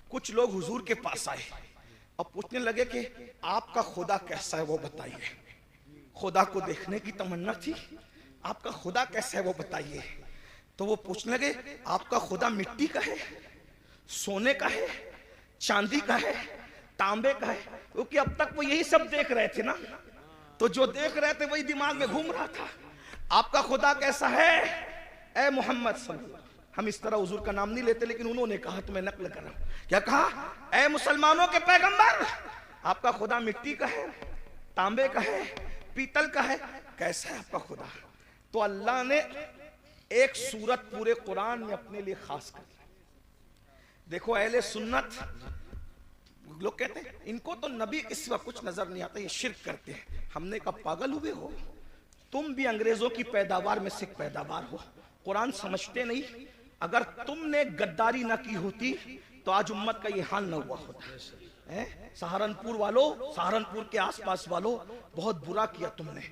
कुछ लोग हुजूर के पास आए और पूछने लगे कि आपका खुदा कैसा है वो बताइए। खुदा को देखने की तमन्ना थी, आपका खुदा कैसा है वो बताइए। तो वो पूछने लगे आपका खुदा मिट्टी का है, सोने का है, चांदी का है, तांबे का है? क्योंकि अब तक वो यही सब देख रहे थे ना, तो जो देख रहे थे वही दिमाग में घूम रहा था। आपका खुदा कैसा है ए मोहम्मद सल्लल्लाहु। हम इस तरह हुजूर का नाम नहीं लेते, लेकिन उन्होंने कहा तो मैं नकल कर रहा हूं। क्या कहा? ए मुसलमानों के पैगंबर, आपका खुदा मिट्टी का है, तांबे का है, पीतल का है, कैसा है आपका खुदा? तो अल्लाह ने एक सूरत पूरे कुरान में अपने लिए खास कर दी। देखो अहले सुन्नत लोग कहते हैं इनको तो नबी के सिवा कुछ नजर नहीं आता, ये शिर्क करते हैं। हमने कहा पागल हुए हो, तुम भी अंग्रेजों की पैदावार में से पैदावार हो, कुरान समझते नहीं। अगर तुमने गद्दारी ना की होती तो आज उम्मत का ये हाल ना हुआ होता। सहारनपुर वालों, सहारनपुर के आसपास वालों, बहुत बुरा किया तुमने।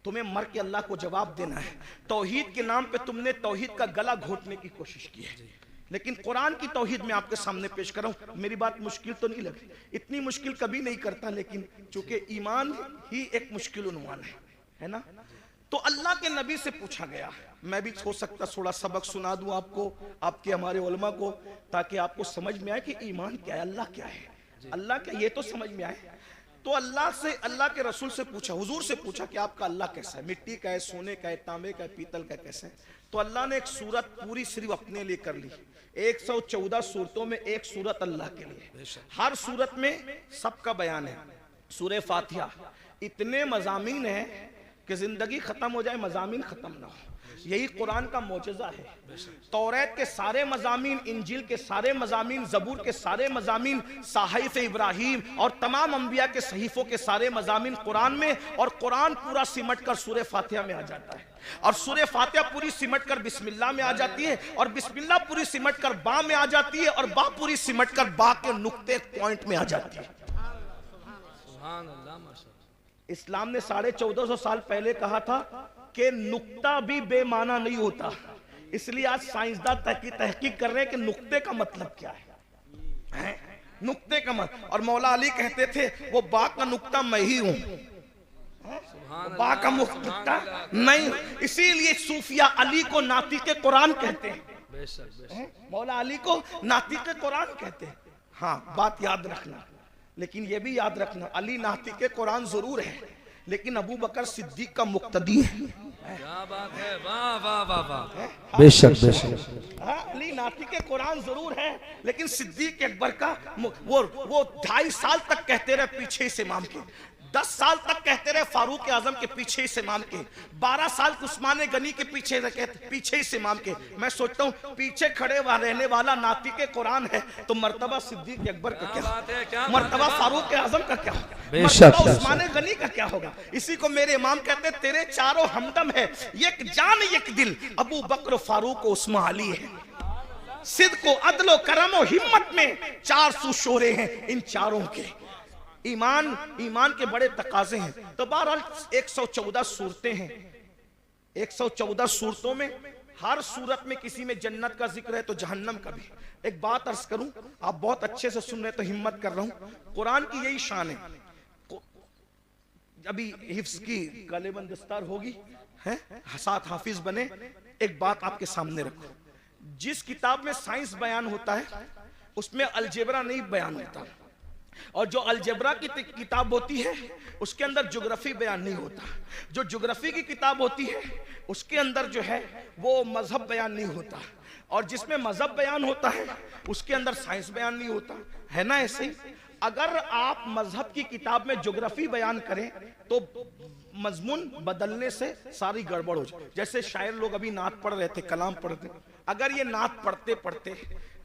तुम्हें मर के अल्लाह को जवाब देना है। तौहीद के नाम पे तुमने तौहीद का गला घोटने की कोशिश की है, लेकिन कुरान की तौहीद में आपके सामने पेश कर रहा हूं। मेरी बात मुश्किल तो नहीं लगी, इतनी मुश्किल कभी नहीं करता, लेकिन चूंकि ईमान ही एक मुश्किल उन्वान है ना। तो अल्लाह के नबी से पूछा गया, मैं भी हो सकता थोड़ा सबक सुना दूं आपको, आपके हमारे उलमा को, ताकि आपको समझ में आए कि ईमान क्या है, अल्लाह क्या है, अल्लाह क्या, ये तो समझ में आए। तो अल्लाह से, अल्लाह के रसूल से पूछा, हुजूर से पूछा कि आपका अल्लाह कैसा है, मिट्टी का है, सोने का है, तांबे का है, पीतल का कैसा है? तो अल्लाह ने एक सूरत पूरी सिर्फ अपने लिए कर ली। 114 सूरतों में एक सूरत अल्लाह के लिए, हर सूरत में सबका बयान है। सूरह फातिहा इतने मजामीन है कि जिंदगी खत्म हो जाए मजामीन खत्म ना हो, यही कुरान का मौजज़ा है। तौरात के सारे मजामीन, इंजील के सारे मजामीन, जबूर के सारे मजामीन, साहिफ इब्राहिम और तमाम अंबिया के सहीफों के सारे मजामीन कुरान में, और कुरान पूरा सिमट कर सूरह फातिहा में आ जाता है, और सूरह फातिहा पूरी सिमट कर बिस्मिल्लाह में आ जाती है, और बिस्मिल्लाह पूरी सिमट कर बा में आ जाती है, और बा पूरी सिमट कर बा के नुक्ते पॉइंट में आ जाती है। इस्लाम ने 1450 साल पहले कहा था कि नुक्ता भी बेमाना नहीं होता, इसलिए आज साइंसदान तहकीक कर रहे हैं कि नुक्ते का मतलब क्या है, नुक्ते का मतलब। और मौला अली कहते थे वो बा का नुक्ता मैं ही हूं, बा का नुक्ता नहीं, इसीलिए सूफिया अली को नातिके कुरान कहते हैं, मौला अली को नातिके कुरान कहते हैं। हाँ, बात याद रखना, लेकिन ये भी याद रखना अली नातिके कुरान जरूर है, लेकिन अबू बकर सिद्दीक का मुक्तदी है। क्या बात है, वाह वाह वाह वाह, बेशक बेशक। अली नातिके कुरान जरूर है, लेकिन सिद्दीक अकबर का वो 2.5 साल तक कहते रहे पीछे से इमाम के, 10 साल तक कहते रहे फारूक आजम के पीछे से इमाम के, 12 साल उस्मान गनी के पीछे से इमाम के। मैं सोचता हूँ पीछे खड़े रहने वाला नातिके कुरान है, तो मर्तबा सिद्दीक अकबर का क्या, मर्तबा फारूक आजम का क्या होगा, मर्तबा उस्मान गनी का क्या होगा? इसी को मेरे इमाम कहते तेरे चारों हमदम है, एक जान एक दिल, अबू बकर फारूक उस्मान अली है। सिद्क़ अदल करम हिम्मत में 400 शोरे हैं इन चारों के। ईमान के बड़े तकाजे हैं। तो बहरहाल 114 सूरतें हैं, 114 सूरतों में हर सूरत में किसी में जन्नत का जिक्र है तो जहन्नम का भी। एक बात अर्ज करूं, आप बहुत अच्छे से सुन रहे तो हिम्मत कर रहा हूं, कुरान की यही शान है। अभी हिफ्ज की गालिबन दस्तार होगी है, साथ हाफिज बने। एक बात आपके सामने रखो, जिस किताब में साइंस बयान होता है उसमें अलजेब्रा नहीं बयान होता, और जो अलजेब्रा की किताब होती है उसके अंदर ज्योग्राफी बयान नहीं होता, जो ज्योग्राफी की किताब होती है उसके अंदर जो है वो मजहब बयान नहीं होता, और जिसमें मजहब बयान होता है उसके अंदर साइंस बयान नहीं होता, है ना। ऐसे ही अगर आप मजहब की किताब में ज्योग्राफी बयान करें तो मजमून बदलने से सारी गड़बड़ हो जाए। जैसे शायर लोग अभी नात पढ़ रहे थे, कलाम पढ़ते, अगर ये नात पढ़ते पढ़ते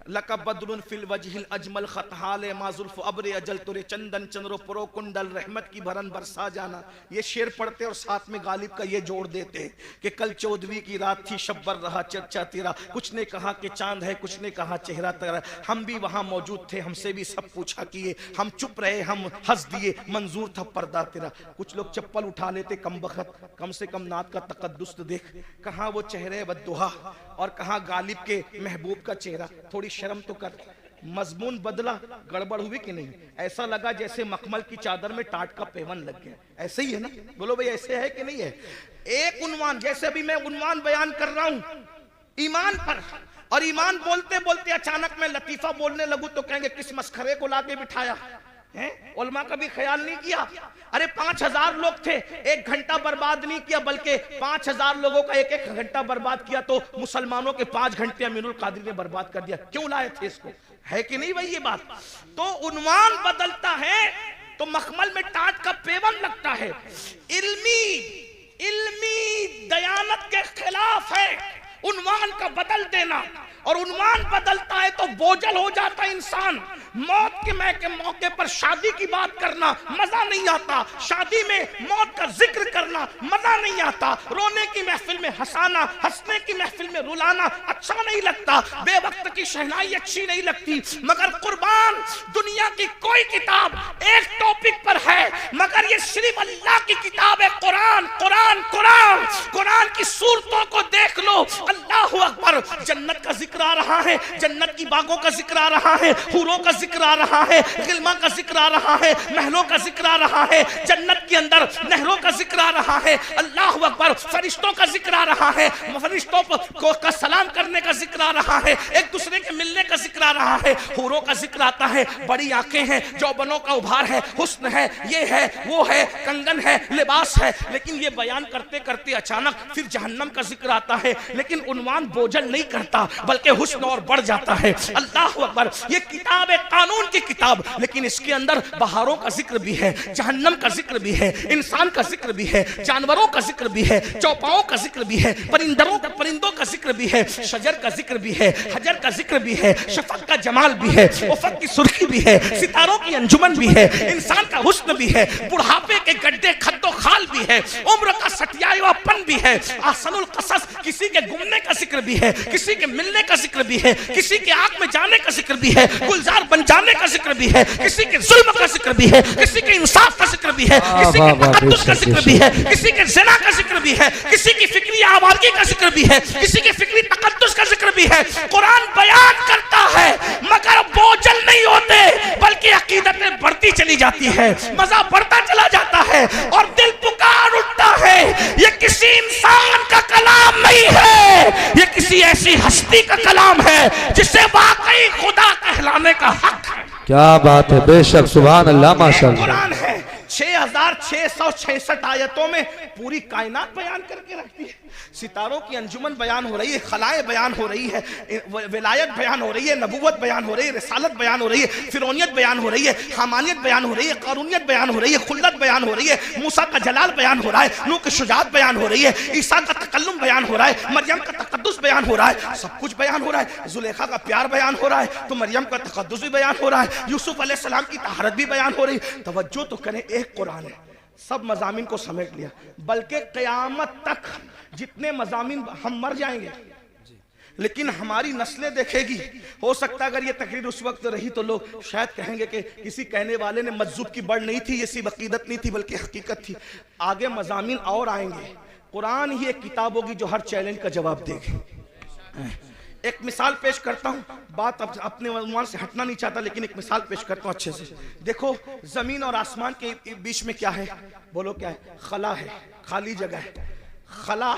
लका बदरुन फिल वजहिल अजमल खतहाल माजुल्फ अब्र अजल तुरे चंदन चंद्रो पुरो कुंडल रहमत की भरन बरसा जाना, ये शेर पढ़ते और साथ में गालिब का ये जोड़ देते कि कल 14वीं की रात थी शब्बर रहा चर्चा तेरा, कुछ ने कहा कि चांद है, कुछ ने कहा चेहरा तेरा, हम भी वहां मौजूद थे, हमसे भी सब पूछा किए, हम चुप रहे, हम हंस दिए, मंजूर था पर्दा तेरा। कुछ लोग चप्पल उठा लेते कमबख्त, कम से कम नात का तकद्दुस तो देख, कहाँ वो चेहरे बद्दुहा और कहाँ गालिब के महबूब का चेहरा, थोड़ी शर्म तो कर। मजमून बदला, गड़बड़ हुई कि नहीं? ऐसा लगा जैसे मखमल की चादर में टाट का पेवन लग गया। ऐसे ही है ना? बोलो भाई ऐसे है कि नहीं है? एक उन्वान, जैसे अभी मैं उन्वान बयान कर रहा हूं ईमान पर, और ईमान बोलते बोलते अचानक मैं लतीफा बोलने लगूं तो कहेंगे किस मस्खरे को लाके बिठाया है? उलमा का भी ख्याल नहीं किया। अरे 5000 लोग थे, 1 घंटा बर्बाद नहीं किया, बल्कि 5000 लोगों का 1-1 घंटा बर्बाद किया, तो मुसलमानों के 5 घंटे अमीरुल कादिर ने बर्बाद कर दिया। क्यों लाए थे इसको? है कि नहीं भाई ये बात? तो उन्वान बदलता है तो मखमल में टाट का पेवन लगता है। इल्मी दयानत के खिलाफ है उन्वान का बदल देना, और उन्वान बदलता है तो बोझल हो जाता इंसान। मौत के मौके पर शादी की बात करना मजा नहीं आता, शादी में मौत का जिक्र करना मजा नहीं आता, रोने की महफिल में हंसाना, हंसने की महफिल में रुलाना अच्छा नहीं लगता, बेवक्त की शहनाई अच्छी नहीं लगती। मगर कुर्बान, दुनिया की कोई किताब एक टॉपिक पर है, मगर ये सिर्फ अल्लाह की किताब है, कुरान। कुरान कुरान कुरान की सूरतों को देख लो, अल्लाह अकबर। जन्नत का जिक्र आ रहा है, जन्नत की बागों का जिक्र आ रहा है, हूरों का जिक्र आ रहा है, गिलमा का जिक्र आ रहा है, महलों का जिक्र आ रहा है, जन्नत के अंदर नहरों का जिक्र आ रहा है, अल्लाह अकबर। फरिश्तों का जिक्र आ रहा है, फरिश्तों को का सलाम करने का जिक्र आ रहा है, एक दूसरे के मिलने का जिक्र आ रहा है, हूरों का जिक्र आता है, बड़ी आंखें हैं, जौबनों का उभार है, हुस्न है, ये है, वो है, कंगन है, लिबास है। लेकिन ये बयान करते करते अचानक फिर जहन्नम का जिक्र आता है, लेकिन उन्वान बोझल नहीं करता, बल्कि हुस्न और बढ़ जाता है। अल्लाह अकबर। ये किताब है कानून की किताब, लेकिन इसके अंदर बहारों का जिक्र भी है, जहन्नम का जिक्र भी है, इंसान का जिक्र भी है, जानवरों का जिक्र भी है, चौपाओं का जिक्र भी है, परिंदों का जिक्र भी है, शजर का जिक्र भी है, हजर का जिक्र भी है, शफक का जमाल भी है, उफक की सुर्खी भी है, सितारों की अंजुमन भी है, इंसान का हुस्न भी है, बुढ़ापे के गड्ढे खद्दो खाल भी है, उम्र का सटियावापन भी है, आसनुल कसस, किसी के गुमने का जिक्र भी है, किसी के मिलने का जिक्र भी है, किसी के आंख में जाने का जिक्र भी है, गुलजार बन जाने का जिक्र भी है, किसी के जुल्म का जिक्र भी है, किसी के इंसाफ का जिक्र भी है, किसी के तकद्दुस का जिक्र भी है, किसी के ज़िना का जिक्र भी है, किसी की फिक्री आवारगी का जिक्र भी है, किसी के फिक्री तकद्दुस का जिक्र भी है। कुरान बयान करता है मगर बोझल नहीं होते, बल्कि अकीदतें बढ़ती चली जाती है, मजा बढ़ता चला जाता है, और दिल पुकार उठता है। ये किसी इंसान का कलाम नहीं है, ये किसी ऐसी हस्ती का कलाम है जिसे वाकई खुदा कहलाने का हक है। क्या बात है, बेशक, सुभान अल्लाह, माशाअल्लाह। कुरान है 6666 आयतों में पूरी कायनात बयान करके रखती है। सितारों की अंजुमन बयान हो रही है, खलाएं बयान हो रही है, विलायत बयान हो रही है, नबूवत बयान हो रही है, रिसालत बयान हो रही है, फिरौनियत बयान हो रही है, हमानियत बयान हो रही है, कारूनियत बयान हो रही है, खुल्लत बयान हो रही है, मूसा का जलाल बयान हो रहा है, नूह की शुजाअत बयान हो रही है, ईसा का तकल्लुम बयान हो रहा है, मरियम का तकद्दुस बयान हो रहा है, सब कुछ बयान हो रहा है। जुलेखा का प्यार बयान हो रहा है तो मरियम का तकद्दुस भी बयान हो रहा है, यूसुफ अलैहिस्सलाम की तहारत भी बयान हो रही है। तवज्जो तो करें, एक कुरान है, सब मजामीन को समेट लिया, बल्कि क़यामत तक जितने मजामीन, हम मर जाएंगे लेकिन हमारी नस्लें देखेगी। हो सकता है अगर ये तकरीर उस वक्त रही तो लोग शायद कहेंगे कि किसी कहने वाले ने मज्जूब की बढ़ नहीं थी, ये सिर्फ अकीदत नहीं थी बल्कि हकीकत थी। आगे मजामीन और आएंगे, कुरान ही एक किताब होगी जो हर चैलेंज का जवाब देगी। एक मिसाल पेश करता हूँ, बात अपने उन्वान से हटना नहीं चाहता लेकिन एक मिसाल पेश करता हूँ अच्छे से। देखो जमीन और आसमान के बीच में क्या है, बोलो क्या है? खला है, खाली जगह है। खला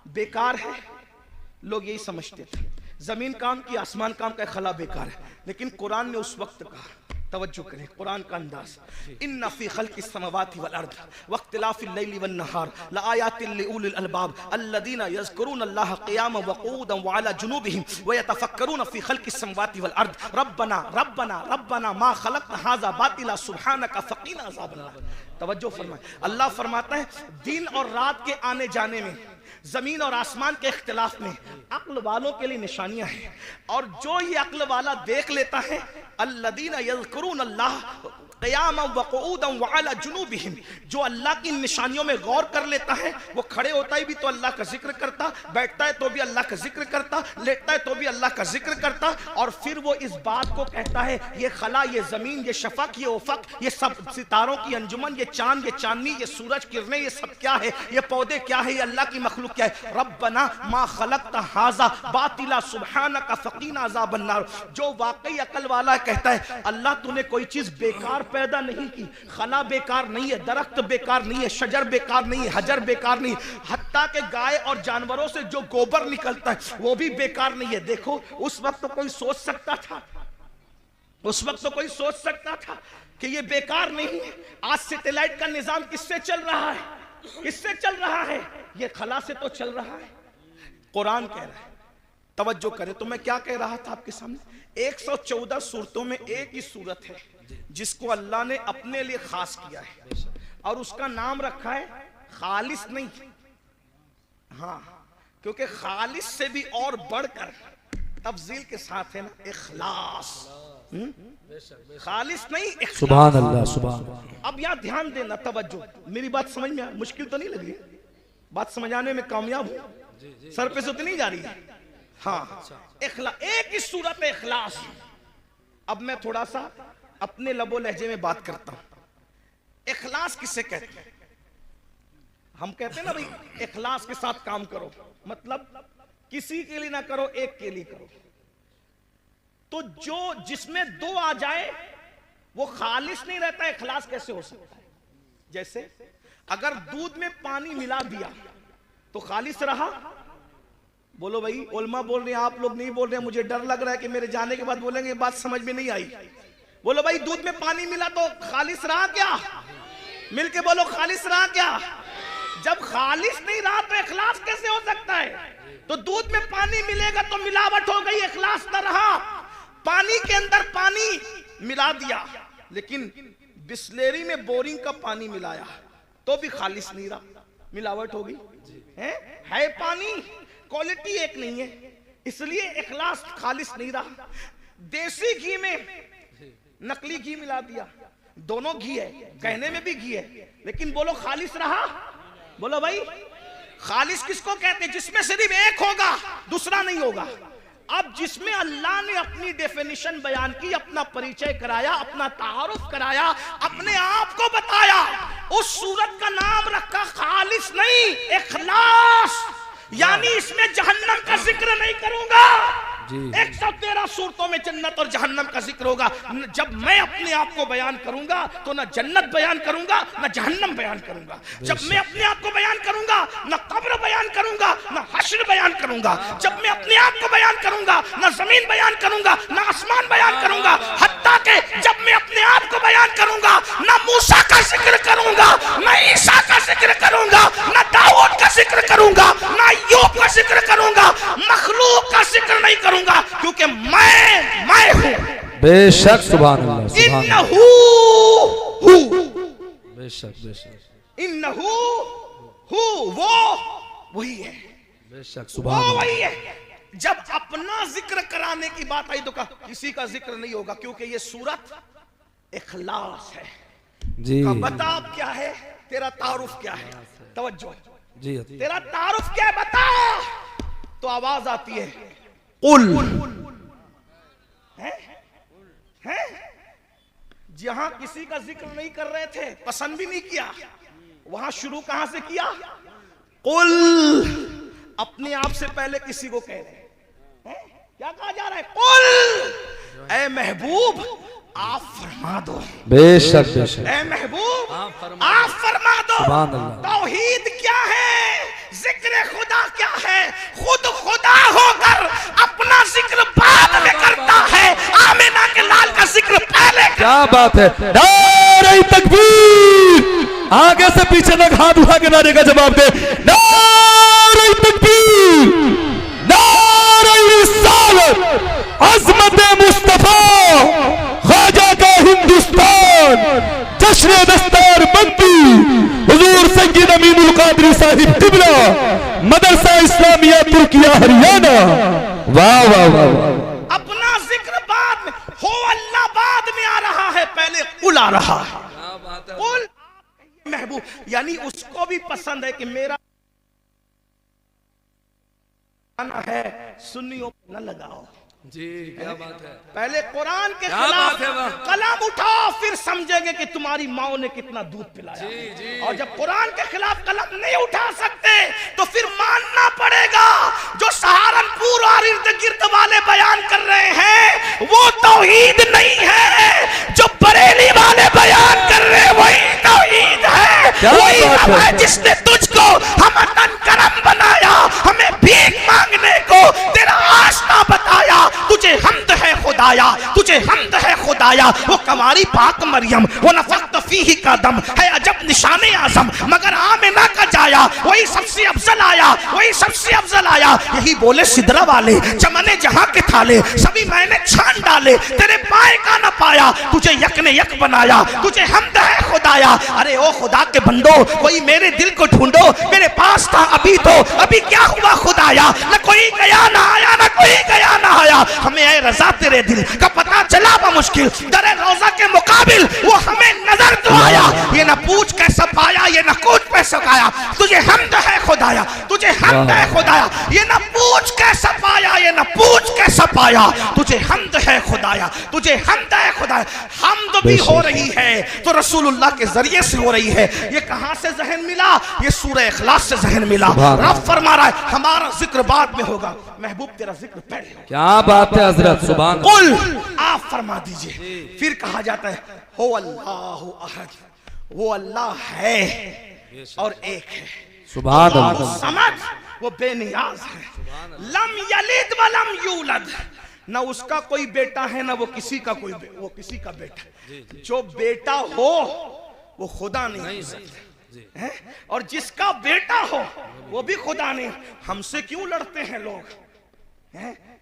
बेकार है, लोग यही समझते थे, जमीन काम की आसमान काम का, खला बेकार है। लेकिन कुरान ने उस वक्त कहा, तवज्जो करें कुरान का अंदाज, इन्ना फी खल्क़िस समावाति वल अर्द वख्तिलाफ़िल लैली वन नहार लआयातिन लिउलिल अलबाब अल्लज़ीना यज़कुरून अल्लाह क़ियामन व क़ुऊदन व अला जुनूबिहिम व यतफ़क्करून फी खल्क़िस समावाति वल अर्द रब्बना रब्बना रब्बना मा खलक़्ता हाज़ा बातिला सुब्हानका फ़क़ीना अज़ाबन्नार। तवज्जो फरमाएं, अल्लाह फरमाता है दिन और रात के आने जाने में, जमीन और आसमान के इख्तिलाफ में अक्ल वालों के लिए निशानियां हैं, और जो ये अक्ल वाला देख लेता है अल्लदीना यज़कुरून अल्लाह क़ियामन व क़ुऊदन व अला जुनूबिहिम, जो अल्लाह की निशानियों में गौर कर लेता है, वो खड़े होता ही भी तो अल्लाह का जिक्र करता, बैठता है तो भी अल्लाह का जिक्र करता, लेटता है तो भी अल्लाह का जिक्र करता, और फिर वो इस बात को कहता है ये खला, ये ज़मीन, ये शफ़क़, ये उफ़क़, ये सब सितारों की अंजुमन, ये चांद, ये चांदनी, ये सूरज किरणें, ये सब क्या है, ये पौधे क्या है, ये अल्लाह की मखलूक क्या है। रब्बना मा खलक़्ता हाज़ा बातिला सुब्हानका फ़क़ीना अज़ाबन नार। जो वाकई अकल वाला कहता है अल्लाह तूने कोई चीज बेकार पैदा नहीं की, खला बेकार नहीं है, दरख्त बेकार नहीं है, शजर बेकार नहीं है, हजर बेकार नहीं, हत्ता के गाय और जानवरों से जो गोबर निकलता है वो भी बेकार नहीं है। देखो उस वक्त तो कोई सोच सकता था, उस वक्त तो कोई सोच सकता था कि ये बेकार नहीं है। आज सैटेलाइट का निजाम किससे चल रहा है, किससे चल रहा है, ये खला से तो चल रहा है। कुरान कह रहा है, तवज्जो करें। तो मैं क्या कह रहा था आपके सामने, 114 सूरतों में एक ही सूरत है जिसको अल्लाह ने अपने लिए खास किया है और उसका नाम रखा है खालिस नहीं, हाँ, क्योंकि खालिस से भी और बढ़कर तफजील के साथ है ना इखलास। खालिस नहीं, सुभान अल्लाह, सुभान। अब यहाँ ध्यान देना, तवज्जो, मेरी बात समझ में मुश्किल तो नहीं लग रही, बात समझाने में कामयाब हूँ, सर पे से तो नहीं जा रही है। हाँ, एक ही सूरत है इखलास। अब मैं थोड़ा सा अपने लबो लहजे में बात करता हूं। इखलास किसे कहते हैं? हम कहते हैं ना भाई इखलास के साथ काम करो, मतलब किसी के लिए ना करो, एक के लिए करो। तो जो जिसमें दो आ जाए वो खालिस नहीं रहता, इखलास कैसे हो सकता है? जैसे अगर दूध में पानी मिला दिया तो खालिस रहा? बोलो भाई, उलमा बोल रहे हैं, आप लोग नहीं बोल रहे हैं, मुझे डर लग रहा है कि मेरे जाने के बाद बोलेंगे बात समझ में नहीं आई। बोलो भाई, दूध में पानी मिला तो खालिस रहा क्या? मिलके बोलो, खालिस रहा क्या? जब खालिस नहीं रहा तो इखलास कैसे हो सकता है? तो दूध में पानी मिलेगा तो मिलावट हो गई, इखलास न रहा। पानी के अंदर पानी मिला दिया, लेकिन बिस्लेरी में बोरिंग का पानी मिलाया तो भी खालिस नहीं रहा, मिलावट हो गई है पानी, क्वालिटी एक नहीं है, इसलिए इखलास खालिस नहीं रहा। देसी घी में नकली घी मिला दिया, दोनों घी है, कहने में भी घी है, लेकिन बोलो खालिस रहा? बोलो भाई, खालिस किसको कहते हैं? जिसमें सिर्फ एक होगा, दूसरा नहीं होगा। अब जिसमें अल्लाह ने अपनी डेफिनेशन बयान की, अपना परिचय कराया, अपना तारुफ कराया, अपने आप को बताया, उस सूरत का नाम रखा खालिस नहीं, इखलास। यानी इसमें जहन्नम का जिक्र नहीं करूंगा। 113 सूरतों में जन्नत और जहन्नम का जिक्र होगा। जब मैं अपने आप को बयान करूंगा तो ना जन्नत बयान करूंगा ना जहन्नम बयान करूंगा। जब मैं अपने आप को बयान करूंगा ना कब्र बयान करूंगा ना हश्र बयान करूंगा। जब मैं अपने आप को बयान करूंगा ना जमीन बयान करूंगा ना आसमान बयान करूंगा। हत्ता के जब मैं अपने आप को बयान करूंगा ना मूसा का जिक्र करूंगा ना ईसा का जिक्र करूंगा ना दाऊद का जिक्र करूंगा ना अय्यूब का जिक्र करूंगा, मखलूक का जिक्र नहीं करूंगा, क्योंकि मैं हूं। बेशक, सुभान अल्लाह, सुभान इन्नहू हू, बेशक बेशक, इन्नहू हू, वो वही है, बेशक, सुभान वो अल्लाह। वही है। जब अपना जिक्र कराने की बात आई तो कहा किसी का जिक्र नहीं होगा, क्योंकि ये सूरत इखलास है जी। बता अब क्या है तेरा तारुफ, क्या है? तवज्जो जी, तेरा तारुफ क्या है बता। तो आवाज आती है कुल, है? जहां किसी का जिक्र नहीं कर रहे थे, पसंद भी नहीं किया, वहां शुरू कहां से किया? कुल। अपने आप से पहले किसी को कह रहे हैं, क्या कहा जा रहा है? कुल, ऐ महबूब आप फरमा दो। बेशक बेशक, ऐ महबूब आप फरमा दो। सुभान अल्लाह। तौहीद क्या है, जिक्र खुदा क्या है? खुद खुदा होकर अपना जिक्र बाद में करता है, आमिना के लाल का जिक्र पहले। क्या बात है, नारे तकबीर। आगे से पीछे तक हाथ उठा के नारे का जवाब दे। नारे तकबीर, नारे रिसालत, अज़मत मुस्तफा, ख्वाजा का हिंदुस्तान, जश्न दस्तार बंदी, हुजूर सैयद अमीनुल कादरी साहिब किबला, मदरसा इस्लामिया तुर्किया हरियाणा। वाह वाह वाह। अपना जिक्र बाद में हो, अल्लाह बुला रहा है। क्या बात है। कुल महबूब, यानी उसको भी पसंद है कि मेरा गाना है सुन्नियों पे न लगाओ। जी क्या बात है। पहले कुरान के क्या खिलाफ बात है वाह। कलम उठाओ, फिर समझेंगे कि तुम्हारी माँ ने कितना दूध पिलाया। जी, जी। और जब कुरान के खिलाफ कलम नहीं उठा सकते तो फिर मानना पड़ेगा जो सहारनपुर और इर्द गिर्द वाले बयान कर रहे हैं वो तौहीद नहीं है, जो बरेली वाले बयान कर रहे हैं वही तौहीद है। क्या वही बात रब है। है जिसने तुझको हमतन करम बनाया, हमें भीख मांगने को तेरा आशना बताया। तुझे हमद है खुदाया, तुझे हमद है खुदाया। वो कवारी पाक मरियम, वो नफख्त फीही का दम है अजब निशाने आजम, मगर आमिना का जाया वही सबसे अफजल आया, वही सबसे अफजल आया। यही बोले सिदरा वाले, चमने जहां के थाले सभी मैंने छान डाले, तेरे पाए का न पाया, तुझे यक ने यक बनाया, तुझे हमद है खुदाया। अरे ओ खुदा के बंदो, कोई मेरे दिल को ढूंढो, मेरे पास था अभी तो, अभी क्या हुआ खुदाया। न कोई गया ना आया, न कोई गया ना आया, हमें ऐ रजा तेरे दिल का पता चला मुश्किल, दरे रोजा के मुकाबिल वो हमें नजर तो आया। ये न पूछ कैसा पाया, ये न कूच कैसा पाया, तुझे हमद है खुदाया, तुझे हमद है खुदाया। ये न पूछ कैसा पाया, ये न पूछ कैसा पाया, तुझे हमद है खुदाया, तुझे हमद है खुदाया। हमद भी हो रही है तो रसूलुल्लाह के जरिए से हो रही है। ये कहां से जहन मिला, ये सूरह इखलास से जहन मिला। रब फरमा रहा है हमारा जिक्र बाद में होगा, महबूब तेरा जिक्र पहले होगा। क्या बात है हजरत, सुभान कुल आप फरमा दीजिए। फिर कहा जाता है हो अल्लाह अहद, वो अल्लाह है और एक है, सुभान अल्लाह। समझ, वो बेनियाज है। लम यलिद व लम यूलद, न उसका कोई बेटा है न वो किसी का कोई वो किसी का बेटा। जो बेटा हो वो खुदा नहीं है, और जिसका बेटा हो वो भी खुदा नहीं। हमसे क्यों लड़ते हैं लोग,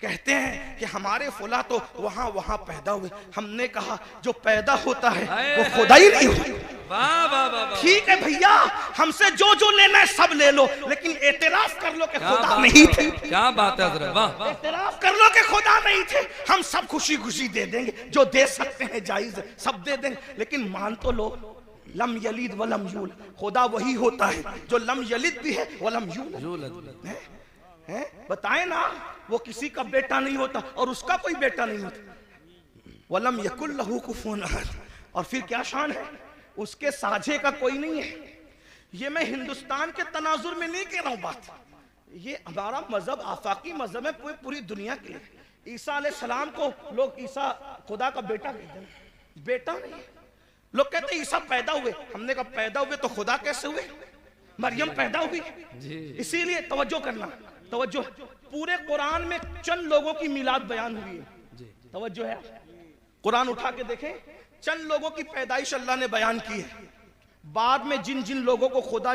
कहते हैं कि हमारे फुला तो वहां वहां पैदा हुए। हमने कहा जो पैदा होता है वो खुदा ही नहीं होता। वाह वाह वाह। ठीक है भैया, हमसे जो जो लेना है सब ले लो, लेकिन एतराफ कर लो कि खुदा नहीं थे। क्या बात है हजरत, वाह। एतराफ कर लो कि खुदा नहीं थे, हम सब खुशी खुशी दे देंगे, जो दे सकते हैं जायज है सब दे देंगे, लेकिन मान तो लो लम यलिद व लम यूलद, खुदा वही होता है जो लम यलिद भी है व लम यूलद है। बताए ना, वो किसी का बेटा नहीं होता और उसका कोई बेटा नहीं होता। वलम यकुल लहू कुफुवन अहद, और फिर क्या शान है, उसके साझे का कोई नहीं है। ये मैं हिंदुस्तान के तनाजुर में नहीं कह रहा हूं बात, ये हमारा मजहब आफाकी मजहब है पूरी दुनिया के लिए। ईसा अलैहिस्सलाम को लोग ईसा खुदा का बेटा कहते हैं, बेटा नहीं। लोग कहते हैं ईसा पैदा हुए, हमने कहा पैदा हुए तो खुदा कैसे हुए, मरियम पैदा हुई। इसीलिए तवज्जो करना, तवज्जो। पूरे कुरान में चंद लोगों की मिलाद बयान हुई है, तवज्जो है। कुरान उठा के देखें, चंद लोगों की पैदाइश अल्लाह ने बयान की है। बाद में जिन जिन लोगों को खुदा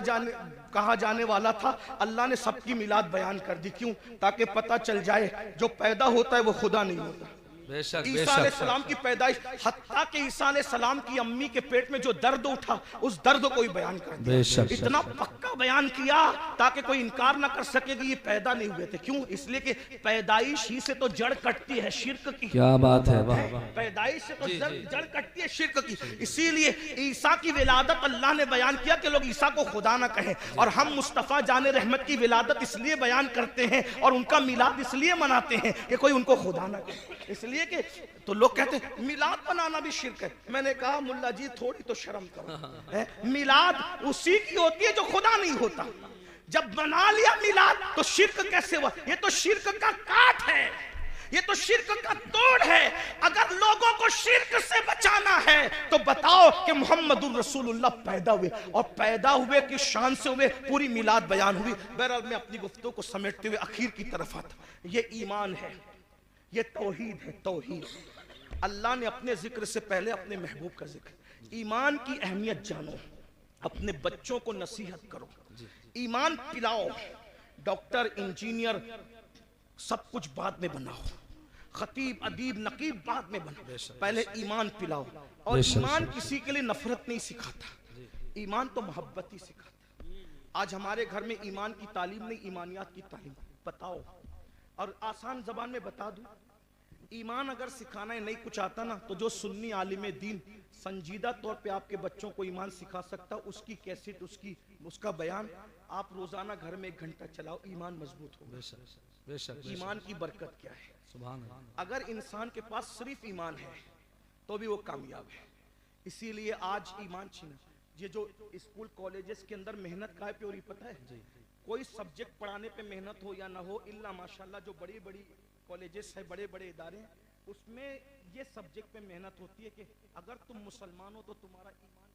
कहा जाने वाला था, अल्लाह ने सबकी मिलाद बयान कर दी। क्यों? ताकि पता चल जाए जो पैदा होता है वो खुदा नहीं होता। बेशक ईसा अलैहिस्सलाम की पैदाइश, हत्ता के ईसा अलैहिस्सलाम की अम्मी के पेट में जो दर्द उठा उस दर्द को ही बयान कर दिया। इतना पक्का बयान किया ताकि कोई इनकार ना कर सके कि ये पैदा नहीं हुए थे। क्यों? इसलिए कि पैदाइश ही से तो जड़ कटती है शिर्क की। क्या बात है, वाह। पैदाइश से तो जड़ कटती है शिर्क की। इसीलिए ईसा की विलादत अल्लाह ने बयान किया कि लोग ईसा को खुदा ना कहें, और हम मुस्तफ़ा जाने रहमत की विलादत इसलिए बयान करते हैं और उनका मिलाद इसलिए मनाते हैं कि कोई उनको खुदा ना कहे। इसलिए कि तो लोग कहते हैं मिलाद बनाना भी शिर्क है। मैंने कहा मुल्ला जी थोड़ी तो शर्म करो, मिलाद उसी की होती है जो खुदा नहीं होता। जब बना लिया मिलाद तो शिर्क कैसे हुआ? ये तो शिर्क का काट है, ये तो शिर्क का तोड़ है। अगर लोगों को शिर्क से बचाना है तो बताओ कि मोहम्मदुर रसूलुल्लाह पैदा हुए, और पैदा हुए की शान से हुए, पूरी मिलाद बयान हुई। बहरहाल मैं अपनी गुफ्तगू को समेटते हुए आखिर की तरफ आता। ये ईमान है, ये तौहीद है, तौहीद। अल्लाह ने अपने जिक्र से पहले अपने महबूब का जिक्र। ईमान की अहमियत जानो, अपने बच्चों को नसीहत करो, ईमान पिलाओ। डॉक्टर इंजीनियर सब कुछ बाद में बनाओ, खतीब अदीब नकीब बाद में बनाओ, पहले ईमान पिलाओ। और ईमान किसी के लिए नफरत नहीं सिखाता, ईमान तो मोहब्बत ही सिखाता। आज हमारे घर में ईमान की तालीम नहीं, ईमानियात की तालीम। बताओ, और आसान जबान में बता दूं, ईमान अगर सिखाना नहीं कुछ आता ना, तो जो सुन्नी आलिम दीन संजीदा तौर पे आपके बच्चों को ईमान सिखा सकता, उसकी कैसेट, उसका बयान आप रोजाना घर में 1 घंटा चलाओ, ईमान मजबूत होगा। बेशक बेशक ईमान की बरकत क्या है? सुभान अल्लाह। अगर इंसान के पास सिर्फ ईमान है तो भी वो कामयाब है। इसीलिए आज ईमान छीना, ये जो स्कूल कॉलेजेस के अंदर मेहनत का है प्योरी, पता है कोई सब्जेक्ट पढ़ाने पे मेहनत हो या ना हो, इल्ला माशाल्लाह जो बड़ी बड़ी कॉलेजेस है, बड़े बड़े इदारे हैं, उसमें ये सब्जेक्ट पे मेहनत होती है कि अगर तुम मुसलमान हो तो तुम्हारा ईमान।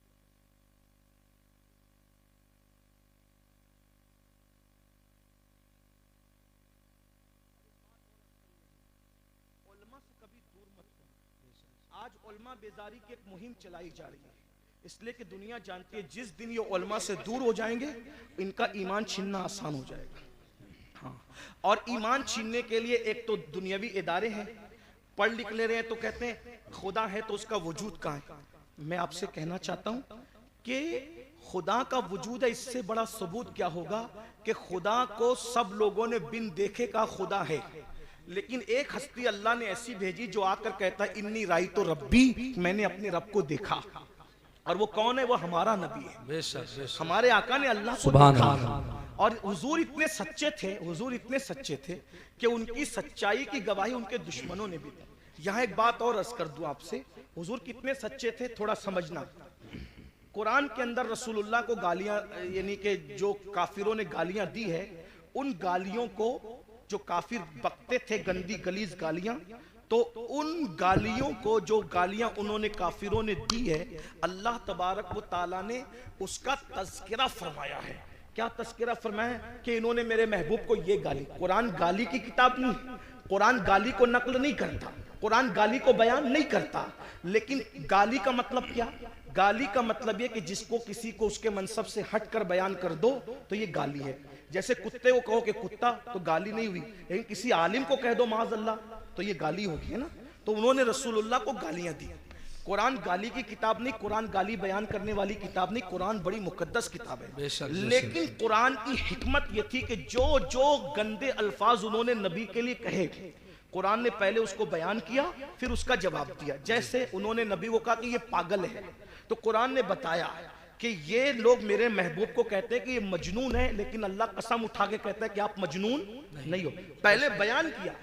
उलमा से कभी दूर मत होना। आज उलमा बेजारी की एक मुहिम चलाई जा रही है, इसलिए कि दुनिया जानती है जिस दिन ये उलमा से दूर हो जाएंगे इनका ईमान छीनना आसान हो जाएगा। हाँ, और ईमान छीनने के लिए एक तो दुनियावी इदारे हैं, पढ़ लिख ले रहे हैं तो कहते हैं खुदा है तो उसका वजूद कहाँ है। मैं आपसे कहना चाहता हूं कि खुदा का वजूद है, इससे बड़ा सबूत क्या होगा कि खुदा को सब लोगों ने बिन देखे का खुदा है, लेकिन एक हस्ती अल्लाह ने ऐसी भेजी जो आकर कहता है इन्नी राई तो रब्बी, मैंने अपने रब को देखा। और वो कौन है? वो हमारा नबी है। बेशक हमारे आका ने अल्लाह को सुभान देखा। अल्लाह। और हुजूर इतने सच्चे थे, हुजूर इतने सच्चे थे कि उनकी सच्चाई की गवाही उनके दुश्मनों ने भी दी। यहाँ एक बात और अर्ज कर दूं आपसे, हुजूर कितने सच्चे थे थोड़ा समझना। कुरान के अंदर रसूलुल्लाह को गालियां, यानी कि जो काफिरों ने गालियां दी है, उन गालियों को जो काफिर बकते थे, गंदी गलीज गालियां, तो उन गालियों को, जो गालियां उन्होंने काफिरों ने दी है, अल्लाह तबारक व ताला ने उसका तज़किरा फरमाया है। क्या तज़किरा फरमाया? कि इन्होंने मेरे महबूब को ये गाली। कुरान गाली की किताब नहीं, कुरान गाली को नकल नहीं करता, कुरान गाली को बयान नहीं करता, लेकिन गाली का मतलब क्या? गाली का मतलब ये कि जिसको किसी को उसके मनसब से हट कर बयान कर दो तो ये गाली है। जैसे कुत्ते को कहो कि कुत्ता, तो गाली नहीं हुई, लेकिन किसी आलिम को कह दो माज़अल्लाह तो ये गाली होगी, है ना। तो उन्होंने रसूलुल्लाह को गालियां दी। कुरान गाली की किताब नहीं, कुरान गाली बयान करने वाली किताब नहीं, कुरान बड़ी मुकद्दस किताब है। लेकिन कुरान की हिकमत ये थी कि जो जो गंदे अल्फाज उन्होंने नबी के लिए कहे, कुरान ने पहले उसको बयान किया, फिर उसका जवाब दिया। जैसे उन्होंने नबी को कहा कि ये पागल है, तो कुरान ने बताया कि ये लोग मेरे महबूब को कहते हैं कि ये मजनून है, लेकिन अल्लाह कसम उठा के कहता है कि आप मजनून नहीं हो। पहले बयान किया,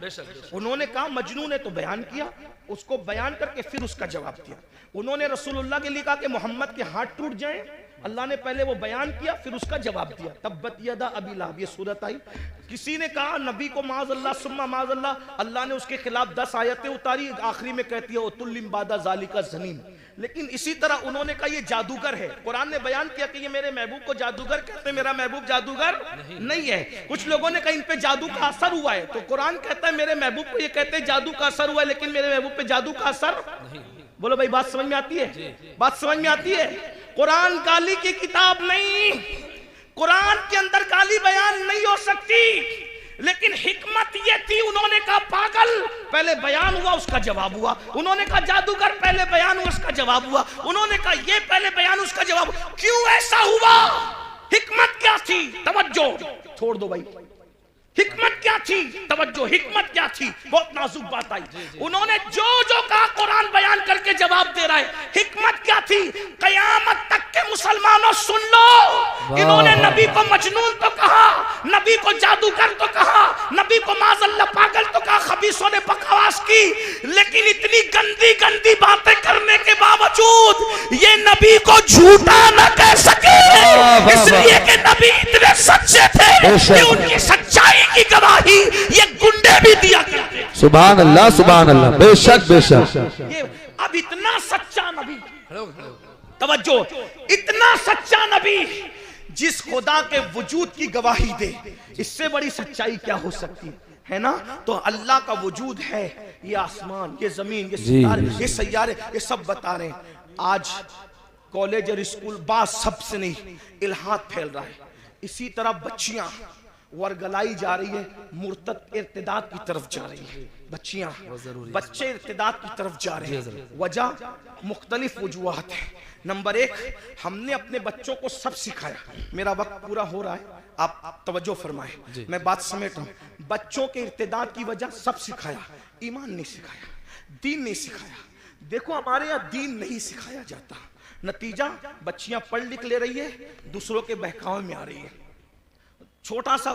उन्होंने कहा मजनून है तो बयान किया, उसको बयान करके फिर उसका जवाब दिया। उन्होंने रसूलुल्लाह के लिए कहा कि मोहम्मद के हाथ टूट जाएं, अल्लाह ने पहले वो बयान किया, फिर उसका जवाब दिया। तब्बत यदा अबी लहब, ये सूरत आई। किसी ने कहा नबी को माज़अल्लाह सुम्मा माज़अल्लाह, अल्लाह ने उसके खिलाफ 10 आयतें उतारी, आखिरी में कहती है उतुल्लिम बादा ज़ालिका ज़नीम। लेकिन इसी तरह उन्होंने कहा ये जादूगर है, कुरान ने बयान किया कि ये मेरे महबूब को जादूगर कहते हैं, मेरा महबूब जादूगर नहीं है। कुछ लोगों ने कहा इन पे जादू का असर हुआ है, तो कुरान कहता है मेरे महबूब को ये कहते हैं जादू का असर हुआ है, लेकिन मेरे महबूब पे जादू का असर नहीं। बोलो भाई, बात समझ में आती है? बात समझ में आती है? कुरान गाली की किताब नहीं, कुरान के अंदर गाली बयान नहीं हो सकती, लेकिन हिकमत ये थी, उन्होंने कहा पागल, पहले बयान हुआ उसका जवाब हुआ। उन्होंने कहा जादूगर, पहले बयान हुआ उसका जवाब हुआ। उन्होंने कहा ये, पहले बयान उसका जवाब। क्यों ऐसा हुआ? हिकमत क्या थी? तवज्जो, छोड़ दो भाई, हिकमत क्या थी? तवज्जो, हिकमत क्या थी? बहुत नाजुक बात आई। उन्होंने जो जो कहा कुरान बयान करके जवाब दे रहा है। हिकमत क्या थी? कयामत तक के मुसलमानों सुन लो, इन्होंने नबी को मजनून तो कहा, नबी को जादूगर तो कहा, नबी को माज़अल्लाह पागल तो कहा, खबीसों ने बकवास की, लेकिन इतनी गंदी गंदी बातें करने के बावजूद ये नबी को झूठा न कह सके, इसलिए कि नबी इतने सच्चे थे कि उनकी सच्चाई की गवाही ये गुंडे भी दिया करते थे। सुभान अल्लाह, सुभान अल्लाह, बेशक बेशक। ये अब इतना सच्चा नबी, तवज्जो, इतना सच्चा नबी जिस खुदा के वजूद की गवाही दे, इससे बड़ी सच्चाई क्या हो सकती है ना। तो अल्लाह का वजूद है, ये आसमान, ये जमीन, ये सितारे, ये सैयारे, ये सब बता रहे हैं। आज कॉलेज और स्कूल बात सबसे नहीं, इल्हाद फैल रहा है। इसी तरह बच्चियां वर्गलाई जा रही है, मुर्तद इर्तिदाद की तरफ जा रही है। बच्चियां, बच्चे इर्तिदाद की तरफ जा रहे हैं। वजह मुख्तलिफ वजूहात है। नंबर एक, हमने अपने बच्चों को सब सिखाया। मेरा वक्त पूरा हो रहा है, आप तवज्जो फरमाएं, मैं बात समेट रहा हूं। बच्चों के इर्तिदाद की वजह सब सिखाया, ईमान नहीं सिखाया, दीन नहीं सिखाया। देखो हमारे यहाँ दीन नहीं सिखाया जाता, नतीजा बच्चियां पढ़ लिख ले रही है, दूसरों के बहकावे में आ रही है। छोटा सा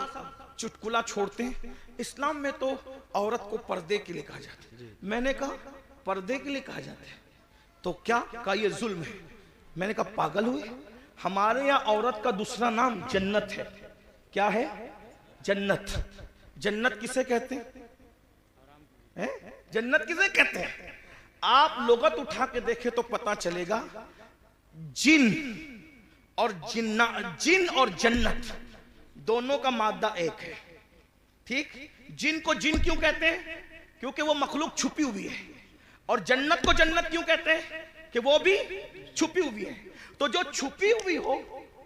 चुटकुला छोड़ते हैं, इस्लाम में तो औरत को पर्दे के लिए कहा जाता है। मैंने कहा पर्दे के लिए कहा जाता है तो क्या कहा ये जुल्म है? मैंने कहा पागल हुए, हमारे यहाँ औरत का दूसरा नाम जन्नत है। क्या है? जन्नत। जन्नत किसे कहते हैं? जन्नत किसे कहते हैं? आप लोगत उठा के देखे तो पता चलेगा, जिन और जिन्ना, जिन और जन्नत दोनों का मादा एक है। ठीक? जिन को जिन क्यों कहते हैं? क्योंकि वो मखलूक छुपी हुई है। और जन्नत को जन्नत क्यों कहते हैं? कि वो भी छुपी हुई है। तो जो छुपी हुई हो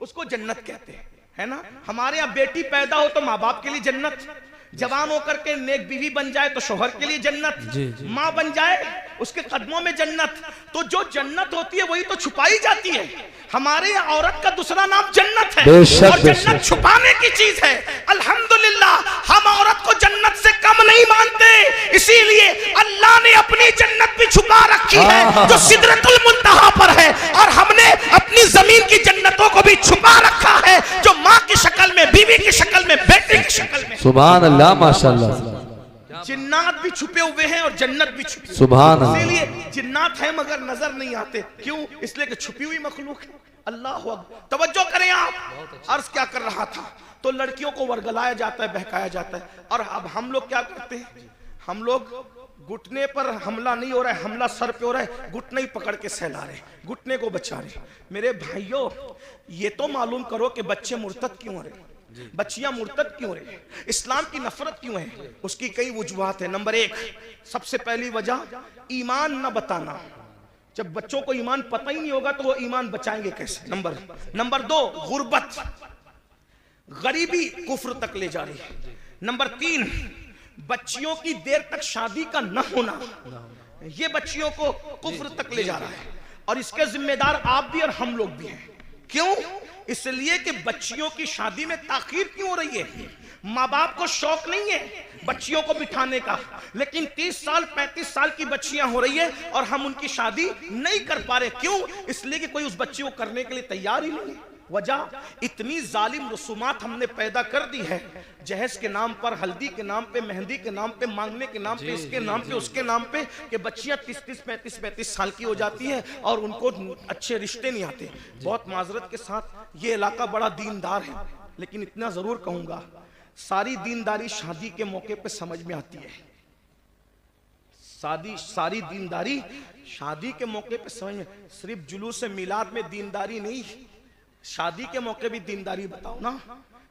उसको जन्नत कहते हैं, है ना? हमारे यहाँ बेटी पैदा हो तो माँ बाप के लिए जन्नत, जवान होकर के नेक बीवी बन जाए तो शौहर के लिए जन्नत, माँ बन जाए उसके कदमों में जन्नत। तो जो जन्नत होती है वही तो छुपाई जाती है। हमारे यहाँ औरत का दूसरा नाम जन्नत है, और जन्नत छुपाने की चीज है। अल्हम्दुलिल्लाह हम औरत को जन्नत से कम नहीं मानते, इसीलिए अल्लाह ने अपनी जन्नत भी छुपा रखी है जो सिदरतुल मुंतहा पर है, और हमने अपनी जमीन की जन्नतों को भी छुपा रखा है जो माँ की शक्ल में, बीवी की शक्ल में, बेटे की शक्ल में। सुभान अल्लाह, माशाअल्लाह। जिन्नात भी छुपे हुए हैं और जन्नत भी छुपी हुई। सुभान अल्लाह। इसीलिए जिन्नात है मगर नजर नहीं आते। क्यों? इसलिए कि छुपी हुई मखलूक है। अल्लाह अकबर। तवज्जो करें आप। अर्ज क्या कर रहा था? तो लड़कियों को वर्गलाया जाता है, बहकाया जाता है। और अब हम लोग क्या करते हैं? हम लोग घुटने पर हमला नहीं हो रहा है, हमला सर पे हो रहा है, घुटने ही पकड़ के सहला रहे, घुटने को बचा रहे। मेरे भाइयों, ये तो मालूम करो कि बच्चे मुर्तद क्यों हो रहे, बच्चियां मुर्तद क्यों रही, इस्लाम की नफरत क्यों है? उसकी कई वजूहात है। नंबर एक, सबसे पहली वजह ईमान न बताना। जब बच्चों को ईमान पता ही नहीं होगा तो वो ईमान बचाएंगे कैसे? नंबर दो, गुर्बत, गरीबी कुफ्र तक ले जा रही है। नंबर तीन, बच्चियों की देर तक शादी का न होना, ये बच्चियों को कुफ्र तक ले जा रहा है। और इसके जिम्मेदार आप भी और हम लोग भी हैं। क्यों? इसलिए कि बच्चियों की शादी में ताखीर क्यों हो रही है? माँ बाप को शौक नहीं है बच्चियों को बिठाने का, लेकिन 30 साल 35 साल की बच्चियां हो रही है और हम उनकी शादी नहीं कर पा रहे। क्यों? इसलिए कि कोई उस बच्ची को करने के लिए तैयार ही नहीं है। वजह, इतनी जालिम रसूमात हमने पैदा कर दी है, जहेज के नाम पर, हल्दी के नाम पे, मेहंदी के नाम पे, मांगने के नाम पे, इसके नाम पे, उसके नाम पे, कि बच्चियां 30-30, 35-35 साल की हो जाती है और उनको अच्छे रिश्ते नहीं आते। बहुत माजरत के साथ, ये इलाका बड़ा दीनदार है, लेकिन इतना जरूर कहूंगा, सारी दीनदारी शादी के मौके पे समझ में आती है। सारी दीनदारी शादी के मौके पे समझ में, सिर्फ जुलूस मिलाद में दीनदारी नहीं, शादी के मौके भी दीनदारी बताओ ना।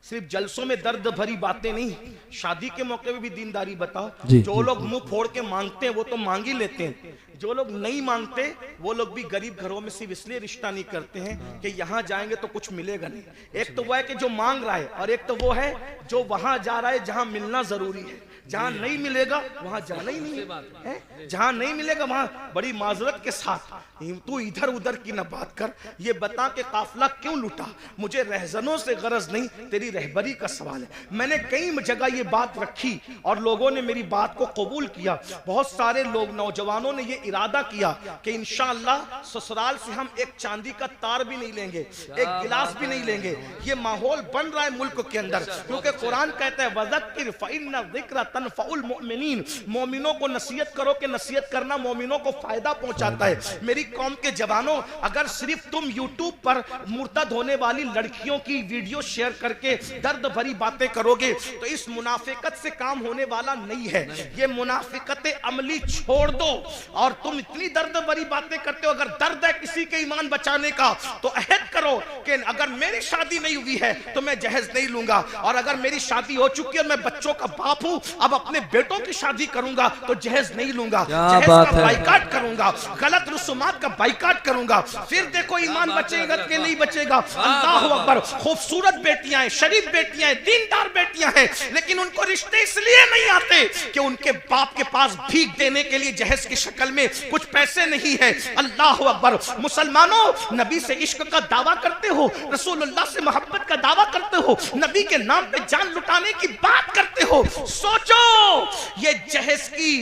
सिर्फ जलसों में दर्द भरी बातें नहीं, शादी के मौके पे भी दीनदारी बताओ। जो लोग मुंह फोड़ के मांगते हैं वो तो मांग ही लेते हैं, जो लोग नहीं मांगते वो लोग भी गरीब घरों में सिर्फ इसलिए रिश्ता नहीं करते हैं कि यहाँ जाएंगे तो कुछ मिलेगा नहीं। एक तो वो है कि जो मांग रहा है, और एक तो वो है जो वहां जा रहा है जहां मिलना जरूरी है। जहां नहीं मिलेगा वहां जाना ही नहीं है, जहां नहीं मिलेगा वहां बड़ी माजरत के साथ तू इधर उधर की ना बात कर, ये बता के काफिला क्यों लूटा, मुझे रहजनों से गरज नहीं, तेरी रहबरी का सवाल है। मैंने कई जगह ये बात रखी और लोगों ने मेरी बात को कबूल किया। बहुत सारे लोग, नौजवानों ने ये इरादा किया कि इंशाअल्लाह ससुराल से हम एक चांदी का तार भी नहीं लेंगे, एक गिलास भी नहीं लेंगे। ये माहौल बन रहा है मुल्क के अंदर, क्योंकि कुरान कहता है वज़क्किर फ़इन्न ज़िक्र तनफ़उल मुमिनीन, मोमिनों को नसीहत करो कि नसीहत करना मोमिनों को फायदा पहुंचाता है। मेरी कौम के जवानों, अगर सिर्फ तुम यूट्यूब पर मुर्तद होने वाली लड़कियों की वीडियो शेयर करके दर्द भरी बातें करोगे तो इस मुनाफिकत से काम होने वाला नहीं है। ये मुनाफिकत अमली छोड़ दो और तुम इतनी दर्द भरी बातें करते हो। अगर दर्द है किसी के ईमान बचाने का तो अहद करो कि अगर मेरी शादी नहीं हुई है तो मैं जहेज नहीं लूंगा, और अगर मेरी शादी हो चुकी है और मैं बच्चों का बाप हूं, अब अपने बेटों की शादी करूंगा तो जहेज नहीं लूंगा, जहेज का बाइकाट करूंगा, गलत रसूमात का बाइकाट करूंगा। फिर देखो ईमान बचेगा कि नहीं बचेगा। अल्लाह अकबर। खूबसूरत बेटियां हैं, शरीफ बेटियां हैं, दीनदार बेटियां हैं, लेकिन उनको रिश्ते इसलिए नहीं आते कि उनके बाप के पास भीख देने के लिए जहेज की शक्ल में कुछ पैसे नहीं है। अल्लाह अकबर। मुसलमानों, नबी से इश्क का दावा करते हो, रसूलुल्लाह से मोहब्बत का दावा करते हो, नबी के नाम पे जान लुटाने की बात करते हो। सोचो ये जहेज की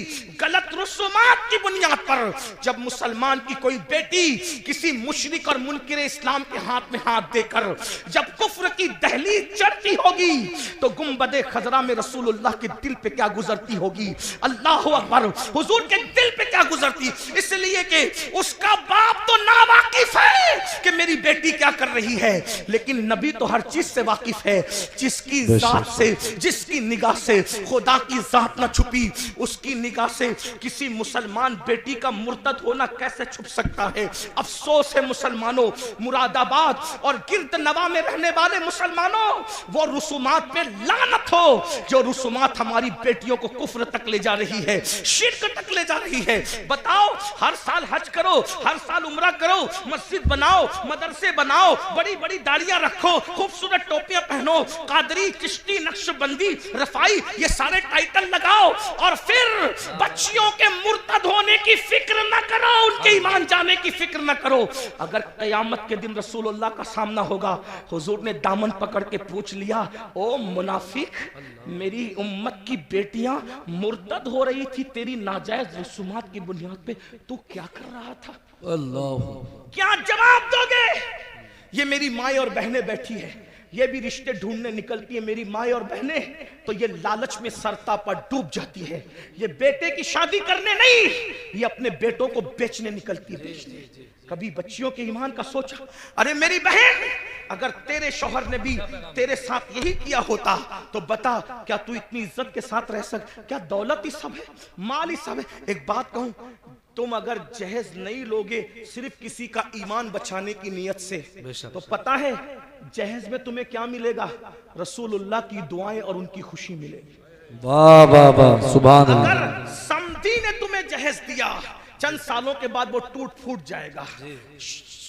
गलत रसूमात की बुनियाद पर जब मुसलमान की कोई बेटी किसी मुशरिक और मुनकिर इस्लाम के हाथ में हाथ देकर जब कुफ्र की दहलीज चढ़ती होगी तो गुंबदे खजरा में रसूलुल्लाह के दिल पे क्या गुजरती होगी। अल्लाह अकबर। हुजूर के दिल पे क्या गुजरती, इसलिए कि उसका बाप तो नावाकिफ है कि मेरी बेटी क्या कर रही है, लेकिन नबी तो हर चीज से वाकिफ है। जिसकी जात से, जिसकी निगाह से खुदा की जात ना छुपी, उसकी निगाह से किसी मुसलमान बेटी का मुर्तद होना कैसे छुप सकता है। अफसोस है मुसलमानों, मुरादाबाद और गिरद नवा में रहने वाले मुसलमानों, वो रुसूमात पे लानत हो जो रुसूमात हमारी बेटियों को कुफ्र तक ले जा रही है, शिर्क तक ले जा रही है। बताओ, हर साल हज करो, हर साल उम्रा करो, मस्जिद बनाओ, मदरसे बनाओ, बड़ी बड़ी दाढ़ियां रखो, खूबसूरत टोपियां पहनो, कादरी, चिश्ती, नक्शबंदी, रफाई, ये सारे टाइटल लगाओ, और फिर बच्चियों के मुर्तद होने की फिक्र न करो, उनके ईमान जाने की फिक्र न करो। अगर कयामत के दिन रसूलुल्लाह का सामना होगा, हुजूर ने दामन पकड़ के पूछ लिया, ओ मुनाफिक, मेरी उम्मत की बेटियां मुर्तद हो रही थी तेरी नाजायज रसूमात की बुनियाद पे, तू क्या कर रहा था? अल्लाह। क्या जवाब दोगे? ये मेरी माएं और बहनें बैठी है, ये भी रिश्ते ढूंढने निकलती है मेरी माएं और बहनें, तो ये लालच में सरता पर डूब जाती है। ये बेटे की शादी करने नहीं, ये अपने बेटों को बेचने निकलती है। कभी बच्चियों के ईमान का सोचा? अरे मेरी बहन, अगर तेरे शौहर ने भी तेरे साथ यही किया होता तो बता, क्या तू इतनी इज्जत के साथ रह सकता? क्या दौलत ही सब है, माल ही सब है? एक बात कहूं, तुम अगर जहेज नहीं लोगे सिर्फ किसी का ईमान बचाने की नियत से, तो पता है जहेज में तुम्हें क्या मिलेगा? रसूलुल्लाह की दुआएं और उनकी खुशी मिलेगी। वाह वाह वाह, सुभान अल्लाह। अगर समधी ने तुम्हें जहेज दिया, चंद सालों के बाद वो टूट फूट जाएगा।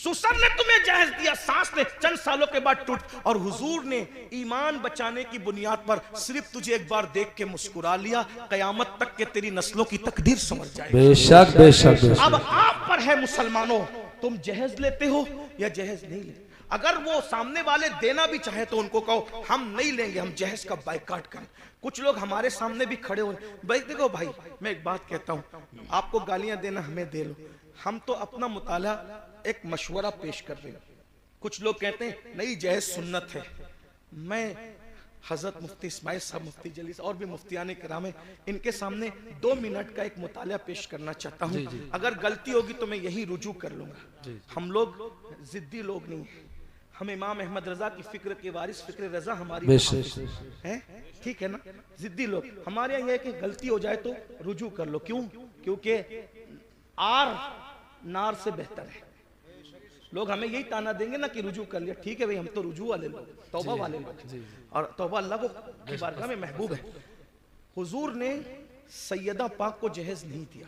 सुसर ने तुम्हें जहेज दिया, सास ने, चंद सालों के बाद टूट। और हुजूर ने ईमान बचाने की बुनियाद पर सिर्फ तुझे एक बार देख के मुस्कुरा लिया, कयामत तक के तेरी नस्लों की तकदीर समझ जाएगी। बेशक बेशक बेशक। अब आप पर है मुसलमानों, तुम जहेज लेते हो या जहेज नहीं लेते? अगर वो सामने वाले देना भी चाहे तो उनको कहो हम नहीं लेंगे, हम जहेज का बाइकाट करें। कुछ लोग हमारे सामने भी खड़े हो, भाई देखो भाई, मैं एक बात कहता हूं, आपको गालियां देना हमें दे लो, हम तो अपना मुताला एक मशवरा पेश कर रहे हैं। कुछ लोग कहते हैं नहीं जहेज सुन्नत है। मैं हजरत मुफ्ती इस्माइल साहब, मुफ्ती जलीस और भी मुफ्तियाने किराम है, इनके सामने 2 मिनट का एक मुताला पेश करना चाहता हूँ। अगर गलती होगी तो मैं यही रुजू कर लूंगा। हम लोग जिद्दी लोग नहीं हैं, हम इमाम अहमद रजा की फिक्र के वारिस, फिक्र रजा हमारी है, ठीक है ना? जिद्दी लोग हमारे यहाँ, कि गलती हो जाए तो रुजू कर लो। क्यों? क्योंकि आर नार से बेहतर है। लोग हमें यही ताना देंगे ना कि रुजू कर लिया, ठीक है भाई, हम तो रुजू वाले लोग, तौबा वाले लोग, और तौबा अल्लाह की बारगाह में महबूब है। हुजूर ने सैयदा पाक को जहेज नहीं दिया,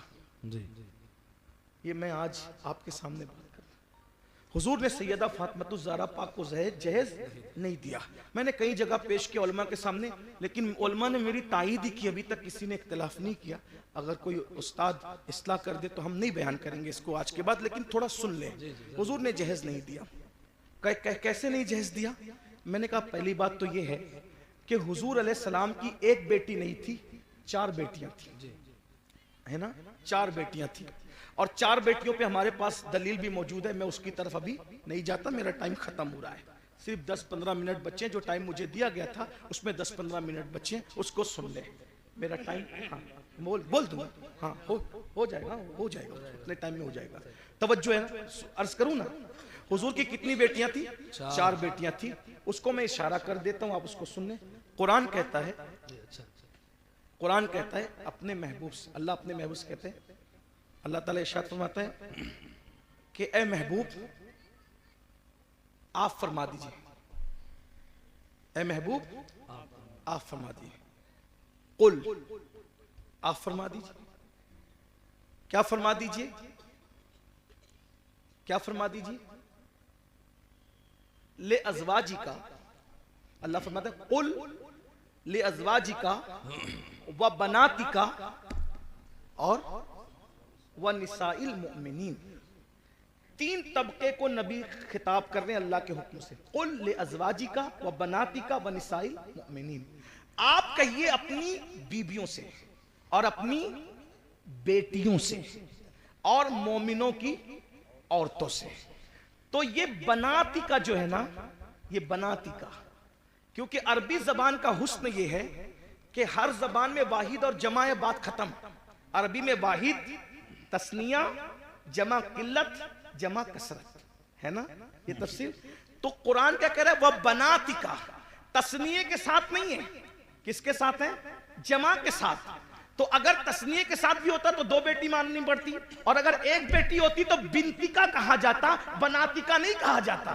ये मैं आज आपके सामने बात कर रहा हूं। हुजूर ने सैयदा फातिमा ज़हरा पाक को जहेज नहीं दिया। मैंने कई जगह पेश किया उलमा के सामने, लेकिन उलमा ने मेरी तायीद ही की, अभी तक किसी ने इख्तिलाफ नहीं किया। अगर कोई उस्ताद इस्लाह कर दे तो हम नहीं बयान करेंगे इसको आज के बाद, लेकिन थोड़ा सुन ले। हुजूर ने जहेज नहीं दिया। कैसे नहीं जहेज दिया? मैंने कहा पहली बात तो ये है कि हुजूर अलैहिस्सलाम की एक बेटी नहीं थी, 4 बेटियां थी, है ना? 4 बेटियां थी, और 4 बेटियों पे हमारे पास दलील भी मौजूद है। मैं उसकी तरफ अभी नहीं जाता, मेरा टाइम खत्म हो रहा है। सिर्फ 10-15 मिनट बचे, जो टाइम मुझे दिया गया था उसमें 10-15 मिनट बचे, उसको सुन ले। मेरा टाइम, हाँ बोल दूंगा, हाँ हो जाएगा, हो जाएगा, उतने टाइम में हो जाएगा। तवज्जो है ना? अर्ज करूं ना, हुजूर की कितनी बेटियां थी? 4 बेटियां थी। उसको मैं इशारा कर देता हूं, आप उसको सुन ले। कुरान कहता है, कुरान कहता है अपने महबूब से, अल्लाह अपने महबूब से कहते हैं अल्लाह ताला इरशाद फरमाता है कि ए महबूब आप फरमा दीजिए, ए महबूब आप फरमा दीजिए, कुल आप फरमा दीजिए। क्या फरमा दीजिए? क्या फरमा दीजिए? ले अज़वाजी का, अल्लाह फरमाता है कुल ले अज़वाजी का व बनाती का और व निसाइल मुमिनीन। तीन तबके को नबी खिताब कर रहे हैं अल्लाह के हुक्म से। कुल ले अज़वाजी का व बनाती का व निसाइल मुमिनीन। आप कहिए अपनी बीबियों से और अपनी बेटियों से और मोमिनों की औरतों से। तो ये बनाती का जो है ना, ये बनाती का, क्योंकि अरबी जबान का हुस्न ये है कि हर जबान में वाहिद और जमा है, बात खत्म। अरबी में वाहिद तस्निया, जमा किल्लत, जमा कसरत, है ना ये तफसीर। तो कुरान क्या कह रहा है? वह बनाती का, तस्निये के साथ नहीं है, किसके साथ है? जमा के साथ। तो अगर तस्निये के साथ भी होता तो दो बेटी माननी पड़ती, और अगर एक बेटी होती तो बिनती का कहा जाता, बनाती का नहीं कहा जाता,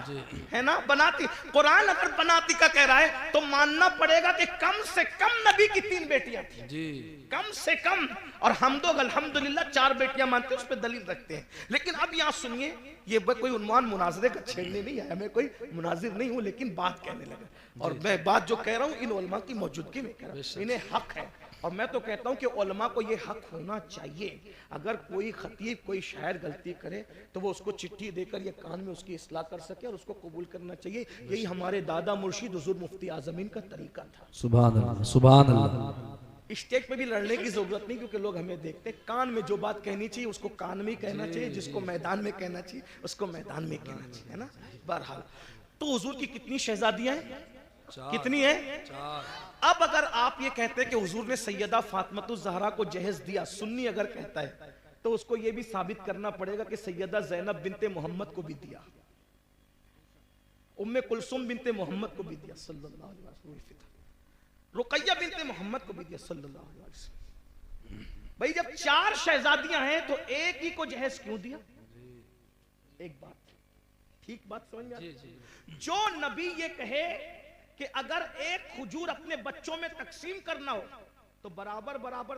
है ना। बनाती, कुरान अगर बनाती का कह रहा है तो मानना पड़ेगा कि कम से कम नबी की 3 बेटियां थी जी, कम से कम। और हम तो अल्हम्दुलिल्लाह 4 बेटियां मानते हैं, उस पर दलील रखते हैं। लेकिन अब यहां सुनिए, ये कोई उन्वान मुनाजरे का छेड़ने नहीं है, मैं कोई मुनाजिर नहीं हूं, लेकिन बात कहने लगा। और मैं बात जो कह रहा हूं इन उलमा की मौजूदगी में कह रहा हूं, इन्हें हक है। और मैं तो कहता हूं कि उलमा को ये हक होना चाहिए, अगर कोई खतीब कोई शायर गलती करे तो वो उसको चिट्ठी देकर ये कान में उसकी इस्लाह कर सके और उसको कबूल करना चाहिए। यही हमारे दादा मुर्शिद हुजूर मुफ्ती आजमीन का तरीका था। सुभान अल्लाह, सुभान अल्लाह। स्टेज पे भी लड़ने की जरूरत नहीं, क्योंकि लोग हमें देखते हैं। कान में जो बात कहनी चाहिए उसको कान में ही कहना चाहिए, जिसको मैदान में कहना चाहिए उसको मैदान में कहना चाहिए, है ना। बहरहाल, तो हुजूर की कितनी शहजादियां हैं? कितनी है? 4। अब अगर आप ये कहते हैं कि हुजूर ने सैयदा फातिमातुज़ ज़हरा को जहेज दिया, सुन्नी अगर कहता है, तो उसको ये भी साबित करना पड़ेगा कि सैयदा ज़ैनब बिनते मोहम्मद को भी दिया, उम्मे कुलसुम बिनते मोहम्मद को भी दिया सल्लल्लाहु अलैहि वसल्लम, रुकैया बिनते मोहम्मद को भी दिया सल्लल्लाहु अलैहि वसल्लम। भाई जब 4 शहजादियां हैं तो एक ही को जहेज क्यों दिया? एक बात, ठीक बात समझ में आती है? जो नबी ये कहे कि अगर एक खजूर अपने बच्चों में तकसीम करना हो तो बराबर बराबर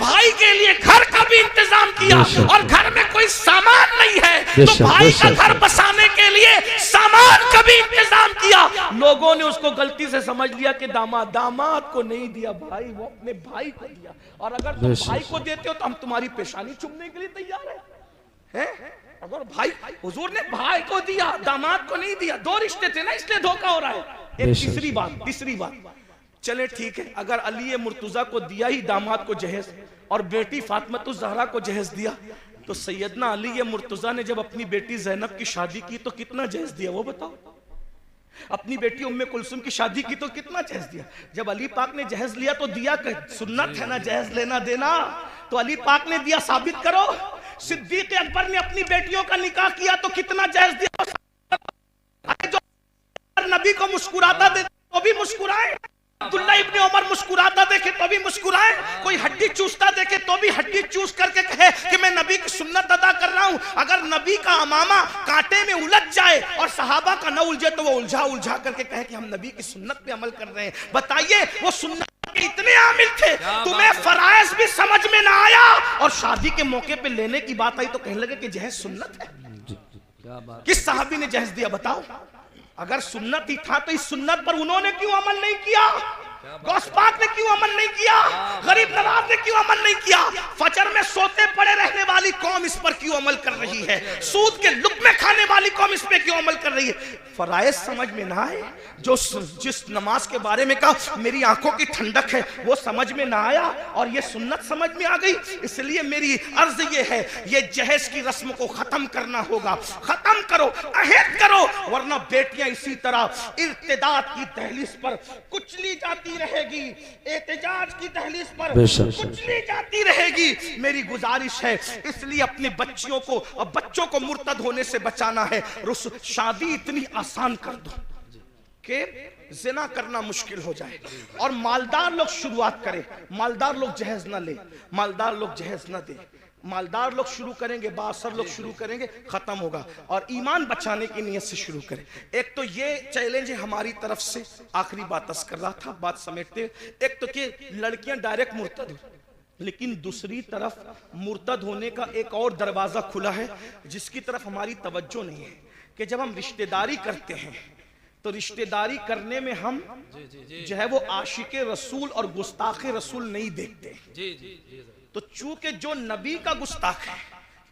भाई के लिए घर का भी इंतजाम किया, और घर में कोई सामान नहीं है तो भाई का घर बसाने के लिए सामान का भी इंतजाम किया। लोगों ने उसको गलती से समझ लिया कि दामाद को नहीं दिया भाई, वो अपने भाई को दिया, और अगर तुम भाई को देते हो तो हम तुम्हारी पेशानी चुमने के लिए तैयार हैं? अगर भाई, हुजूर ने भाई को दिया, दामाद को नहीं दिया, दो रिश्ते थे ना, इसलिए धोखा हो रहा है। एक तीसरी बात, चले ठीक है, अगर अली मुर्तजा को दिया ही दामाद को जहेज, और बेटी फातिमा ज़हरा को जहेज दिया, तो सैयदना अली मुर्तजा ने जब अपनी बेटी ज़ैनब की शादी की तो कितना जहेज दिया वो बताओ? अपनी बेटी उम्मे कुलसुम की शादी की तो कितना जहेज दिया? जब अली पाक ने जहेज लिया तो दिया, सुन्नत है ना जहेज लेना देना, तो अली पाक ने दिया, साबित करो। सिद्दीक अकबर ने अपनी बेटियों का निकाह किया तो कितना जहेज दिया? जो नबी को मुस्कुराता देखे तो भी मुस्कुराए, अब्दुल्ला इब्ने उमर मुस्कुराता देखे तो भी मुस्कुराए, कोई हड्डी चूसता देखे तो भी हड्डी चूस करके कहे कि मैं नबी की सुन्नत अदा कर रहा हूं। अगर नबी का अमामा कांटे में उलझ जाए और सहाबा का न उलझे तो वो उलझा करके कहे कि हम नबी की सुन्नत पे अमल कर रहे हैं। बताइए, वो सुन्नत के इतने आमिल थे, तुम्हें फराइज भी समझ में ना आया, और शादी के मौके पे लेने की बात आई तो कहने लगे कि जहेज सुन्नत है। किस सहाबी ने जहेज दिया बताओ? अगर सुन्नत ही था तो इस सुन्नत पर उन्होंने क्यों अमल नहीं किया? गौस पाक ने क्यों अमल नहीं किया? गरीब नवाज ने क्यों अमल नहीं किया? फजर में सोते पड़े रहने वाली कौम इस पर क्यों अमल कर रही है? सूद के लुक़्मे खाने वाली कौम इस पे क्यों अमल कर रही है? फराइज समझ में ना आए, जो जिस नमाज के बारे में कहा मेरी आंखों की ठंडक है वो समझ में ना आया, और ये सुन्नत समझ में आ गई। इसलिए मेरी अर्ज ये है, ये जहेज की रस्म को खत्म करना होगा, खत्म करो, अहद करो, वरना बेटियां इसी तरह इर्तिदाद की दहलीज पर कुचली जाती रहेगी, एहतजाज की दहलीज पर कुचली जाती रहेगी। मेरी गुजारिश है, इसलिए अपने बच्चियों को और बच्चों को मुर्तद होने से बचाना है। शादी इतनी आसान कर दो कि जिना करना मुश्किल हो जाए, और मालदार लोग शुरुआत करें, मालदार लोग जहेज ना ले, मालदार लोग जहेज ना दे, मालदार लोग शुरू करेंगे, बासर लोग शुरू करेंगे, खत्म होगा। और ईमान बचाने की नीयत से शुरू करें। एक तो ये चैलेंज है हमारी तरफ से, आखिरी बात अर्ज कर रहा था बात समेटते, एक तो कि लड़कियां डायरेक्ट मुर्तद हो, लेकिन दूसरी तरफ मुर्तद होने का एक और दरवाजा खुला है जिसकी तरफ हमारी तवज्जो नहीं है, कि जब हम रिश्तेदारी करते हैं तो रिश्तेदारी करने में हम जो है वो आशिके रसूल और गुस्ताखे रसूल नहीं देखते। तो चूंकि जो नबी का गुस्ताख है,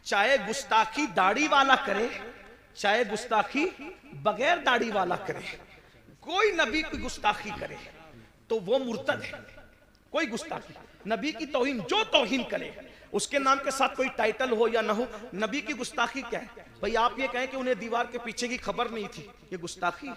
चाहे गुस्ताखी दाढ़ी वाला करे चाहे गुस्ताखी बगैर दाढ़ी वाला करे, कोई नबी की गुस्ताखी करे तो वो मुर्तद है। कोई गुस्ताखी, नबी की तौहीन, जो तौहीन करे उसके नाम के साथ कोई टाइटल हो या ना हो, नबी की गुस्ताखी क्या है भाई? आप ये कहें कि उन्हें दीवार के पीछे की खबर नहीं थी, ये गुस्ताखी।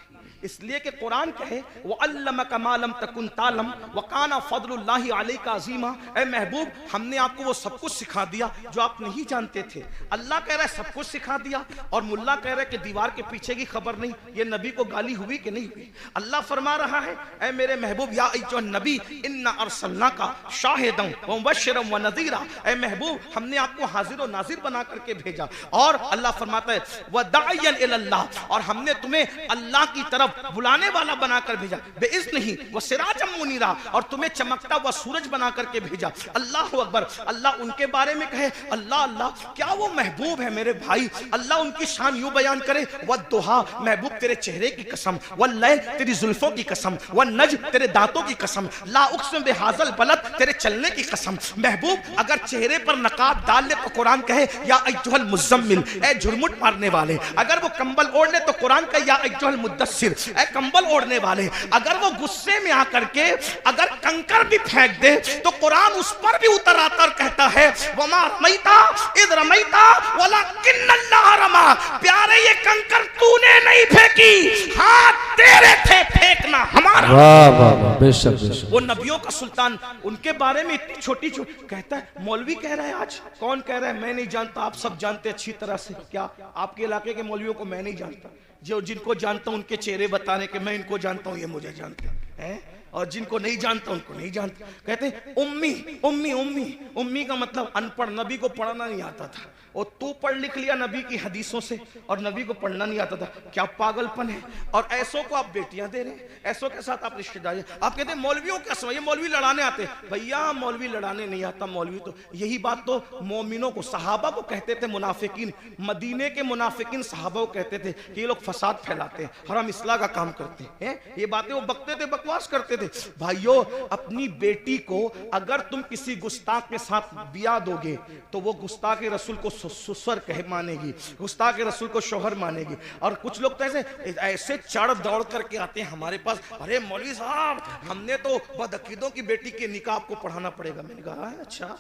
इसलिए कि कुरान कहे वो अल्लमका मा लम तकुन तालम व काना फदलुल्लाहि अलैका अज़ीमा, ए महबूब हमने आपको वो सब कुछ सिखा दिया जो आप नहीं जानते थे। अल्लाह कह रहा है सब कुछ सिखा दिया, और मुल्ला कह रहा है कि दीवार के पीछे की खबर नहीं। ये नबी को गाली हुई कि नहीं हुई? अल्लाह फरमा रहा है ए मेरे महबूब या अय्युहन नबी इन्ना अर्सलनाका शाहिदन व मुबश्शिरन व नज़ीरा, ए महबूब हमने आपको हाजिर और नाजिर बना करके भेजा। और अल्लाह फरमाता है व दाइयन इलल्लाह, और हमने तुम्हें अल्लाह की तरफ बुलाने वाला बनाकर भेजा, बेइज़्निही व सिराजम मुनीरा, और तुम्हें चमकता हुआ सूरज बना करके भेजा। अल्लाह अकबर। अल्लाह उनके बारे में कहे अल्लाह अल्लाह, क्या वो महबूब है मेरे भाई? अल्लाह उनकी शान यूं बयान करे व दुहा, महबूब तेरे चेहरे की कसम, व लैल तेरी जुल्फों की कसम, व नज्म तेरे दांतों की कसम, ला उक़सिम बिहाज़ल बलद तेरे चलने की कसम। महबूब अगर चेहरे पर नकाब डाल ले तो कुरान कहे या अय्युहल मुज़म्मिल, ए झुरमुट मारने वाले। अगर वो कंबल ओढ़ ले तो कुरान कहे या अय्युहल मुद्दस्सिर, ए कंबल ओढ़ने वाले। अगर वो गुस्से में आकर के अगर कंकर भी फेंक दे तो कुरान उस पर भी उतर आता और कहता है वमा रमैता इज़ रमैता वलाकिन्नल्लाह रमा, प्यारे ये कंकर तूने नहीं फेंकी, हाथ तेरे थे, फेंकना हमारा। वाह वाह वाह, बेशक बेशक। वो नबियों का सुल्तान, उनके बारे में इतनी छोटी छोटी कहता है। मौलवी कह रहा है, आज कौन कह रहा है मैं नहीं जानता? आप सब जानते अच्छी तरह से। क्या आपके इलाके के मौलवियों को मैं नहीं जानता? जो जिनको जानता हूं उनके चेहरे बताने के मैं इनको जानता हूं, ये मुझे जानते हैं, और जिनको नहीं जानता उनको नहीं जानता। कहते हैं उम्मी उम्मी उम्मी, उम्मी का मतलब अनपढ़, नबी को पढ़ना नहीं आता था। और तू पढ़ लिख लिया नबी की हदीसों से और नबी को पढ़ना नहीं आता था, क्या पागलपन है। और ऐसों को आप बेटियां दे रहे हैं, ऐसों के साथ आप रिश्तेदारी, आप कहते हैं मौलवियों का समय, ये मौलवी लड़ाने आते। भैया मौलवी लड़ाने नहीं आता, मौलवी तो, यही बात तो मोमिनों को, सहाबा को कहते थे मुनाफिकीन, मदीने के मुनाफिकीन सहाबा को कहते थे कि ये लोग फसाद फैलाते हैं और हम इस्लाह का काम करते हैं। ये बातें वो बकते थे, बकवास करते थे। भाइयों, अपनी बेटी को अगर तुम किसी गुस्ताख के साथ बिया दोगे तो वो गुस्ताख रसूल को ससुर कहे मानेगी, गुस्ताख रसूल को शौहर मानेगी। और कुछ लोग तो ऐसे चढ़ दौड़ करके आते हैं हमारे पास, अरे मौलवी साहब हमने तो बदअकीदों की बेटी के निकाह आपको पढ़ाना पड़ेगा। मैंने कहा अच्छा,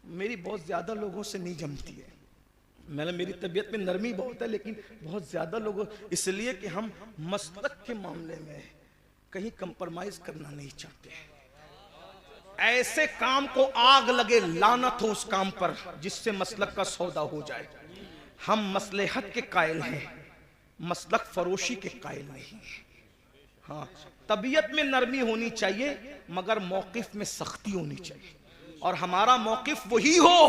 मेरी बहुत ज्यादा लोगों से नहीं जमती है, मेरी तबीयत में नरमी बहुत है, लेकिन बहुत ज्यादा लोगों, इसलिए कि हम मसलक के मामले में कहीं कंप्रोमाइज करना नहीं चाहते। ऐसे काम को आग लगे, लानत हो उस काम पर जिससे मसलक का सौदा हो जाए। हम मसलहत के कायल हैं, मसलक फरोशी के कायल नहीं। हाँ, तबीयत में नरमी होनी चाहिए मगर मौकिफ में सख्ती होनी चाहिए, और हमारा मौकिफ वही हो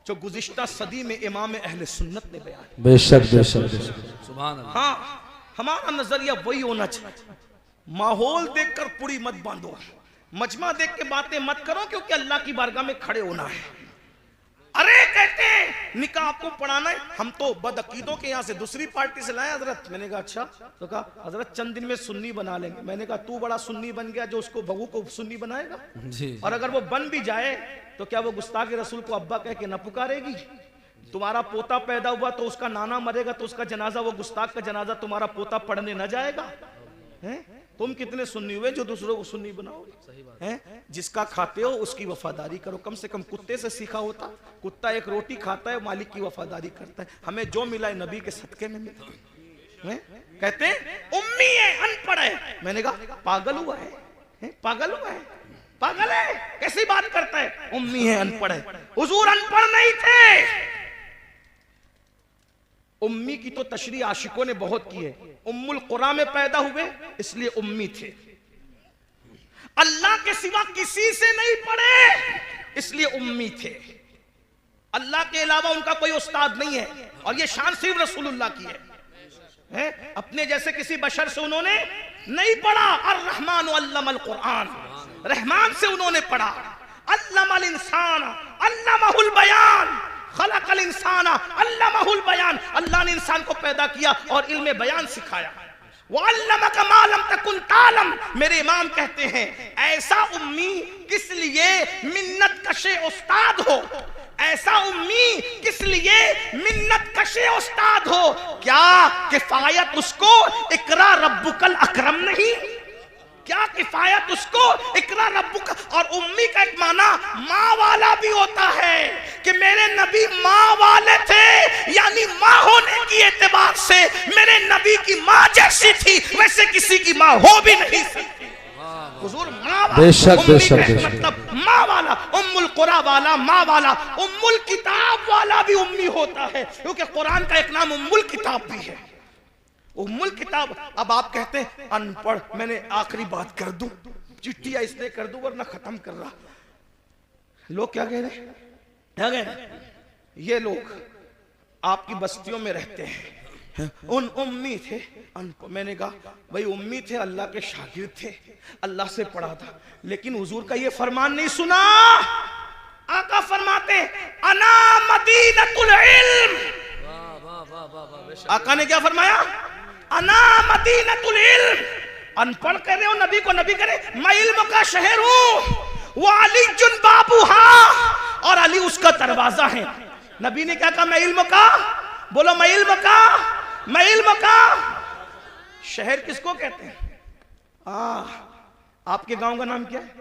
जो गुज़िश्ता सदी में इमाम अहले सुन्नत ने बयान। बेशक बेशक सुभान अल्लाह। हाँ, हमारा नजरिया वही होना चाहिए। माहौल देखकर पूरी मत बांधो, मजमा देख के बातें मत करो, क्योंकि अल्लाह की बारगाह में खड़े होना है। अरे कहते हैं निकाह आपको पढ़ाना है, हम तो बदअकीदों के यहाँ से दूसरी पार्टी से लाए हजरत। मैंने कहा अच्छा, तो कहा हजरत चंद दिन में सुन्नी बना लेंगे। मैंने कहा तू बड़ा सुन्नी बन गया जो उसको बहू को सुन्नी बनाएगा जी। और अगर वो बन भी जाए तो क्या वो गुस्ताख रसूल को अब्बा कह के न पुकारेगी? तुम्हारा पोता पैदा हुआ तो उसका नाना मरेगा तो उसका जनाजा, वो गुस्ताख का जनाजा तुम्हारा पोता पढ़ने न जाएगा? हैं? तुम कितने सुन्नी हुए जो दूसरों को सुन्नी बनाओगे? हैं? जिसका खाते हो उसकी वफादारी करो। कम से कम कुत्ते से सीखा होता, कुत्ता एक रोटी खाता है, मालिक की वफादारी करता है। हमें जो मिला है नबी के सदके में मिला। कहते हैं उम्मी है, अनपढ़ है। मैंने कहा पागल हुआ है? पागल हुआ है? पागल है? कैसी बात करता है? उम्मी है, अनपढ़ है। हुजूर अनपढ़ नहीं थे। उम्मी की तो तशरीह आशिकों ने बहुत की है। उम्मुल कुरा में पैदा हुए इसलिए उम्मी थे। अल्लाह के सिवा किसी से नहीं पढ़े इसलिए उम्मी थे। अल्लाह के अलावा उनका कोई उस्ताद नहीं है, और ये शान सिर्फ रसूलुल्लाह की है। अपने जैसे किसी बशर से उन्होंने नहीं पढ़ा। अर्रहमान अल्लमल कुरान, रहमान से उन्होंने पढ़ा। अल्लमल इंसान अल्लमहुल बयान, खलकल इंसान अल्लमहुल बयान। अल्लाह ने इंसान को पैदा किया और इल्म बयान सिखाया। वअल्लमका मा लम तकुन तालम। मेरे इमाम कहते हैं ऐसा उम्मी किस लिए मिन्नत कशे उस्ताद हो, ऐसा उम्मी किस लिए मिन्नत कशे उस्ताद हो। क्या किफायत उसको इकरा रब्बुकल अकरम नहीं? क्या किफायत उसको इकरा रब्बुक। और उम्मी का एक माना माँ वाला भी होता है कि मेरे नबी माँ वाले थे, यानी माँ होने की एतबार से मेरे नबी की माँ जैसी थी, वैसे किसी की माँ हो भी नहीं सकती। हुजूर माँ वाला, बेशक बेशक मतलब माँ वाला, उम्मुल कुरा वाला, माँ वाला। उम्मुल किताब वाला भी उम्मी होता है, क्योंकि कुरान का एक नाम उम्मुल किताब भी है। उम्मुल किताब। अब आप कहते हैं अनपढ़। मैंने आखिरी बात कर दूं, चिट्ठियां इसलिए कर दूं वरना खत्म कर रहा। लोग क्या कह रहे हैं? क्या कह रहे हैं? ये लोग आपकी बस्तियों में रहते हैं, उन उम्मी थे, अनपढ़। मैंने कहा भाई उम्मी थे, अल्लाह के शागिर्द थे, अल्लाह से पढ़ा था, लेकिन हुजूर का ये फरमान नहीं सुना। आका फरमाते अना मदीनतुल इल्म। आका ने क्या फरमाया? अना मदीनतुल इल्म। अनपढ़ कह रहे हो नबी को, नबी करे मैं इल्म का शहर हूं। वो अली जुन बाबू, हाँ, और अली उसका दरवाजा है। नबी ने क्या कहा? मैं इल्म का, बोलो मैं इल्म का, मैं इल्म का शहर किसको कहते हैं? आपके गांव का नाम क्या है?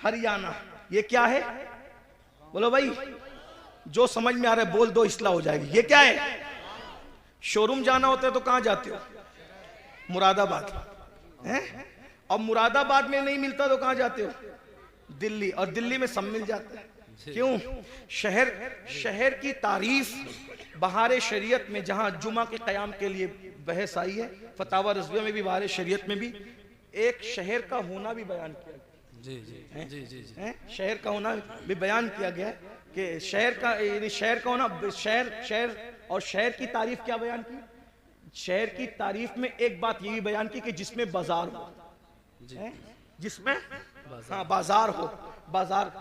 हरियाणा। ये क्या है? बोलो भाई, जो समझ में आ रहा है बोल दो, इस्लाह हो जाएगी। ये क्या है? शोरूम जाना होता है तो कहां जाते हो? मुरादाबाद है? और मुरादाबाद में नहीं मिलता तो कहां जाते हो? दिल्ली। और दिल्ली में सब मिल जाता है। क्यों? शहर की तारीफ बहार शरीयत में, जहां जुमा के कयाम के लिए बहस आई है, फतावा रज़विया में भी, बहार शरीयत में भी एक शहर का होना भी बयान किया गया। जी जी जी जी, जी। शहर का होना भी बयान किया गया है कि शहर का यानी शहर का होना, शहर और शहर की तारीफ क्या बयान की? शहर की तारीफ में एक बात ये भी बयान की कि जिसमें बाजार हो, जिसमें हाँ बाजार हो। बाजार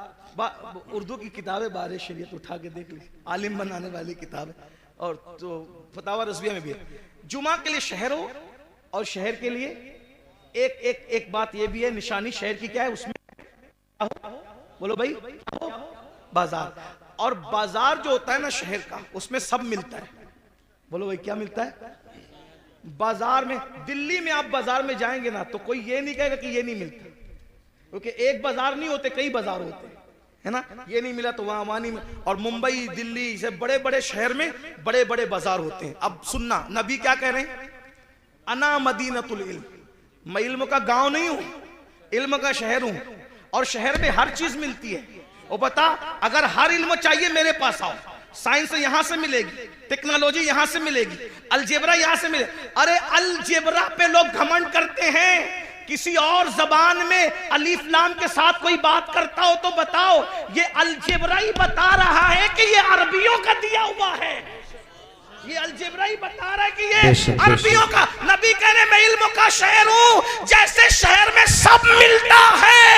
उर्दू की किताब है, बारे शरीयत उठा के देख ली, आलिम बनाने वाली किताब है। और तो फतावा रज़विया में भी है, जुमा के लिए शहर हो और शहर के लिए एक बात ये भी है, निशानी शहर की क्या है उसमें, बोलो भाई, बाजार। और बाजार जो होता है ना शहर का, उसमें सब मिलता है। बोलो भाई क्या मिलता है? बाजार में, दिल्ली में आप बाजार में जाएंगे ना तो कोई ये नहीं कहेगा कि ये नहीं मिलता, क्योंकि एक बाजार नहीं होते, कई बाजार होते हैं, है ना। ये नहीं मिला तो वहां नहीं मिला। और मुंबई, दिल्ली से बड़े बड़े शहर में बड़े बड़े बाजार होते हैं। अब सुनना, नबी क्या कह रहे हैं? अना मदीनतुल इल्म, मैं इल्म का गांव नहीं हूं, इल्म का शहर हूं। और शहर में हर चीज मिलती है। वो बता, अगर हर इल्म चाहिए मेरे पास आओ, साइंस यहां से मिलेगी, टेक्नोलॉजी यहां से मिलेगी, अलजेब्रा यहां से मिले। अरे अलजेब्रा पे लोग घमंड करते हैं, किसी और जबान में अलीफ लाम के साथ कोई बात करता हो तो बताओ, ये अलजेब्रा ही बता रहा है कि ये अरबियों का दिया हुआ है। ये अलजेब्रा ही बता रहा है कि ये अरबियों का। नबी कहने मैं इल्म का शहर हूं, जैसे शहर में सब मिलता है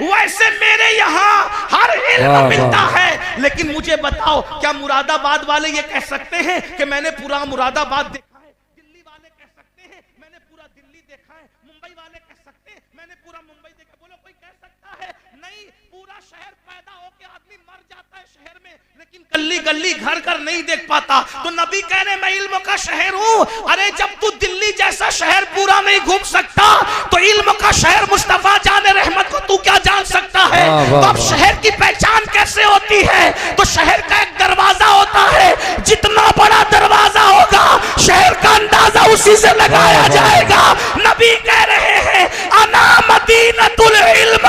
वैसे मेरे यहाँ हर इल्म मिलता है। लेकिन मुझे बताओ, क्या मुरादाबाद वाले ये कह सकते हैं कि मैंने पूरा मुरादाबाद देखा है? दिल्ली वाले कह सकते हैं मैंने पूरा दिल्ली देखा है, मुंबई वाले कह सकते हैं मैंने पूरा मुंबई देखा। बोलो कोई कह सकता है? नहीं, पूरा शहर पैदा होके आदमी मर जाता है शहर में, लेकिन गली गली घर घर नहीं देख पाता। तो नबी कह रहे मैं इल्म का शहर हूं। अरे जब तू दिल्ली जैसा शहर पूरा नहीं घूम सकता तो इल्म का शहर मुस्तफा जाने रहमत को तू क्या जान सकता है? तो अब शहर की पहचान कैसे होती है? तो शहर का एक दरवाजा होता है, जितना बड़ा दरवाजा होगा शहर का अंदाजा उसी से लगाया जाएगा। नबी कह रहे हैं अना मदीनतुल इल्म,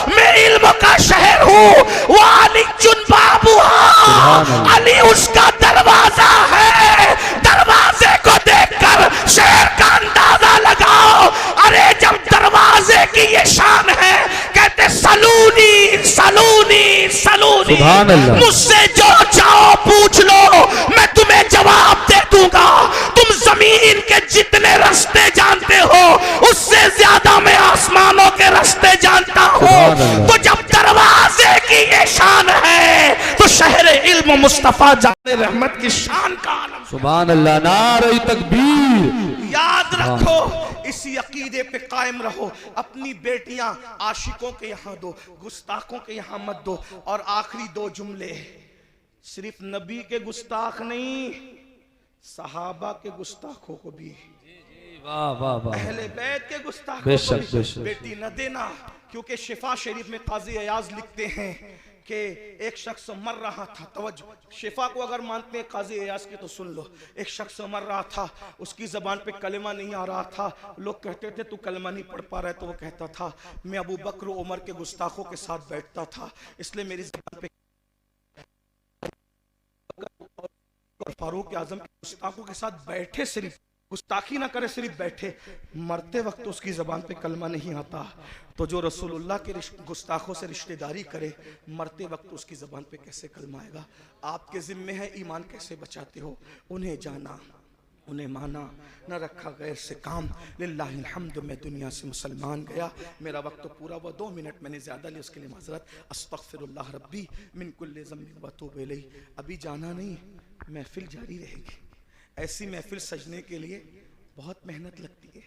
मैं इल्म का शहर हूं। वो अली चुन बाबूहा, अली उसका दरवाजा है। दरवाजे को देखकर शहर का अंदाजा लगाओ। अरे जब दरवाजे की ये शान है, कहते सलूनी सलूनी सलूनी, मुझसे जो चाहो पूछ लो, मैं तुम्हें जवाब दे दूंगा। तुम जमीन के जितने रास्ते जानते हो उससे ज्यादा मैं आसमानों के रास्ते जानता हूं। तो जब दरवाजे की ये शान है तो शहर इल्म मुस्तफा जाने रहमत की शान का आलम। सुभान अल्लाह, नारे तकबीर। याद रखो, इसी अकीदे पे कायम रहो। अपनी बेटियां आशिकों के यहाँ दो, गुस्ताखों के यहाँ मत दो। और आखिरी दो जुमले, सिर्फ नबी के गुस्ताख नहीं, सहाबा के गुस्ताखों को भी, वाह वाह वाह, अहले बैत के गुस्ताखों बेशक, को भी बेशक। बेटी न देना। क्योंकि शिफा शरीफ में काजी अयाज लिखते हैं कि एक शख्स मर रहा था। तवज्जो, शिफा को अगर मानते हैं काजी अयाज की तो सुन लो। एक शख्स मर रहा था, उसकी जबान पे कलमा नहीं आ रहा था। लोग कहते थे तू कलमा नहीं पढ़ पा रहा है, तो वो कहता था मैं अबू बकर उमर के गुस्ताखों के साथ बैठता था, इसलिए मेरी जबान पे फारूक आजम के गुस्ताखों के साथ बैठे, सिर्फ गुस्ताखी ना करे, सिर्फ बैठे। मरते वक्त उसकी जबान पे कलमा नहीं आता। तो जो रसूलुल्लाह के गुस्ताखों से रिश्तेदारी करे, मरते वक्त उसकी जबान पे कैसे कलमा आएगा? आपके जिम्मे है ईमान कैसे बचाते हो। उन्हें जाना, उन्हें माना, न रखा गैर से काम। लिल्लाहिल हम्द, मैं दुनिया से मुसलमान गया। मेरा वक्त तो पूरा हुआ, 2 मिनट मैंने ज़्यादा ली, उसके लिए माजरत। अस्तगफिरुल्लाह रब्बी मिन कुल्लि ज़म्बिन व तूबु इलैहि। अभी जाना नहीं, महफिल जारी रहेगी। ऐसी महफिल सजने के लिए बहुत मेहनत लगती है।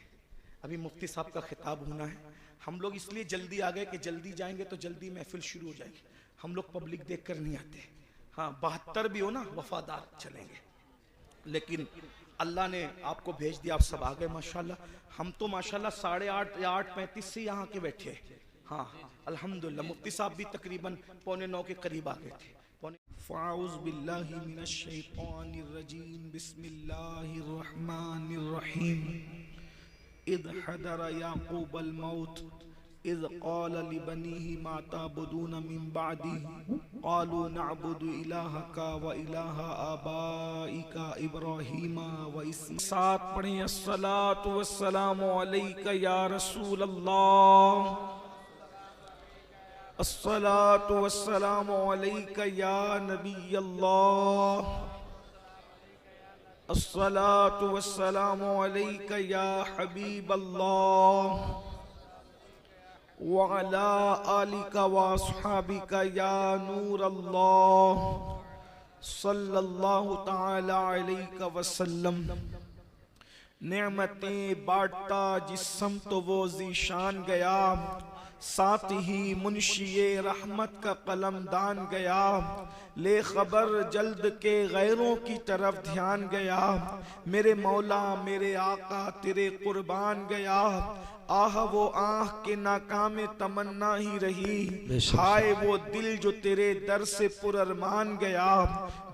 अभी मुफ्ती साहब का खिताब होना है। हम लोग इसलिए जल्दी आ गए कि जल्दी जाएंगे तो जल्दी महफिल शुरू हो जाएगी। हम लोग पब्लिक देख कर नहीं आते। हाँ, 72 भी हो ना, वफादार चलेंगे। लेकिन अल्लाह ने आपको भेज दिया, आप सब आ गए माशाल्लाह। हम तो माशाल्लाह 8:30 या 8:35 से यहाँ के बैठे। हाँ अल्हम्दुलिल्लाह, मुफ्ती साहब भी तकरीबन 8:45 के करीब आ गए थे। फ़ाउज़ बिल्लाहि मिनश शैतानिर रजीम, बिस्मिल्लाहिर रहमानिर रहीम। इद हदर याक़ूब अल मौत इज़ क़ाल लिबनीहि मा ताबुदून मिन बअदी क़ालू नअबुदु इलाहका व इलाहा आबाइका इब्राहीमा व इस्माईल। साथ पढ़ें अस्सलातु वस्सलामु अलैका या रसूल अल्लाह। अस्सलातु वस्सलामु अलैका या नबी अल्लाह, अस्सलातु वस्सलामु अलैका या हबीब अल्लाह, व अला आलिका व अस्हाबिका या नूर अल्लाह, सल्लल्लाहु तआला अलैका वसल्लम। नेमतें बांटता जिस समत वो ज़ीशान गया, साथ ही मुंशिए रहमत का कलमदान गया। ले खबर जल्द के गैरों की तरफ ध्यान गया, मेरे मौला मेरे आका तेरे कुर्बान गया। आह वो आँख के नाकाम तमन्ना ही रही, हाय वो दिल जो तेरे दर से पुरअरमान गया।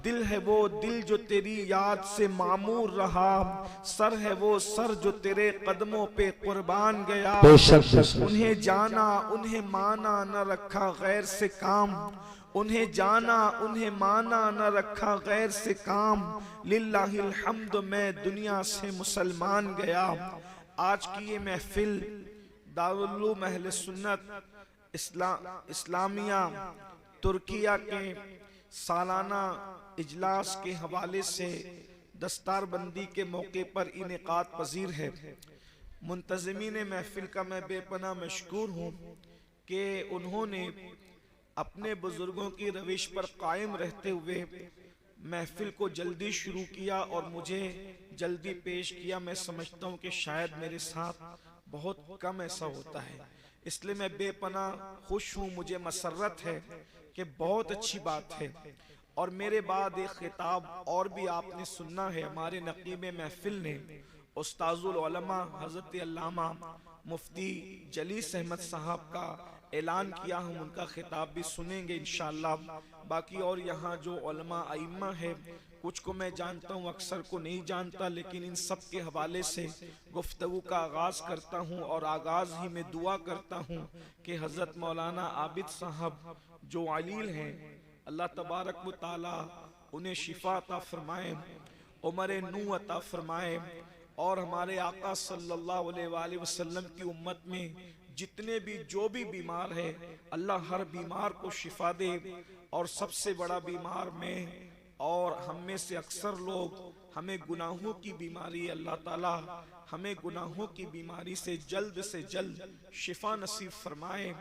दिल है वो दिल जो तेरी याद से मामूर रहा, सर है वो सर जो तेरे कदमों पे कुर्बान गया। उन्हें जाना उन्हें माना न रखा गैर से काम, उन्हें जाना उन्हें माना न रखा गैर से काम। लिल्लाहिल हम्द मैं दुनिया से मुसलमान गया। आज की ये महफिल दारुल उलूम अहले सुन्नत इस्लामिया तुर्किया के सालाना इजलास के हवाले से दस्तारबंदी के मौके पर इनेकाद पजीर है। मुंतज़मीन महफिल का मैं बेपनाह मशकूर हूँ कि उन्होंने अपने बुजुर्गों की रविश पर कायम रहते हुए महफिल को जल्दी शुरू किया और मुझे जल्दी पेश किया। मैं समझता हूँ कि शायद मेरे साथ बहुत कम ऐसा होता है, इसलिए मैं बेपनाह खुश हूँ। मुझे मसर्रत है कि बहुत अच्छी बात है। और मेरे बाद एक खिताब और भी आपने सुनना है। हमारे नकीब महफिल ने उस्ताजुल उलमा हज़रत अल्लामा मुफ्ती जलीस अहमद साहब का ऐलान किया, हम उनका खिताब भी सुनेंगे इंशाअल्लाह। बाकी और यहाँ जो उलमा आइम्मा है, कुछ को मैं जानता हूँ, अक्सर को नहीं जानता, लेकिन इन सब के हवाले से गुफ्तगू का आगाज़ करता हूँ। और आगाज़ ही में दुआ करता हूँ कि हज़रत मौलाना आबिद साहब जो अलील हैं, अल्लाह तबारक व तआला उन्हें शिफा अता फरमाए, उम्र नू अता फरमाए। और हमारे आका सल्लल्लाहु अलैहि वसल्लम की उम्मत में जितने भी जो भी बीमार है, अल्लाह हर बीमार को शिफा दे। और सबसे बड़ा बीमार में और हम में से अक्सर लोग, हमें गुनाहों की बीमारी है, अल्लाह ताला हमें गुनाहों की बीमारी से जल्द शिफा नसीब फरमाए।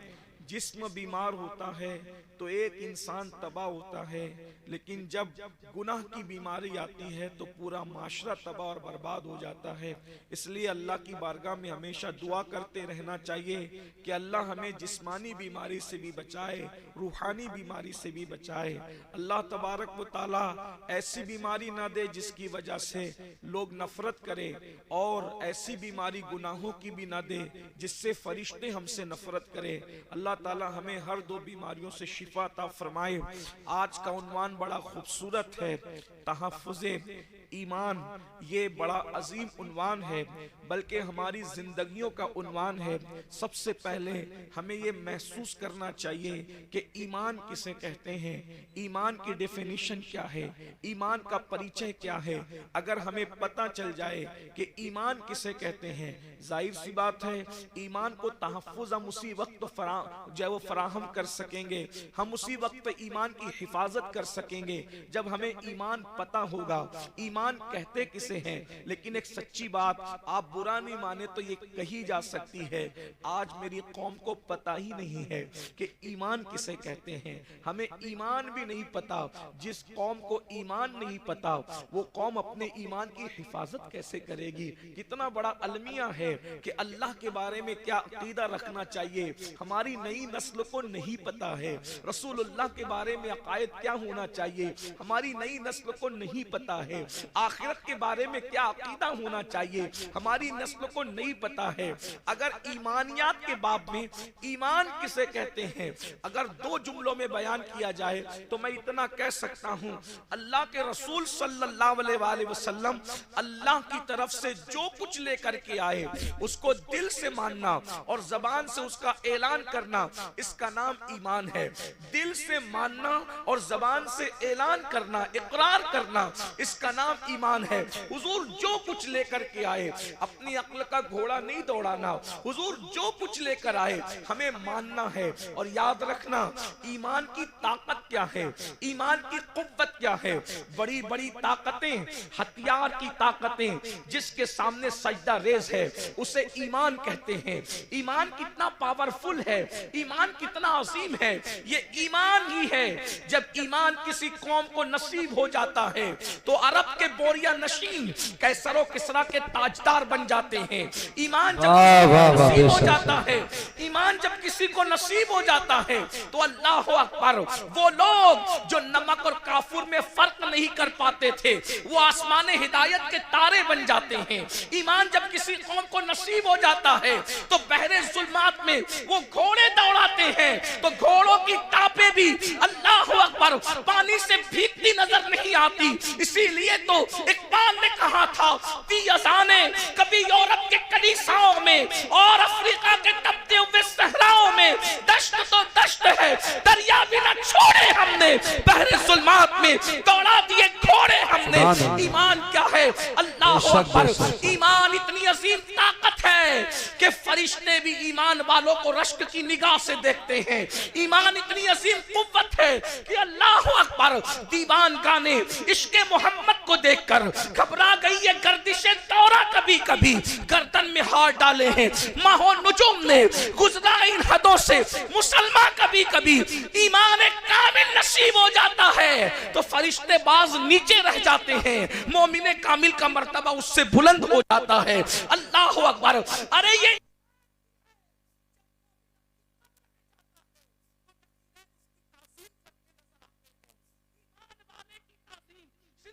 जिस्म बीमार होता है तो एक इंसान तबाह होता है, लेकिन जब गुनाह की बीमारी आती है तो पूरा माशरा तबाह और बर्बाद हो जाता है। इसलिए अल्लाह की बारगाह में हमेशा दुआ करते रहना चाहिए कि अल्लाह हमें जिस्मानी बीमारी से भी बचाए, रूहानी बीमारी से भी बचाए। अल्लाह तबारक व तआला ऐसी बीमारी ना दे जिसकी वजह से लोग नफरत करें, और ऐसी बीमारी गुनाहों की भी ना दे जिससे फरिश्ते हमसे नफरत करें। अल्लाह ताला हमें हर दो बीमारियों से शिफा अता फरमाए। आज का उन्वान बड़ा खूबसूरत है, तहफ़्फ़ुज़े ईमान। ये बड़ा अजीम उन्वान है, बल्कि हमारी जिंदगियों का उन्वान है। सबसे पहले हमें ये महसूस करना चाहिए कि ईमान किसे कहते हैं, ईमान की डेफिनेशन क्या है, ईमान का परिचय क्या है। अगर हमें पता चल जाए कि ईमान किसे कहते हैं, जाहिर सी बात है ईमान को तहफ़्फ़ुज़ हम उसी वक्त जो वो फराहम कर सकेंगे, हम उसी वक्त ईमान की हिफाजत कर सकेंगे जब हमें ईमान पता होगा। ईमान कहते किसे हैं, लेकिन एक सच्ची बात, आप बुरा नहीं माने तो ये कही जा सकती है, आज मेरी कौम को पता ही नहीं है कि ईमान किसे कहते हैं। हमें ईमान भी नहीं पता। जिस कौम को ईमान नहीं पता वो कौम अपने ईमान की हिफाजत कैसे करेगी। कितना बड़ा अलमिया है कि अल्लाह के बारे में क्या अकीदा रखना चाहिए, हमारी नई नस्ल को नहीं पता है। रसूलुल्लाह के बारे में अकायद क्या होना चाहिए, हमारी नई नस्ल को नहीं पता है। आखिरत के बारे में क्या अकीदा होना चाहिए, हमारी नस्ल को नहीं पता है। अगर ईमानियात के बाब में ईमान किसे कहते हैं अगर दो जुमलों में बयान किया जाए तो मैं इतना कह सकता हूं, अल्लाह के रसूल सल्लल्लाहु अलैहि वसल्लम अल्लाह की तरफ से जो कुछ लेकर के आए उसको दिल से मानना और जबान से उसका ऐलान करना, इसका नाम ईमान है। दिल से मानना और जबान से ऐलान करना, इकरार करना, इसका नाम नाम ईमान है। हुजूर जो कुछ लेकर के आए, अपनी अक्ल का घोड़ा नहीं दौड़ाना, हुजूर जो कुछ लेकर आए हमें मानना है। और याद रखना ईमान की ताकत क्या है, ईमान की कुव्वत क्या है। बड़ी बड़ी ताकतें, हथियार की ताकतें जिसके सामने सजदा रेज है उसे ईमान कहते हैं। ईमान कितना पावरफुल है, ईमान कितना अजीम है, ये ईमान ही है। जब ईमान किसी कौम को नसीब हो जाता है तो अरब के बोरिया नशीन कैसरो किसरा के ताजदार बन जाते हैं। ईमान जब नसीब हो जाता है, ईमान जब किसी को नसीब हो जाता है तो अल्लाह अकबर, वो लोग जो नमक और काफूर में फर्क नहीं कर पाते थे वो आसमान हिदायत के तारे बन जाते हैं। ईमान जब किसी कौम को नसीब हो जाता है तो बहरे जुल्मात में वो घोड़े दौड़ाते हैं तो घोड़ों की टापे भी अल्लाह अकबर पानी से भीगती नजर नहीं आती। इसीलिए तो इकबाल ने कहा था ती अज़ाने कभी यूरोप के कलीसाओं में और अफ्रीका के तपते हुए सहराओं में दश्त तो दश्त है, दरिया भी न छोड़े हमने, बहरे जुल्मात में दौड़ा दिए घोड़े हमने। ईमान क्या है? अल्लाह अकबर। ईमान इतनी अजीम ताकत है कि फरिश्ते भी ईमान वालों को रश्क की निगाह से देखते हैं। ईमान इतनी अजीम कुव्वत है कि अल्लाह अकबर, दीवान गाने इश्क़े मोहम्मद को देखकर घबरा गई है गर्दिशे दौरा, कभी कभी गर्दन में हाथ डाले हैं माहो नुजुम ने, गुजरा इन हदों से मुसलमान कभी कभी। ईमान कामिल नसीब हो जाता है तो फरिश्ते बाज नीचे रह जाते हैं, मोमिने कामिल का मर्तबा उससे बुलंद हो जाता है। अल्लाह अकबर। अरे ये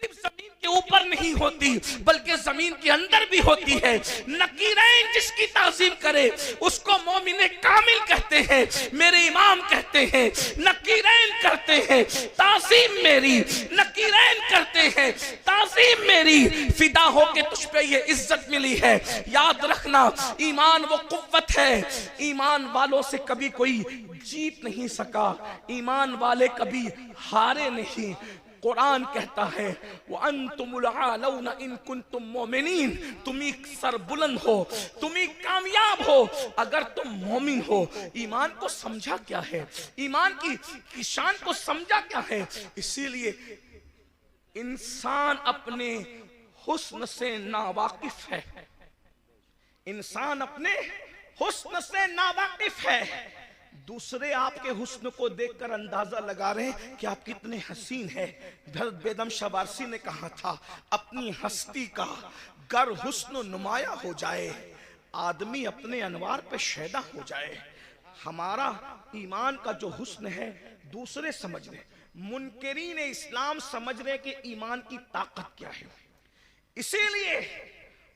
जमीन के ऊपर नहीं होती बल्कि जमीन के अंदर भी होती है। नकीरैन जिसकी ताज़ीम करे उसको मोमिने कामिल कहते हैं, मेरे इमाम कहते हैं। नकीरैन करते हैं ताज़ीम मेरी, नकीरैन करते हैं ताज़ीम मेरी, फिदा होके तुझ पे ये इज्जत मिली है। याद रखना ईमान वो कुव्वत है, ईमान वालों से कभी कोई जीत नहीं सका, ईमान वाले कभी हारे नहीं। कुरान कहता है वो अंतुमुल आलौना इन कुंतुम मोमिनीन, तुम सर बुलंद हो, तुम कामयाब हो अगर तुम मोमिन हो। ईमान को समझा क्या है, ईमान की शान को समझा क्या है। इसीलिए इंसान अपने हुस्न से नावाकिफ है, इंसान अपने हुस्न से नावाकिफ है। दूसरे आपके हुस्न को देखकर अंदाजा लगा रहे हैं कि आप कितने हसीन हैं। हज़रत बेदम शवारसी ने कहा था अपनी हस्ती का गर हुस्न नुमाया हो जाए, आदमी अपने अनवार पे शैदा हो जाए। हमारा ईमान का जो हुस्न है दूसरे समझ रहे, मुनकिरीन इस्लाम समझ रहे कि ईमान की ताकत क्या है। इसीलिए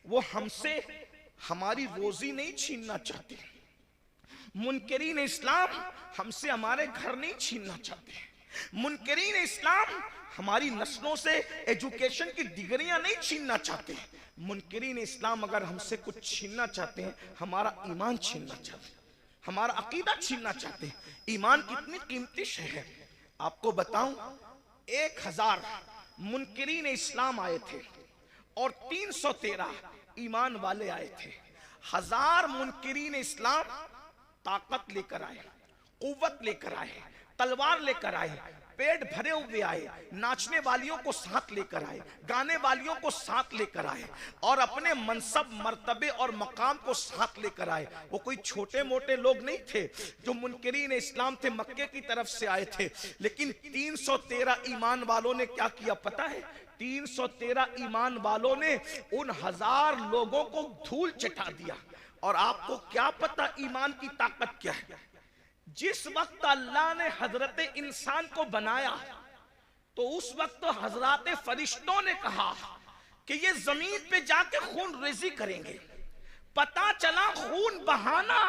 वो हमसे हमारी रोजी नहीं छीनना चाहते। मुनकिरीन इस्लाम हमसे हमारे घर नहीं छीनना चाहते। मुनकिरीन इस्लाम हमारी नस्लों से एजुकेशन की डिग्रियां नहीं छीनना चाहते। मुनकिरीन इस्लाम अगर हमसे कुछ छीनना चाहते हैं, हमारा ईमान छीनना चाहते हैं, हमारा अकीदा छीनना चाहते हैं। ईमान कितनी कीमती शय है आपको बताऊं। 1000 मुनकिरीन इस्लाम आए थे और 313 ईमान वाले आए थे। 1000 मुनकिरीन इस्लाम ताकत लेकर आए, कुव्वत लेकर आए, तलवार लेकर आए, पेट भरे हुए आए, नाचने वालियों को साथ लेकर आए, गाने वालियों को साथ लेकर आए और अपने मनसब मर्तबे और मकाम को साथ लेकर आए। वो कोई छोटे मोटे लोग नहीं थे जो मुनकिरीन इस्लाम थे, मक्के की तरफ से आए थे। लेकिन 313 ईमान वालों ने क्या किया पता है? 313 ईमान वालों ने उन 1000 लोगों को धूल चटा दिया। और आपको क्या पता ईमान की ताकत क्या है? जिस वक्त अल्लाह ने हजरत इंसान को बनाया तो उस वक्त तो हजरत फरिश्तों ने कहा कि ये जमीन पे जाके खून रेजी करेंगे। पता चला खून बहाना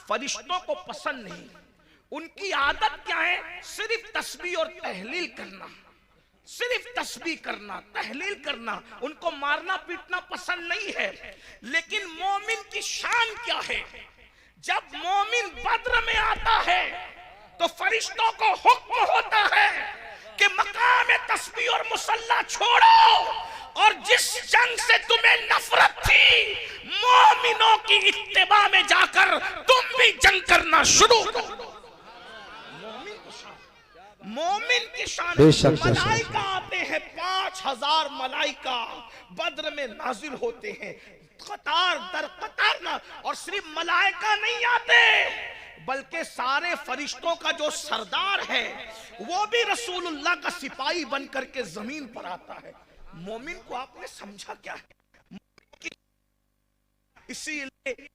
फरिश्तों को पसंद नहीं। उनकी आदत क्या है? सिर्फ तस्बीह और तहलील करना, सिर्फ तस्बीह करना, तहलील करना। उनको मारना पीटना पसंद नहीं है। लेकिन मोमिन की शान क्या है? जब मोमिन बद्र में आता है तो फरिश्तों को हुक्म होता है कि मकाम तस्बीह और मुसल्ला छोड़ो, और जिस जंग से तुम्हें नफरत थी, मोमिनों की इत्तिबा में जाकर तुम भी जंग करना शुरू करो। मोमिन की शान। मलाइका आते हैं 5000 मलाइका बद्र में नाजिल होते हैं, कतार दर कतार ना। और सिर्फ मलाइका नहीं आते, बल्कि सारे फरिश्तों का जो सरदार है वो भी रसूलुल्लाह का सिपाही बनकर के जमीन पर आता है। मोमिन को आपने समझा क्या है? इसीलिए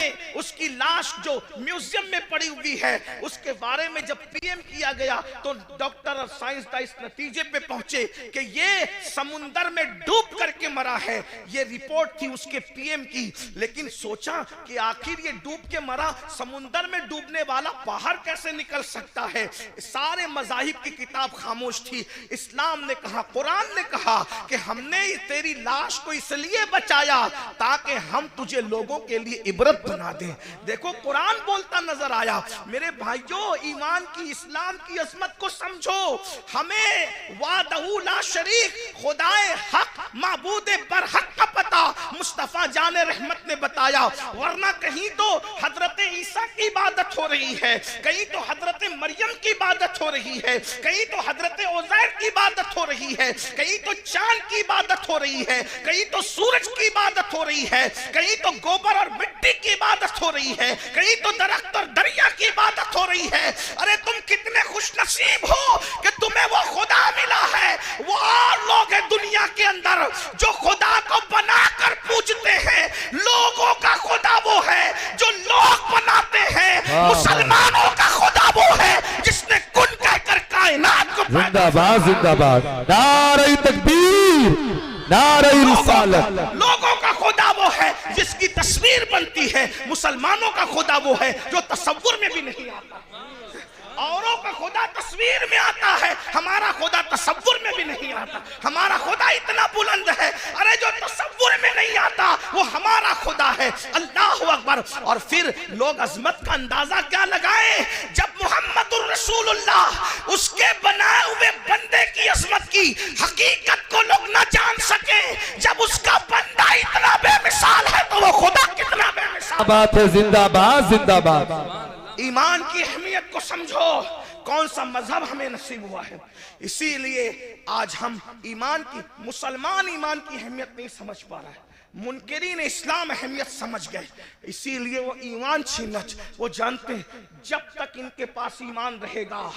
में उसकी लाश जो म्यूजियम में पड़ी हुई है, उसके बारे में जब पीएम किया गया तो डॉक्टर और साइंसदान इस नतीजे पे पहुंचे कि ये समुंदर में डूब करके मरा है। ये रिपोर्ट थी उसके पीएम की, लेकिन सोचा कि आखिर ये डूब के मरा, समुंदर में डूबने वाला बाहर कैसे निकल सकता है। सारे मज़ाहिब की किताब खामोश थी। इस्लाम ने कहा, कुरान ने कहा कि हमने तेरी लाश को इसलिए बचाया ताकि हम तुझे लोगों के लिए इबरत बना दें। देखो कुरान बोलता नजर आया। मेरे भाइयों, ईमान की, इस्लाम की अजमत को समझो। हमें वादहू ला शरीक, खुदाए हक, माबूदे बरहक का पता मुस्तफा जाने रहमत ने बताया। वरना कहीं तो हजरत ईसा की इबादत हो रही है, कहीं तो हजरत मरियम की इबादत हो रही है, कहीं तो हजरत उज़ैर की इबादत हो रही है, कहीं तो चांद की इबादत हो रही है, कहीं तो सूरज की इबादत हो रही है, कहीं तो गोबर और मिट्टी की इबादत हो रही है, कहीं तो दरख्त और दरिया की इबादत हो रही है। अरे तुम कितने खुशनसीब हो कि तुम्हें वो खुदा मिला है। वो और लोग हैं दुनिया के अंदर जो खुदा को बनाकर पूजते हैं। लोगों का खुदा वो है जो लोग बनाते हैं। मुसलमानों का खुदा वो है जिसने कुन कहकर कायनात को जिंदाबाद जिंदाबाद, नारे तकबीर, नारे रिसालत। लोगों का खुदा वो है जिसकी तस्वीर बनती है। मुसलमानों का खुदा वो है जो तसव्वुर में भी नहीं आता। औरों का खुदा तस्वीर में आता है, हमारा खुदा तसव्वुर में भी नहीं आता। हमारा खुदा इतना बुलंद है, अरे जो तसव्वुर में नहीं आता वो हमारा खुदा है। अल्लाह अकबर। और फिर लोग अजमत का अंदाजा क्या लगाएं जब मुहम्मदुर रसूलुल्लाह उसके बनाए हुए बंदे की अजमत की हकीकत को लोग ना जान सके। जब उसका बंदा इतना बेमिसाल है तो वो खुदा कितना बेमिसाल बात है। जिंदाबाद जिंदाबाद। ईमान की अहमियत को समझो। कौन सा मजहब हमें नसीब हुआ है, इसीलिए आज हम ईमान की, मुसलमान ईमान की अहमियत नहीं समझ पा रहा है। मुनकिरीन इस्लाम अहमियत समझ गए, इसीलिए वो ईमान छीनना। वो जानते हैं जब तक इनके पास ईमान रहेगा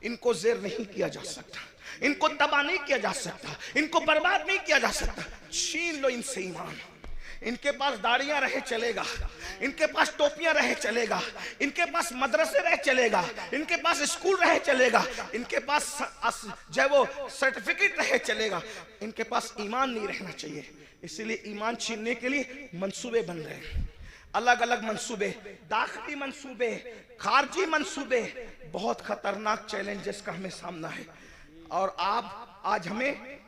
इनको ज़ेर नहीं किया जा सकता, इनको तबाह नहीं किया जा सकता, इनको बर्बाद नहीं किया जा सकता। छीन लो इनसे ईमान। इनके पास दाढ़ियां रहे चलेगा, इनके पास टोपियां रहे चलेगा, इनके पास मदरसे रहे चलेगा, इनके पास स्कूल रहे चलेगा, इनके पास जो वो सर्टिफिकेट रहे चलेगा, इनके पास ईमान नहीं रहना चाहिए। इसलिए ईमान छीनने के लिए मंसूबे बन रहे हैं, अलग अलग मंसूबे, दाखिली मंसूबे, खारजी मंसूबे। बहुत खतरनाक चैलेंजेस का हमें सामना है। और आप आज हमें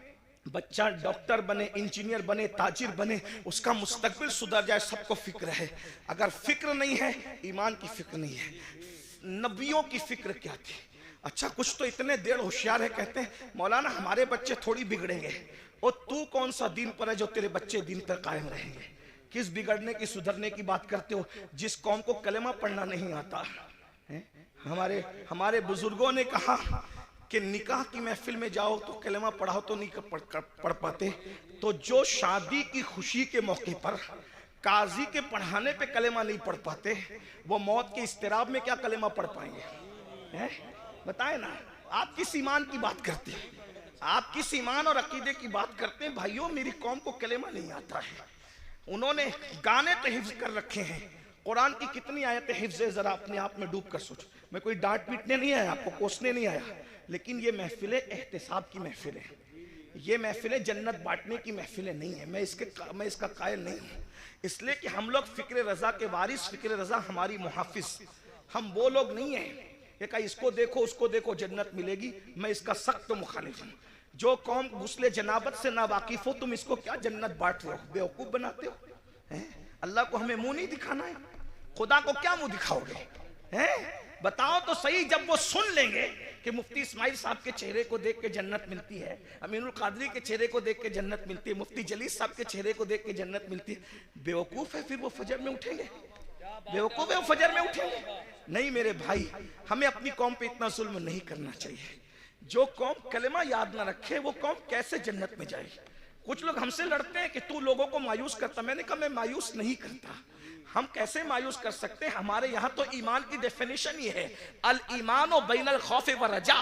बच्चा डॉक्टर बने, इंजीनियर बने, ताजिर बने, उसका मुस्तकबिल सुधर जाए, सबको फिक्र है। अगर फिक्र नहीं है, ईमान की फिक्र नहीं है। नबियों की फिक्र क्या थी? अच्छा कुछ तो इतने देर होशियार है, कहते हैं मौलाना हमारे बच्चे थोड़ी बिगड़ेंगे। और तू कौन सा दीन पर है जो तेरे बच्चे दीन पर कायम रहेंगे? किस बिगड़ने की, सुधरने की बात करते हो? जिस कौम को कलेमा पढ़ना नहीं आता है। हमारे बुजुर्गों ने कहा कि निकाह की महफिल में जाओ तो कलेमा पढ़ाओ तो नहीं पढ़ पाते, तो जो शादी की खुशी के मौके पर काजी के पढ़ाने पे कलेमा नहीं पढ़ पाते, वो मौत के इस्तिराब में क्या कलेमा पढ़ पाएंगे? बताएं ना, आप किस ईमान की बात करते हैं? आप किस ईमान और अकीदे की बात करते हैं? भाइयों, मेरी कौम को कलेमा नहीं आता है। उन्होंने गाने तो हिफ्ज कर रखे हैं, कुरान की कितनी आयतें हिफ्ज है, जरा अपने आप में डूब कर सोचो। मैं कोई डांट पीटने नहीं आया, आपको कोसने नहीं आया, लेकिन ये महफिलें एहतिसाब की महफिल है, ये महफिलें जन्नत बांटने की महफिलें नहीं है। मैं इसका कायल नहीं हूँ, इसलिए कि हम लोग फिक्र रजा के वारिस, फिक्र रजा हमारी मुहाफिज, हम वो लोग नहीं हैं कि कहा इसको देखो उसको देखो जन्नत मिलेगी। मैं इसका सख्त मुखालिफ हूँ। जो कौम गुस्ले जनाबत से ना वाकिफ हो, तुम इसको क्या जन्नत बांट रहे हो, बेवकूफ बनाते हो? अल्लाह को हमें मुंह नहीं दिखाना है, खुदा को क्या मुंह दिखाओगे? बताओ तो सही। जब वो सुन लेंगे कि मुफ्ती इस्माइल साहब के चेहरे को देख के जन्नत मिलती है, अमीनुल कादरी के चेहरे को देख के जन्नत मिलती है, मुफ्ती जलीस साहब के चेहरे को देख के जन्नत मिलती है, बेवकूफ है फिर वो फजर में उठेंगे? बेवकूफ है वो फजर में उठेंगे? नहीं मेरे भाई, हमें अपनी कौम पे इतना जुल्म नहीं करना चाहिए। जो कौम कलेमा याद ना रखे वो कौम कैसे जन्नत में जाएगी? कुछ लोग हमसे लड़ते हैं कि तू लोगों को मायूस करता। मैंने कहा मैं मायूस नहीं करता। हम कैसे मायूस कर सकते हैं? हमारे यहाँ तो ईमान की डेफिनेशन ये है, अल ईमान बैनल खौफ व रजा।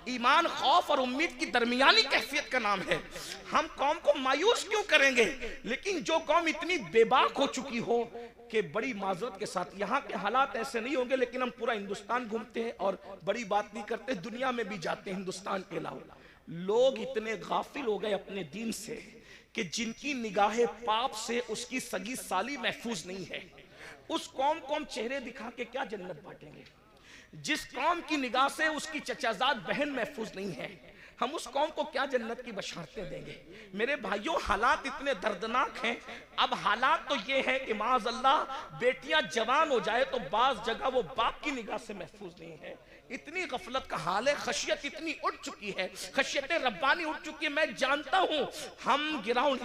ईमान खौफ और उम्मीद की दरमियानी कैफियत का नाम है। हम कौम को मायूस क्यों करेंगे? लेकिन जो कौम इतनी बेबाक हो चुकी हो कि बड़ी माजरत के साथ, यहाँ के हालात ऐसे नहीं होंगे लेकिन हम पूरा हिंदुस्तान घूमते हैं और बड़ी बात नहीं करते, दुनिया में भी जाते हैं हिंदुस्तान के अलावा। लोग इतने गाफिल हो गए अपने दीन से कि जिनकी निगाहें पाप से उसकी सगी साली महफूज नहीं है, उस कौम को हम चेहरे दिखा के क्या जन्नत बांटेंगे? जिस कौम की निगाह से उसकी चचाजाद बहन महफूज नहीं है, हम उस कौम को क्या जन्नत की बशारतें देंगे? मेरे भाइयों, हालात इतने दर्दनाक हैं। अब हालात तो ये है कि माज़अल्लाह बेटियां जवान हो जाए तो बाज जगह वो बाप की निगाह से महफूज नहीं है। इतनी गफलत का हाल है, खशियत इतनी उठ चुकी है, खशियत रब्बानी उठ चुकी है। मैं जानता हूं हम ग्राउंड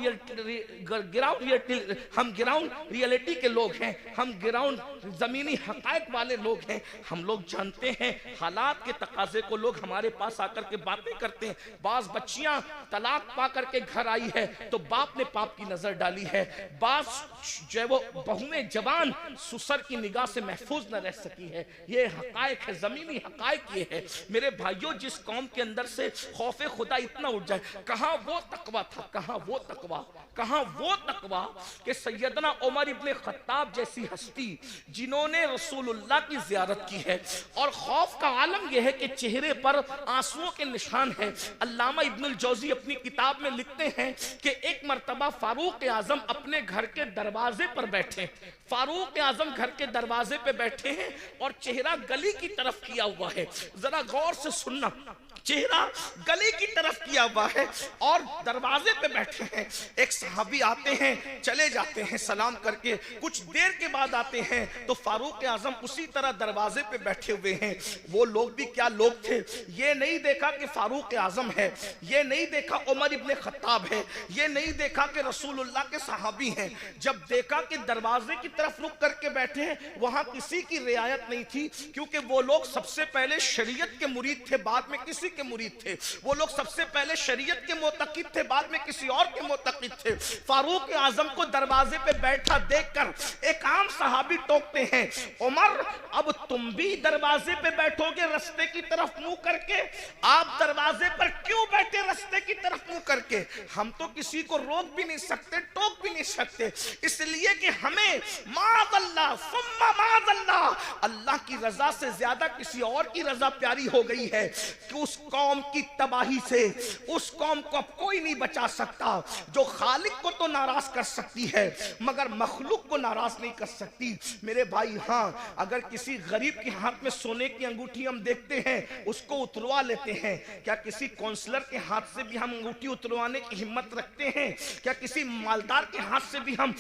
रियलिटी के लोग हैं, हम ग्राउंड जमीनी हकायक वाले लोग हैं। हम लोग जानते हैं हालात के तकाजे को। लोग हमारे पास आकर के बातें करते हैं। बाज बच्चियां तलाक पा करके घर आई है तो बाप ने पाप की नजर डाली है, बाज जो है वो बहुएं जवान सुसर की निगाह से महफूज न रह सकी है। ये हकायक है, जमीनी हकायक ये है। मेरे भाइयों, जिस कौम के अंदर से खौफे खुदा इतना उठ जाए, कहां वो तकवा था, कहां वो तकवा, कहां वो तकवा कि सैयदना उमर इब्ने खत्ताब जैसी हस्ती जिन्होंने रसूलुल्लाह की ज़ियारत की है और खौफ का आलम यह है कि चेहरे पर आंसुओं के निशान है। अल्लामा इब्नुल जौजी अपनी किताब में लिखते हैं कि एक मर्तबा फारूक आजम अपने घर के दरवाजे पर बैठे, फारूक आजम घर के दरवाजे पे बैठे हैं और चेहरा गली की तरफ किया हुआ है। जरा गौर से सुनना, चेहरा गली की तरफ किया हुआ है और दरवाजे पे बैठे हैं। एक सहाबी आते हैं, चले जाते हैं सलाम करके, कुछ देर के बाद आते हैं तो फारूक आजम उसी तरह दरवाजे पे बैठे हुए हैं। वो लोग भी क्या लोग थे, ये नहीं देखा कि फारूक आजम है, ये नहीं देखा उमर इब्ने खत्ताब है, ये नहीं देखा कि रसूलुल्लाह के सहाबी हैं। जब देखा कि दरवाजे की तरफ रुक करके बैठे हैं, वहां किसी की रियायत नहीं थी, क्योंकि वो लोग सबसे पहले शरीयत के मुरीद थे, बाद में किसी के मुरीद थे। वो लोग सबसे पहले शरीयत के मोतकिद थे, बाद में किसी और के मोतकिद थे। फारूक आजम को दरवाजे पे बैठा देखकर एक आम सहाबी टोकते हैं, उमर अब तुम भी दरवाजे पे बैठोगे रास्ते की तरफ मुंह करके? आप दरवाजे पर क्यों बैठे रास्ते की तरफ मुंह करके? हम तो किसी को रोक भी नहीं सकते, टोक भी नहीं सकते, इसलिए कि हमें माज़अल्लाह सुम्मा माज़अल्लाह अल्लाह की रजा से ज्यादा किसी और की रजा प्यारी हो गई है कि उस कौम की तबाही से उस कौम को अब कोई नहीं बचा सकता जो खालिक को तो नाराज कर सकती है मगर मखलूक को नाराज नहीं कर सकती। मेरे भाई, हाँ, अगर किसी गरीब के हाथ में सोने की अंगूठी हम देखते हैं, उसको उतरवा लेते हैं, क्या किसी काउंसलर के हाथ से भी हम अंगूठी उतरवाने की हिम्मत रखते हैं? क्या किसी मालदार के हाथ से भी हम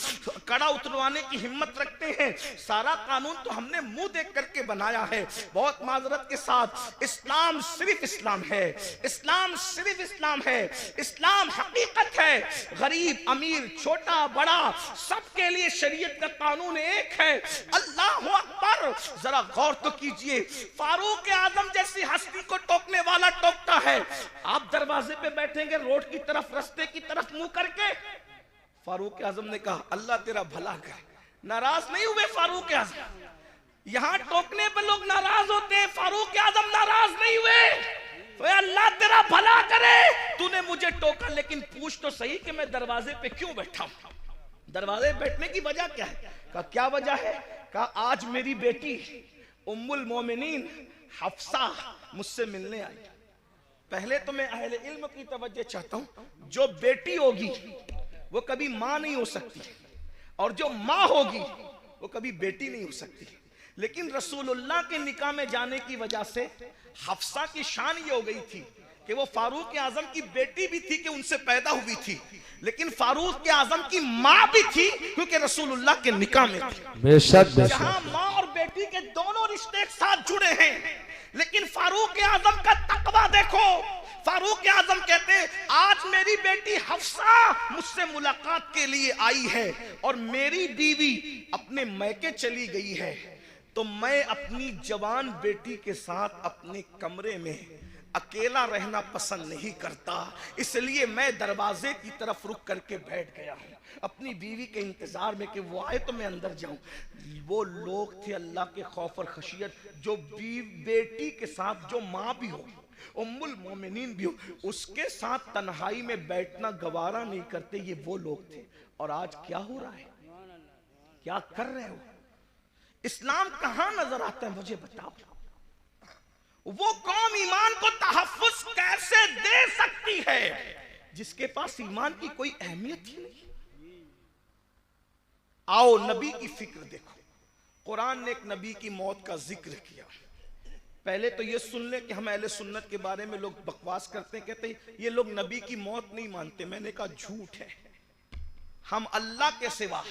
कड़ा उतरवाने की हिम्मत रखते हैं? सारा कानून तो हमने मुंह देख करके बनाया है। बहुत माजरत के साथ, इस्लाम सिर्फ इस्लाम है, इस्लाम सिर्फ इस्लाम है, इस्लाम हकीकत है। गरीब अमीर छोटा बड़ा सबके लिए शरीयत का कानून एक है। अल्लाह अकबर। जरा गौर तो कीजिए, फारूक आजम जैसी हस्ती को टोकने वाला टोकता है, आप दरवाजे पे बैठेंगे रोड की तरफ रास्ते की तरफ मुंह करके? फारूक आजम ने कहा अल्लाह तेरा भला करे। नाराज नहीं हुए फारूक आजम? यहां टोकने पे लोग नाराज होते हैं, फारूक आजम नाराज नहीं हुए। अल्लाह तेरा भला करे, तूने मुझे टोका, लेकिन पूछ तो सही कि मैं दरवाजे पे क्यों बैठा हूं? दरवाजे पे बैठने की वजह क्या है? कहा क्या वजह है? कहा आज मेरी बेटी उम्मुल मोमिनीन हफ्सा मुझसे मिलने आई। पहले तो मैं अहले इल्म की तवज्जो चाहता हूं, जो बेटी होगी वो कभी मां नहीं हो सकती और जो मां होगी वो कभी बेटी नहीं हो सकती। लेकिन रसूलुल्लाह के निकाह में जाने की वजह से हफ्सा की शान ये हो गई थी कि वो फारूक आजम की बेटी भी थी कि उनसे पैदा हुई थी, लेकिन फारूक आजम की मां भी थी क्योंकि रसूलुल्लाह के निकाह में थी। बेशक जहां मां और बेटी के दोनों रिश्ते एक साथ जुड़े हैं, लेकिन फारूक आजम का तकवा देखो। फारूक आजम कहते हैं आज मेरी बेटी हफ्सा मुझसे मुलाकात के लिए आई है और मेरी बीवी अपने मैके चली गई है, तो मैं अपनी जवान बेटी के साथ अपने कमरे में अकेला रहना पसंद नहीं करता, इसलिए मैं दरवाजे की तरफ रुक करके बैठ गया हूं अपनी बीवी के इंतजार में कि वो आए तो मैं अंदर जाऊं। वो लोग थे अल्लाह के खौफ और खशियत, जो बेटी के साथ जो माँ भी हो उम्मुल मोमिनीन भी हो, उसके साथ तन्हाई में बैठना गवारा नहीं करते, ये वो लोग थे। और आज क्या हो रहा है, क्या कर रहे हो? इस्लाम कहां नजर आता है मुझे बताओ। वो कौम ईमान को तहफ्फुज कैसे दे सकती है जिसके पास ईमान की कोई अहमियत ही नहीं। आओ नबी की फिक्र देखो। कुरान ने एक नबी की मौत का जिक्र किया। पहले तो ये सुन ले कि हम अहले सुन्नत के बारे में लोग बकवास करते हैं, कहते हैं ये लोग नबी की मौत नहीं मानते। मैंने कहा झूठ है। हम अल्लाह के सिवा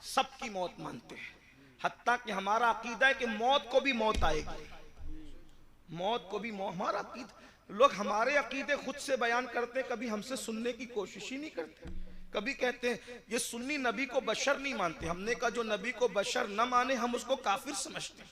सबकी मौत मानते हैं। हत्ता कि हमारा अकीदा है कि मौत को भी मौत आएगी, मौत को भी मौत। हमारा अकीदा, लोग हमारे अकीदे खुद से बयान करते, कभी हमसे सुनने की कोशिश ही नहीं करते। कभी कहते हैं ये सुन्नी नबी को बशर नहीं मानते। हमने कहा जो नबी को बशर न माने हम उसको काफिर समझते हैं।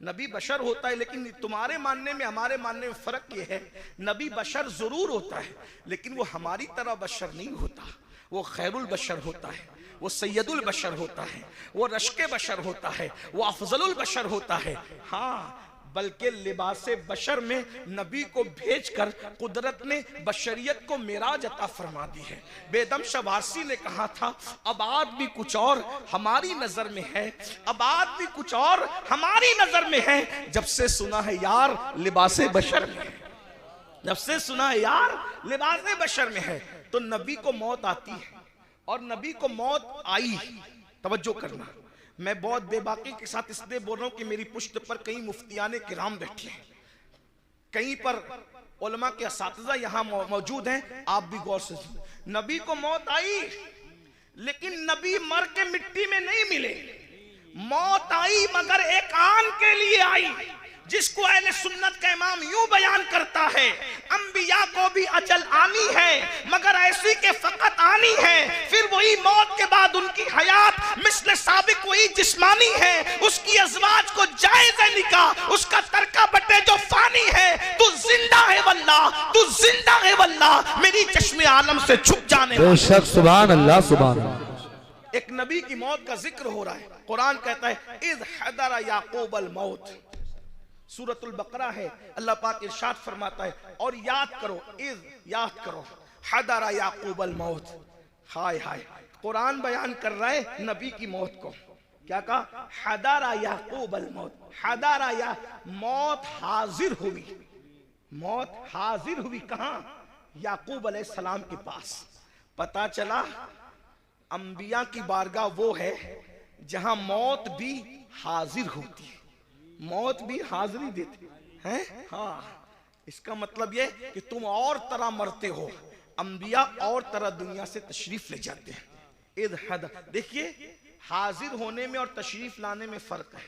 नबी बशर होता है, लेकिन तुम्हारे मानने में हमारे मानने में फर्क ये है, नबी बशर जरूर होता है लेकिन वो हमारी तरह बशर नहीं होता। वो खैरुल बशर होता है, वो सैयदुल बशर होता है, वो रश्के बशर होता है, वो अफजलुल बशर होता है। हाँ, बल्कि लिबासे बशर में नबी को भेजकर कुदरत ने बशरियत को मेराज अता फरमा दी है। बेदम शवासी ने कहा था अबाद भी कुछ और हमारी नजर में है, अबाद भी कुछ और हमारी नजर में है, जब से सुना है यार लिबासे बशर में है, जब से सुना है यार लिबासे बशर में है। तो नबी को मौत आती है और नबी को मौत आई। तवज्जो करना, मैं बहुत बेबाकी के साथ इसलिए बोल रहा हूं कि मेरी पुश्त पर कई मुफ्तियाने किराम बैठे हैं, कहीं पर उलमा के असातिज़ा यहां मौजूद हैं। आप भी गौर से सुनिए। नबी को मौत आई लेकिन नबी मर के मिट्टी में नहीं मिले। मौत आई मगर एक आन के लिए आई, जिसको अहले सुन्नत का इमाम यूं बयान करता है अंबिया को भी अजल आनी है मगर ऐसी के फकत आनी है। फिर वही मौत के बाद उनकी हयात मिस्ल साबिक वही जिस्मानी है। उसकी अज़वाज को जायज़ निकाह उसका तरका बटे जो फानी है। तू जिंदा है वल्लाह, तू जिंदा है वल्लाह, मेरी चश्मे आलम से छुप जाने बेशक सुभान अल्लाह सुभान अल्लाह। एक नबी की मौत का जिक्र हो रहा है। कुरान कहता है इज़ हदरा याकूब अल मौत, सूरतुल बकरा है। अल्लाह पाक इरशाद फरमाता है और याद करो, इज़ याद करो, हदरा याकूब अल मौत। हाय हाय, कुरान बयान कर रहा है नबी की मौत को। क्या कहा? हदरा याकूब अल मौत। हदरा या मौत हाजिर हुई, मौत हाजिर हुई कहां? याकूब अलैहिस्सलाम के पास। पता चला अंबिया की बारगाह वो है जहां मौत भी हाजिर होती है, मौत भी हाजिरी देती है। हाँ, इसका मतलब ये कि तुम और तरह मरते हो, अंबिया और तरह दुनिया से तशरीफ ले जाते हैं। इद हद, देखिए हाजिर होने में और तशरीफ लाने में फर्क है।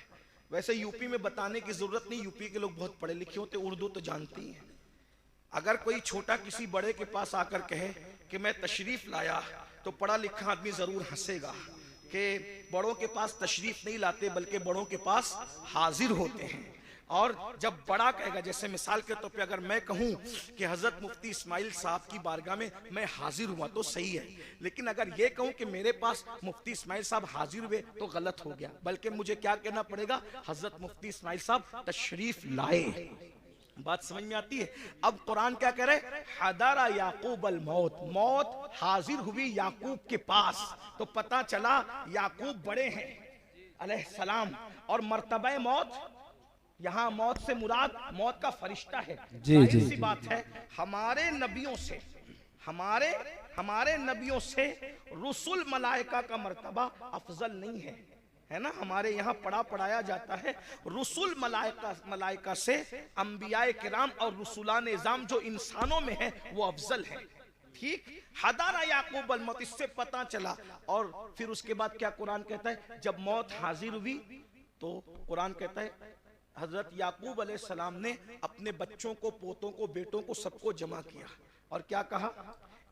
वैसे यूपी में बताने की जरूरत नहीं, यूपी के लोग बहुत पढ़े लिखे होते, उर्दू तो जानती हैं। अगर कोई छोटा किसी बड़े के पास आकर कहे कि मैं तशरीफ लाया तो पढ़ा लिखा आदमी जरूर हंसेगा कि बड़ों के पास तशरीफ नहीं लाते बल्कि बड़ों के पास हाजिर होते हैं। और जब बड़ा कहेगा, जैसे मिसाल के तौर पे अगर मैं कहूं कि हजरत मुफ्ती इस्माइल साहब की बारगाह में मैं हाजिर हुआ तो सही है, लेकिन अगर ये कहूं कि मेरे पास मुफ्ती इस्माइल साहब हाजिर हुए तो गलत हो गया। बल्कि मुझे क्या कहना पड़ेगा? हजरत मुफ्ती इस्माइल साहब तशरीफ लाए। बात समझ में आती है? अब कुरान क्या कह रहे? हदरा याकूब अल मौत, मौत हाजिर हुई याकूब के पास। तो पता चला याकूब बड़े हैं अलैहिस्सलाम, और मर्तबा मौत, यहां मौत से मुराद मौत का फरिश्ता है। जी सी बात है, हमारे नबियों से हमारे नबियों से रुसुल मलाइका का मर्तबा अफजल नहीं है, है ना। हमारे यहाँ पढ़ाया जाता है रुसुल मलाइका से अंबियाए किराम और रुसुलान निज़ाम जो इंसानों में है वो अफजल है। ठीक, हदारा याकूब अल मौत, इससे पता चला। और फिर उसके बाद क्या कुरान कहता है? जब मौत हाजिर हुई तो कुरान कहता है हजरत याकूब अलैहिस्सलाम ने अपने बच्चों को, पोतों को, बेटों को, सबको जमा किया और क्या कहा?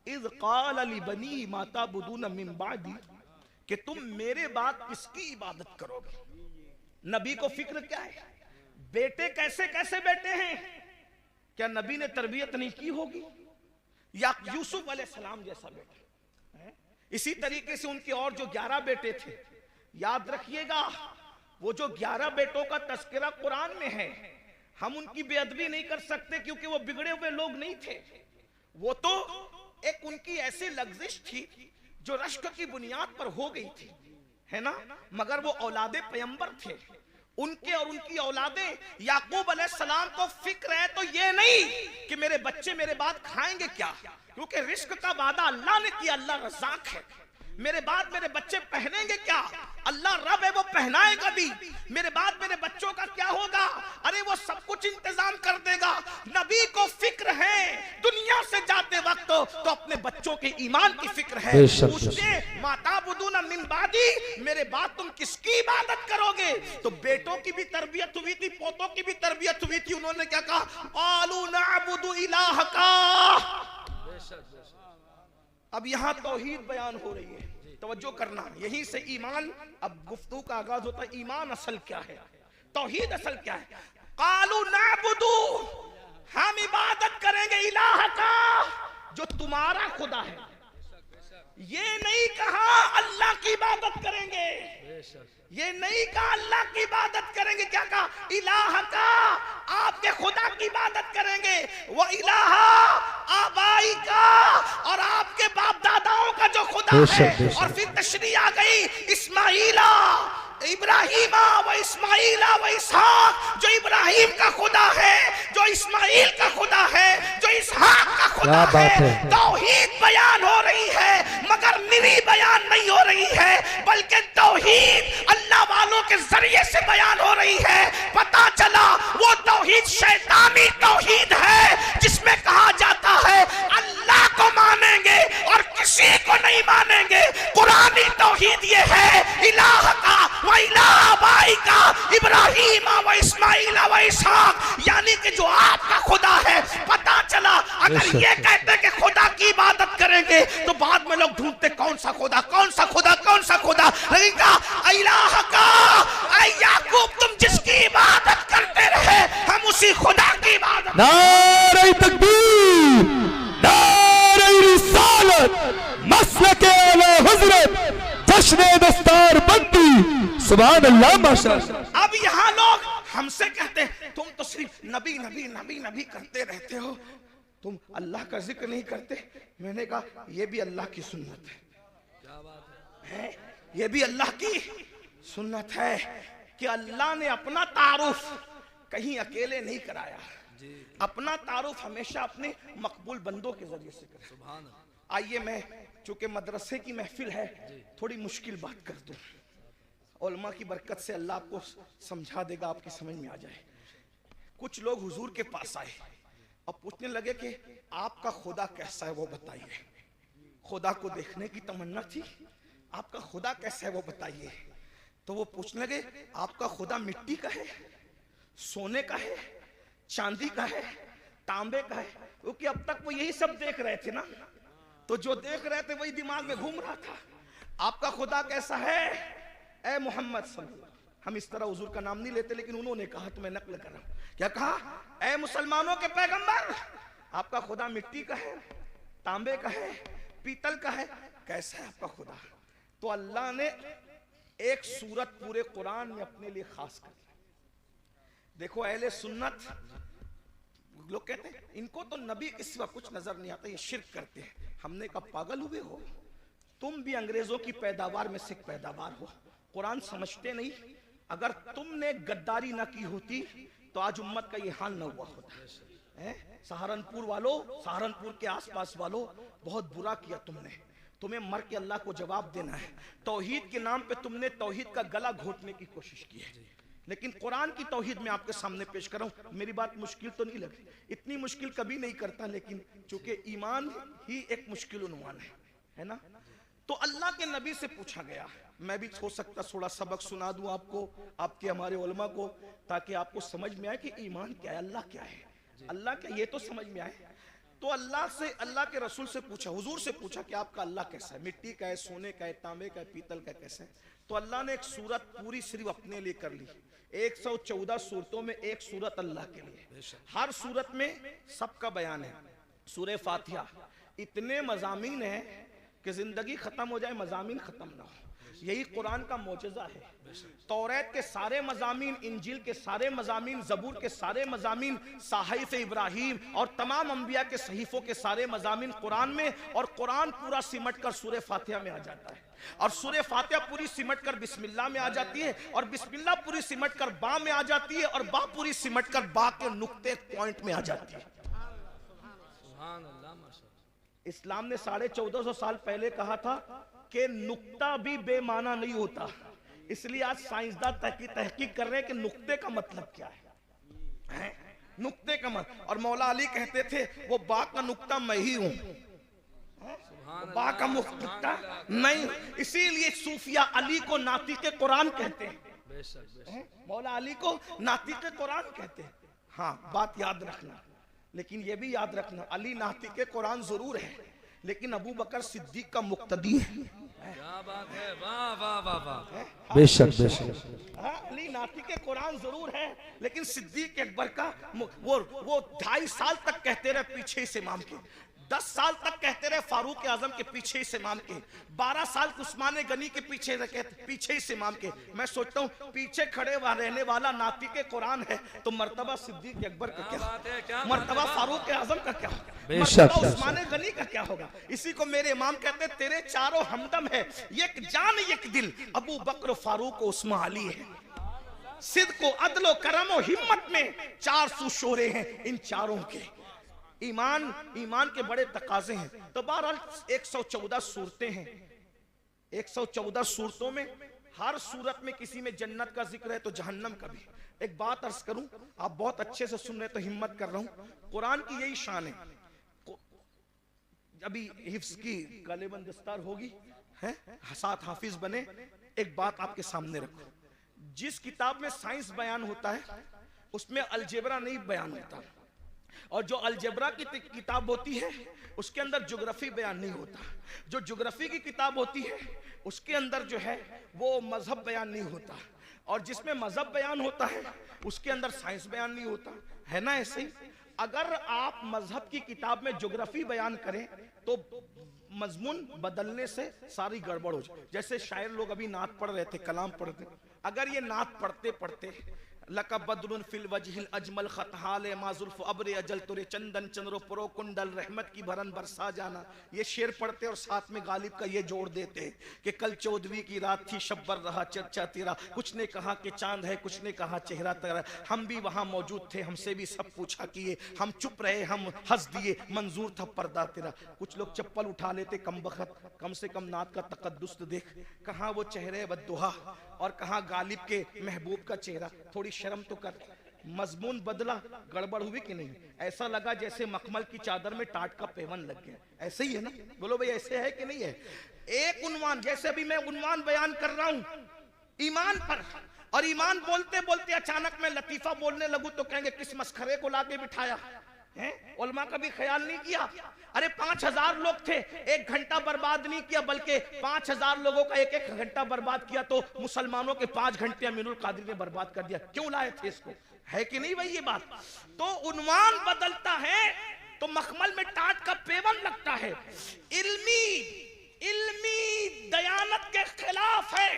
इज़ क़ाल लिबनी मा ताबुदून मिन बादी, कि तुम मेरे बाद किसकी इबादत करोगे। नबी को फिक्र क्या है? बेटे कैसे कैसे बेटे हैं, क्या नबी ने तरबियत नहीं की होगी? या यूसुफ अलैहिस्सलाम जैसा बेटा। इसी तरीके से उनके और जो 11 बेटे थे, याद रखिएगा वो जो 11 बेटों का तस्करा कुरान में है। हम उनकी बेअदबी नहीं कर सकते क्योंकि वो बिगड़े हुए लोग नहीं थे। वो तो एक उनकी ऐसी लग्जिश थी जो रश्क की बुनियाद पर हो गई थी, है ना। मगर वो औलादे पैगंबर थे, उनके और उनकी औलादे याकूब अलैहिस्सलाम को फिक्र है तो ये नहीं कि मेरे बच्चे मेरे बाद खाएंगे क्या, क्योंकि रिस्क का वादा अल्लाह ने किया, अल्लाह रज़ाक है। मेरे बाद मेरे बच्चे पहनेंगे क्या, अल्लाह रब है वो पहनाएगा भी। मेरे बाद मेरे बच्चों का क्या होगा, अरे वो सब कुछ इंतजाम कर देगा। नबी को फिक्र है दुनिया से जाते वक्त तो अपने बच्चों के ईमान की फिक्र है। पूछते माता बुदूना मिन बादी, मेरे बाद तुम किसकी इबादत करोगे। तो बेटों की भी तरबियत हुई थी, पोतों की भी तरबियत हुई थी। उन्होंने क्या कहा, आलू नअबुदु इलाहका। अब यहाँ तौहीद बयान हो रही है, तवज्जो करना, यहीं से ईमान, अब गुफ्तगू का आगाज होता है। ईमान असल क्या है, तौहीद असल क्या है। कालू नाबुदू, हम इबादत करेंगे इलाह का, जो तुम्हारा खुदा है। ये नहीं कहा अल्लाह की इबादत करेंगे, ये नहीं कहा अल्लाह की इबादत करेंगे, क्या कहा, इलाह का, आपके खुदा की इबादत करेंगे। वो इलाह आबाई का, और आपके बाप दादाओं का जो खुदा है। और फिर तशरीह आ गई, इस्माइला इब्राहिमा व इस्माइला व इसहाक, जो इब्राहिम का खुदा है, जो इस्माइल का खुदा है, जो इसहाक का खुदा है। तौहीद बयान हो रही है, मगर निरी बयान नहीं हो रही है, बल्कि तौहीद अल्लाह वालों के जरिए से बयान हो रही है। पता चला वो तौहीद शैतानी तौहीद है, जिसमें कहा जाता है अल्लाह को मानेंगे और किसी को नहीं मानेंगे। कुरानी तौहीद ये है, इलाह का व इलाह बाई का, इब्राहिम व इस्माइल व इसहाक, यानी कि जो आपका खुदा है। पता चला अगर ये कहते कि खुदा की इबादत करेंगे तो बाद में लोग ढूंढते कौन सा खुदा, कौन सा खुदा, कौन सा खुदा। इलाह का, याकूब तुम जिसकी इबादत करते रहे, हम उसी खुदा की इबादत। नारे तकबीर, नारे रिसालत, मसलके आला हज़रत, जश्न दस्तार बंदी, सुभान अल्लाह माशाअल्लाह। अब यहाँ लोग हमसे कहते हैं तुम तो सिर्फ नबी नबी नबी नबी करते रहते हो, तुम अल्लाह का जिक्र नहीं करते। मैंने कहा ये भी अल्लाह की सुन्नत है, ये भी अल्लाह की सुन्नत है कि अल्लाह ने अपना तारुफ कहीं अकेले नहीं कराया, अपना तारुफ हमेशा अपने मकबूल बंदों के जरिए से करे। आइए मैं, चूंकि मदरसे की महफिल है, थोड़ी मुश्किल बात कर दूं, उलमा की बरकत से अल्लाह आपको समझा देगा, आपकी समझ में आ जाए। कुछ लोग हुजूर के पास आए और पूछने लगे कि आपका खुदा कैसा है वो बताइए। खुदा को देखने की तमन्ना थी, आपका खुदा कैसा है वो बताइए। तो वो पूछने लगे आपका खुदा मिट्टी का है, सोने का है, चांदी का है, तांबे का है, क्योंकि अब तक वो यही सब देख रहे थे ना, तो जो देख रहे थे वही दिमाग में घूम रहा था। आपका खुदा कैसा है ए मोहम्मद सल्लल्लाहु, हम इस तरह हुजूर का नाम नहीं लेते, लेकिन उन्होंने कहा तो मैं नकल कर रहा हूं। क्या कहा, ए मुसलमानों के पैगंबर, आपका खुदा मिट्टी का है, तांबे का है, पीतल का है, कैसा है आपका खुदा। तो अल्लाह ने एक सूरत पूरे कुरान में अपने लिए खास कर दी। देखो अहले सुन्नत लोग कहते हैं इनको तो नबी के सिवा कुछ नजर नहीं आता, ये शिर्क करते हैं। हमने कहा पागल हुए हो, तुम भी अंग्रेजों की पैदावार में से पैदावार हो, कुरान समझते नहीं। अगर तुमने गद्दारी ना की होती तो आज उम्मत का ये हाल ना हुआ होता। सहारनपुर वालों, सहारनपुर के आसपास वालों, बहुत बुरा किया तुमने, तुम्हें मर के अल्लाह को जवाब देना है। तौहीद के नाम पे तुमने तौहीद का गला घोटने की कोशिश की है, लेकिन कुरान की तौहीद में आपके सामने पेश कर रहा हूं। मेरी बात मुश्किल तो नहीं लगी, इतनी मुश्किल कभी नहीं करता, लेकिन चूंकि ईमान ही एक मुश्किल उन्वान है ना। तो अल्लाह के नबी से पूछा गया, मैं भी हो सकता थोड़ा सबक सुना दूं आपको, आपके हमारे उलमा को, ताकि आपको समझ में आए कि ईमान क्या है, अल्लाह क्या है, अल्लाह क्या, ये तो समझ में आए। तो अल्लाह से, अल्लाह के रसूल से पूछा, हुजूर से पूछा कि आपका अल्लाह कैसा है, मिट्टी का है, सोने का है, तांबे का है, पीतल का कैसा है। तो अल्लाह ने एक सूरत पूरी सिर्फ अपने लिए कर ली। 114 सूरतों में एक सूरत अल्लाह के लिए, हर सूरत में सबका बयान है। सूरह फातिहा इतने मज़ामीन हैं कि जिंदगी खत्म हो जाए मज़ामीन खत्म ना हो। यही कुरान का मौजज़ा है। तौरात के सारे मज़ामीन, इंजील के सारे मज़ामीन, ज़बूर के सारे मज़ामीन, साहिफ़ इब्राहीम और तमाम अंबिया के सहीफ़ों के सारे मज़ामीन कुरान में, और कुरान पूरा सिमट कर सूरह फातिहा में आ जाता है, और सूरह फातिहा पूरी सिमट कर बिस्मिल्लाह में आ जाती है, और बिस्मिल्लाह पूरी सिमट कर बा में आ जाती है, और बा पूरी सिमट कर बा के नुक्ते पॉइंट में आ जाती है। सुभान अल्लाह, माशाअल्लाह। इस्लाम ने 1450 साल पहले कहा था कि नुक्ता भी बेमाना नहीं होता, इसलिए आज साइंसदान तहकीक कर रहे हैं कि नुक्ते का मतलब क्या है? नुक्ते का मतलब, और मौला अली कहते थे वो बा का नुक्ता मैं ही हूं, बा का नुक्ता नहीं, इसीलिए सूफिया अली को नातिक़े कुरान कहते हैं। बेशक बेशक, मौला अली को नातिक़े कुरान कहते हैं। हाँ, बात याद रखना, लेकिन ये भी याद रखना, अली नातिक़े कुरान जरूर है, लेकिन अबू बकर सिद्दीक का मुक्तदी है। क्या बात है, वाह वाह वाह वाह, बेशक बेशक। हाँ, अली नातिक़े कुरान जरूर है, लेकिन सिद्दीक अकबर का वो 2.5 साल तक कहते रहे पीछे इस इमाम के, 10 साल तक कहते रहे फारूक आजम के पीछे इस इमाम के, 12 साल उस्मान गनी के पीछे इस इमाम के। मैं सोचता हूँ पीछे खड़े रहने वाला नातिक़े कुरान है, तो मर्तबा सिद्दीक अकबर का क्या, बात है, क्या मर्तबा फारूक आजम का क्या, बेशक, मर्तबा उस्मान गनी का क्या होगा? इसी को मेरे इमाम कहते हैं, तेरे चारों हमदम है, एक जान एक दिल, अबू बकर फारूक उस्मान अली है। सिद्क़ को अदलो करम हिम्मत में 4 सुशोरे हैं इन चारों के। ईमान के बड़े तकाजे हैं। तो बहरहाल 114 सूरतें हैं, 114 सूरतों में हर सूरत में किसी में जन्नत का जिक्र है तो जहन्नम का भी। एक बात अर्ज करूं, आप बहुत अच्छे से सुन रहे तो हिम्मत कर रहा हूं, कुरान की यही शान है। अभी हिफ्ज की गालिबन दस्तार होगी, है साथ हाफिज बने। एक बात आपके सामने रखो, जिस किताब में साइंस बयान होता है उसमें अलजेब्रा नहीं बयान होता, और जो अलजेब्रा की किताब होती है उसके अंदर ज्योग्राफी बयान नहीं होता। जो ज्योग्राफी की किताब होती है उसके अंदर जो है वो मजहब बयान नहीं होता, और जिसमें मजहब बयान होता है उसके अंदर साइंस बयान नहीं होता, है ना? ऐसे ही अगर आप मजहब की किताब में ज्योग्राफी बयान करें तो मजमून बदलने से सारी गड़बड़ हो जाए। जैसे शायर लोग अभी नात पढ़ रहे थे, कलाम पढ़ रहे थे, अगर ये नात पढ़ते पढ़ते लका बदरुन फिल वजहिल अजमल खतहाले माजुल्फ अब्रे अजल तुरे चंदन चंद्रो पुरो कुंडल रहमत की भरन बरसा जाना, ये शेर पढ़ते और साथ में गालिब का ये जोड़ देते कि कल 14वीं की रात थी शब्बर रहा चर्चा तेरा, कुछ ने कहा कि चांद है, कुछ ने कहा चेहरा तेरा, हम भी वहां मौजूद थे, हमसे भी सब पूछा किए, हम चुप रहे, हम हंस दिए, मंजूर था पर्दा तेरा। कुछ लोग चप्पल उठा लेते, कम बखत, कम से कम नात का तकद्दुस तो देख, कहाँ वो चेहरे बद्दुहा और कहाँ गालिब के महबूब का चेहरा, थोड़ी शर्म तो कर। मजमून बदला, गड़बड़ हुई कि नहीं? ऐसा लगा जैसे मखमल की चादर में टाट का पेवन लग गया। ऐसे ही है ना? बोलो भाई, ऐसे है कि नहीं है? एक उन्वान, जैसे अभी मैं उन्वान बयान कर रहा हूं ईमान पर, और ईमान बोलते बोलते अचानक मैं लतीफा बोलने लगूं तो कहेंगे किस मस्खरे को लाके बिठाया है? उलमा का भी ख्याल नहीं किया। अरे 5000 लोग थे, 1 घंटा बर्बाद नहीं किया, बल्कि 5000 लोगों का 1-1 घंटा बर्बाद किया, तो मुसलमानों के 5 घंटे अमीनुल कादिर ने बर्बाद कर दिया। क्यों लाए थे इसको? है कि नहीं भाई ये बात? तो उन्वान बदलता है तो मखमल में टाट का पेवन लगता है। इल्मी दयानत के खिलाफ है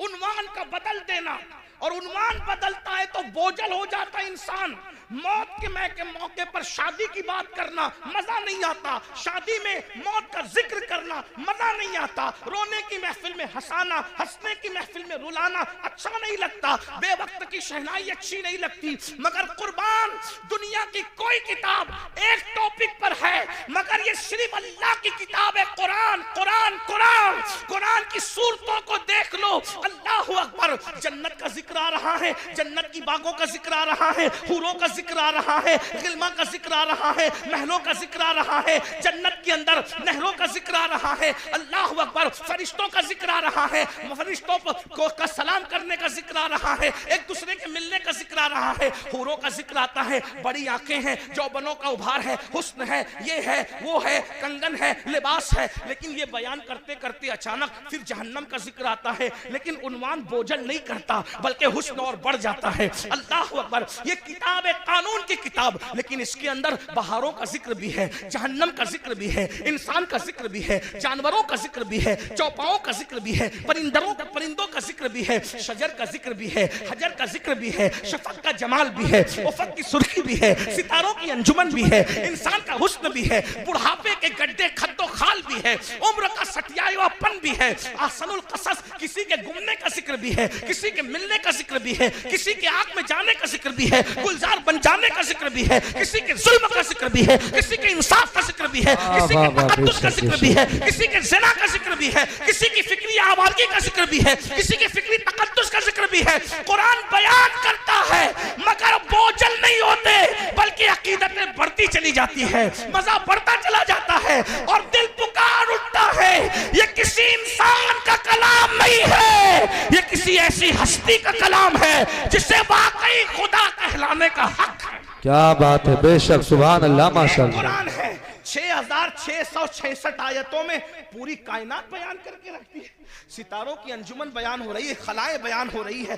उन्वान का बदल देना, और उन्वान बदलता है तो बोझल हो जाता है इंसान। मौत के मौके पर शादी की बात करना मजा नहीं आता, शादी में मौत का जिक्र करना मजा नहीं आता, रोने की महफिल में हंसाना, हंसने की महफिल में रुलाना अच्छा नहीं लगता, बेवक्त की शहनाई अच्छी नहीं लगती। मगर कुर्बान, दुनिया की कोई किताब एक टॉपिक पर है, मगर ये सिर्फ अल्लाह की किताब है, कुरान। कुरान कुरान कुरान की सूरतों को देख लो, अल्लाहु अकबर। जन्नत का जिक्र आ रहा है, जन्नत की बागों का जिक्र आ रहा है, हूरों का जिक्र आ रहा है, गिलमा का जिक्र आ रहा है, महलों का जिक्र आ रहा है, जन्नत के अंदर नहरों का जिक्र आ रहा है, अल्लाहु अकबर। फरिश्तों का जिक्र आ रहा है, फरिश्तों को का सलाम करने का जिक्र आ रहा है, एक दूसरे के मिलने का जिक्र जिक्र आ रहा है, हूरों का जिक्र आता है, बड़ी आंखें हैं, जौबनों का उभार है, हुस्न है, ये है, वो है, कंगन है, लिबास है। लेकिन ये बयान करते करते अचानक फिर जहन्नम का जिक्र आता है, लेकिन उन्वान बोझल नहीं करता बल्कि हुस्न और बढ़ जाता है। अल्लाह अकबर। ये किताब है कानून की किताब, लेकिन इसके अंदर बहारों का जिक्र भी है, जहन्नम का जिक्र भी है, इंसान का जिक्र भी है, जानवरों का जिक्र भी है, चौपाओं का जिक्र भी है, परिंदों का जिक्र भी है, शजर का जिक्र भी है, हजर का जिक्र भी है, शफक का जमाल भी है, उफक की सुर्खी भी है, सितारों की अंजुमन भी है, इंसान का हुस्न भी है, बुढ़ापे के गड्ढे खद्दो खाल भी है, उम्र का सटियापन भी है, ahsanul qasas, किसी के गुमने का जिक्र भी है, किसी के मिलने का जिक्र भी है, किसी के आंख में जाने का जिक्र भी है, गुलजार बन जाने का जिक्र भी है, किसी के जुल्म का जिक्र भी है, किसी के इंसाफ का जिक्र भी है, किसी के तकद्दुस का जिक्र भी है, किसी के ज़िना का जिक्र भी है, किसी की फिक्री आवाज़गी का जिक्र भी है, किसी की फिक्री तकद्दुस का जिक्र भी है। कुरान बयान करता है मगर बोझल नहीं होते, बल्कि अकीदतें बढ़ती चली जाती है, मजा बढ़ता चला जाता है और दिल पुकार उठता है। ये किसी इंसान का कलाम नहीं है, ये किसी ऐसी हस्ती का कलाम है जिसे वाकई खुदा कहलाने का हक है। क्या बात है, बेशक, सुभान अल्लाह, माशाअल्लाह। कुरान है 6666 आयतों में पूरी कायनात बयान करके रखती है। सितारों की अंजुमन बयान हो रही है, खलाएं बयान हो रही है,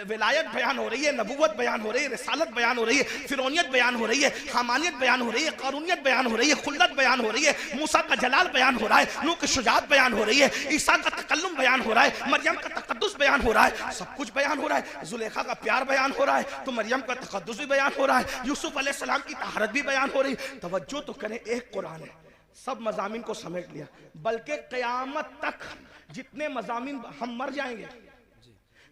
विलायत बयान हो रही है, नबूवत बयान हो रही है, रिसालत बयान हो रही है, फिरौनियत बयान हो रही है, हमानियत बयान हो रही है, कारूनियत बयान हो रही है, खुल्लत बयान हो रही है, मूसा का जलाल बयान हो रहा है, नूह की शुजाअत बयान हो रही है, ईसा का तकल्लुम बयान हो रहा है, मरियम का तकद्दुस बयान हो रहा है, सब कुछ बयान हो रहा है। जुलेखा का प्यार बयान हो रहा है तो मरियम का तकद्दुस भी बयान हो रहा है, यूसुफ अलैहिस्सलाम की तहरत भी बयान हो रही है। तवज्जो तो करें, एक कुरान है, सब मजामीन को समेट लिया, बल्कि क़यामत तक जितने मजामीन, हम मर जाएंगे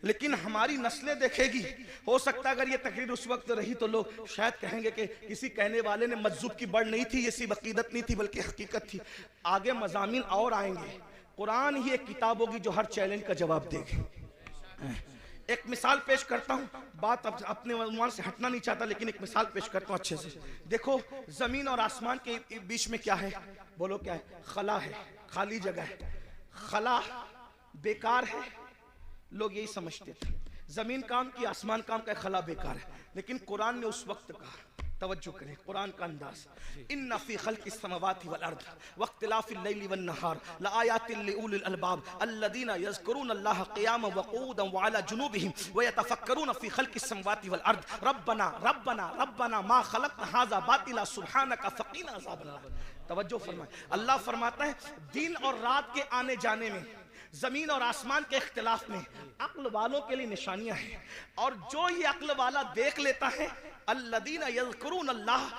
लेकिन हमारी नस्लें देखेगी। हो सकता है अगर ये तकरीर उस वक्त रही तो लोग शायद कहेंगे कि किसी कहने वाले ने मज्जूब की बढ़ नहीं थी, ये सिर्फ अकीदत नहीं थी बल्कि हकीकत थी। आगे मजामीन और आएंगे, कुरान ही एक किताब होगी जो हर चैलेंज का जवाब देगी। एक मिसाल पेश करता हूँ, बात अपने उन्वान से हटना नहीं चाहता लेकिन एक मिसाल पेश करता हूँ अच्छे से। देखो जमीन और आसमान के बीच में क्या है, बोलो क्या है? खला है, खाली जगह है। खला बेकार है, लोग यही समझते थे। जमीन काम की, आसमान काम का, खला बेकार है। लेकिन कुरान ने उस वक्त कहा, तवज्जो करें कुरान का अंदाज, इन्ना फी खल्क़िस समावाति वल अर्द वख्तिलाफ़िल लैली वन नहार लआयातिल लिउलिल अलबाब अल्लज़ीना यज़कुरूनल्लाह क़ियामन व क़ुऊदन व अला जुनूबिहिम व यतफ़क्करून फी खल्क़िस समावाति वल अर्द रब्बना रब्बना रब्बना मा खलक़्ता हाज़ा बातिला सुब्हानका फ़क़ीना अज़ाबन्नार। तवज्जो फरमाएं, अल्लाह फरमाता है दिन और रात के आने जाने में, जमीन और आसमान के इख्तिलाफ में अक्ल वालों के लिए निशानियां हैं। और जो ये अक्ल वाला देख लेता है, अल्लज़ीना यज़कुरूनल्लाह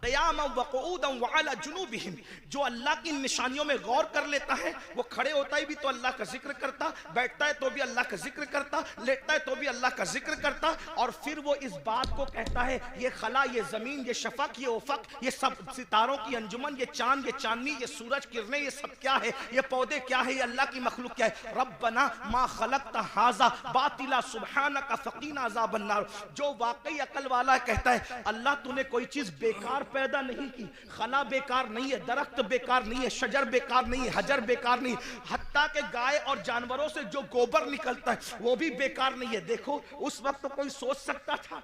क़ियामन व क़ुऊदन व अला जुनूबिहिम, जो अल्लाह की निशानियों में गौर कर लेता है, वो खड़े होता है भी तो अल्लाह का जिक्र करता, बैठता है तो भी अल्लाह का जिक्र करता, लेटता है तो भी अल्लाह का जिक्र करता। और फिर वो इस बात को कहता है, ये खला, ये जमीन, ये शफक, ये उफक, ये सब सितारों की अंजुमन, ये चांद, ये चांदनी, ये सूरज किरणें, ये सब क्या है? ये पौधे क्या है? ये अल्लाह की मखलूक क्या है? रब्बना मा खलक़्ता हाज़ा बातिला सुब्हानका फ़क़ीना अज़ाबन्नार। जो वाकई अकल वाला कहता है, अल्लाह तूने कोई चीज बेकार पैदा नहीं की, खला बेकार नहीं है, दरख्त बेकार नहीं है, शजर बेकार नहीं है, हजर बेकार नहीं, हत्ता के गाय और जानवरों से जो गोबर निकलता है वो भी बेकार नहीं है। देखो उस वक्त तो कोई सोच सकता था,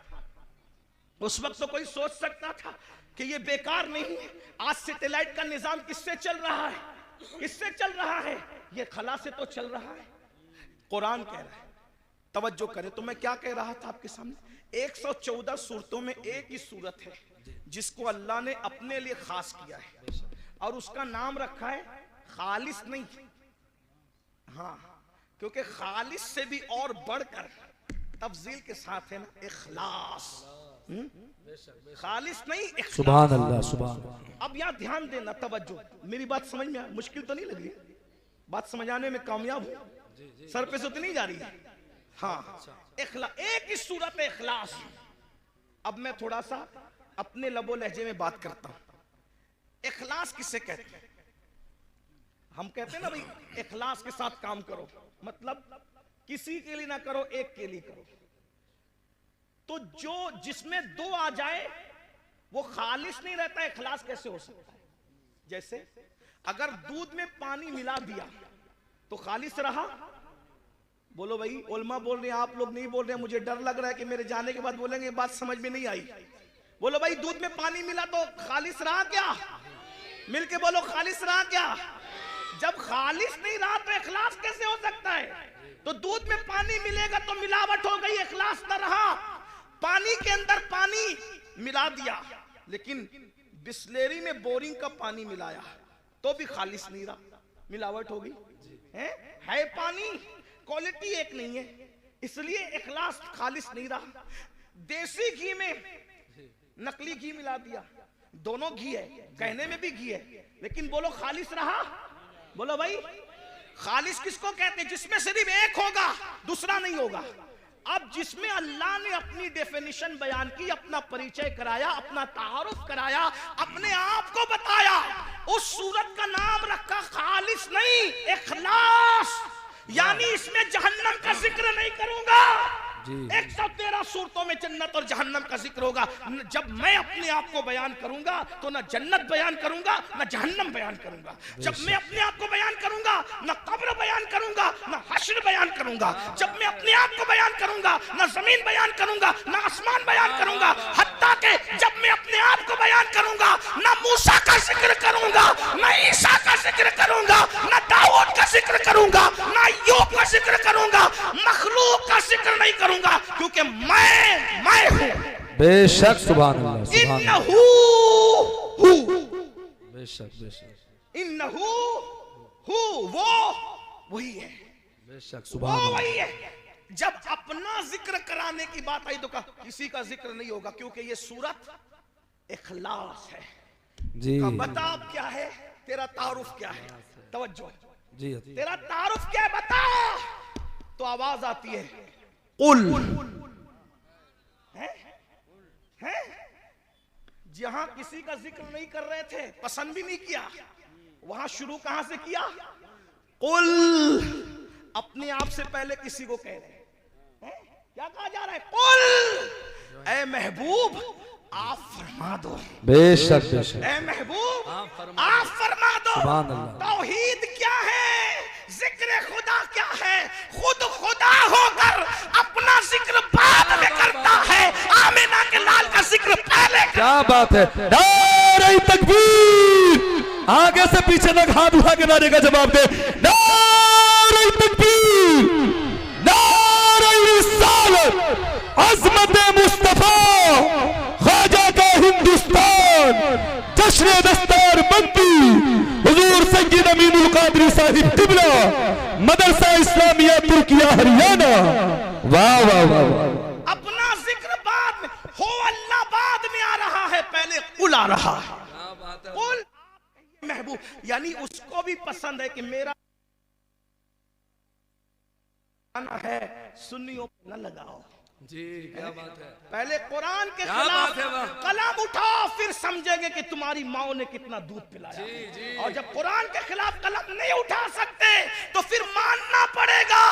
उस वक्त तो कोई सोच सकता था कि ये बेकार नहीं है। आज सैटेलाइट का निजाम किससे चल रहा है? किससे चल रहा है? ये खला से तो चल रहा है। कुरान कह रहा है, तवज्जो करें, तो मैं क्या कह रहा था आपके सामने, 114 सूरतों में एक ही सूरत है जिसको अल्लाह ने अपने लिए खास किया है और उसका नाम रखा है खालिस नहीं, हाँ, क्योंकि खालिस से भी और बढ़कर तफजील के साथ है ना इखलास। खालिस नहीं, सुभान अल्लाह, सुभान अल्लाह। अब यहाँ ध्यान देना, तवज्जो, मेरी बात समझ में मुश्किल तो नहीं लग रही? बात समझाने में कामयाब हूँ, सर पे से तो नहीं जा रही है? हाँ, एक ही सूरत है इखलास। अब मैं थोड़ा सा अपने लबो लहजे में बात करता हूं। इखलास किसे कहते हैं? हम कहते हैं ना भाई इखलास के साथ काम करो, मतलब किसी के लिए ना करो, एक के लिए करो। तो जो जिसमें दो आ जाए वो खालिस नहीं रहता, इखलास कैसे हो सकता है? जैसे अगर दूध में पानी मिला दिया तो खालिस रहा? बोलो भाई, उलमा बोल रहे हैं, आप लोग नहीं बोल रहे हैं। मुझे डर लग रहा है कि मेरे जाने के बाद बोलेंगे ये बात समझ में नहीं आई। बोलो भाई, दूध में पानी मिला तो खालिस रहा क्या? मिलके बोलो, खालिस रहा क्या? जब खालिस नहीं रहा तो इखलास कैसे हो सकता है? तो दूध में पानी मिलेगा तो मिलावट हो गई, इखलास न रहा। पानी के अंदर पानी मिला दिया, लेकिन बिस्लेरी में बोरिंग का पानी मिलाया तो भी खालिस नहीं रहा, मिलावट हो गई। है पानी, क्वालिटी एक नहीं है, इसलिए इखलास खालिस नहीं रहा। देसी घी में नकली घी मिला दिया, दोनों घी है, कहने में भी घी है, लेकिन बोलो खालिस रहा? बोलो भाई, खालिस किसको कहते हैं? जिसमें सिर्फ एक होगा, दूसरा नहीं होगा। अब जिसमें अल्लाह ने अपनी डेफिनेशन बयान की, अपना परिचय कराया, अपना तारुफ कराया, अपने आप को बताया, उस सूरत का नाम रखा खालिस नहीं, इखलास। यानी इसमें जहन्नम का जिक्र नहीं करूंगा। 113 सूरतों में जन्नत और जहन्नम का जिक्र होगा। जब मैं अपने आप को बयान करूंगा तो ना जन्नत बयान करूंगा, ना जहन्नम बयान करूंगा। जब मैं अपने आप को बयान करूंगा, ना कब्र बयान करूंगा, ना हश्र बयान करूंगा। जब मैं अपने आप को बयान करूंगा, ना जमीन बयान करूंगा, ना आसमान बयान करूंगा। हत्ता के जब मैं अपने आप को बयान करूंगा, ना मूसा का जिक्र करूंगा, ना ईसा का जिक्र करूंगा, ना दाऊद का जिक्र करूंगा, ना अय्यूब का जिक्र करूंगा, मखलूक का जिक्र नहीं करूंगा, क्योंकि मैं हूं। बेशक, सुभान अल्लाह, इन्नहू हू, बेशक बेशक, इन्नहू हू, वो वही है, बेशक, वो सुभान अल्लाह। वही है। जब अपना जिक्र कराने की बात आई तो कहा किसी का जिक्र नहीं होगा, क्योंकि ये सूरत इखलास है। जी बता अब क्या है तेरा तारुफ, क्या है? तवज्जो जी, तेरा तारुफ क्या है, बता। तो आवाज आती है, कुल है? जहां किसी का जिक्र नहीं कर रहे थे, पसंद भी नहीं किया, वहां शुरू कहां से किया? कुल। अपने आप से पहले किसी को कह रहे हैं, क्या कहा जा रहा है? कुल, ऐ महबूब आप फरमा दो। बेशक बेशक, ऐ महबूब आप फरमा दो। सुभान अल्लाह। तौहीद क्या है? जिक्र खुदा क्या है? खुद खुदा होकर अपना जिक्र बाद में करता है, आमिना के लाल का जिक्र पहले करता। क्या बात है। नारे तकबीर, आगे से पीछे तक हाथ उठा के नारे का जवाब दे। नारे तकबीर, नारे रिसालत, अज़मत मुस्तफा, ख्वाजा का हिंदुस्तान, जश्न दस्तार बंदी, हुजूर सय्यद अमीनुल कादरी साहिब क़िबला, मदरसा इस्लामिया तुर्किया हरियाणा। वाह वाह वाह। अपना जिक्र बाद में हो, अल्लाह बाद में आ रहा है, पहले कुल आ रहा है। क्या बात है। कुल महबूब, यानी उसको भी पसंद है कि मेरा गाना है, सुन्नियों पे न लगाओ। जी, क्या बात है। पहले कुरान के क्या खिलाफ बात है, वाह। कलम उठाओ, फिर समझेंगे कि तुम्हारी माओ ने कितना दूध पिलाया। जी, जी। और जब कुरान के खिलाफ कलम नहीं उठा सकते तो फिर मानना पड़ेगा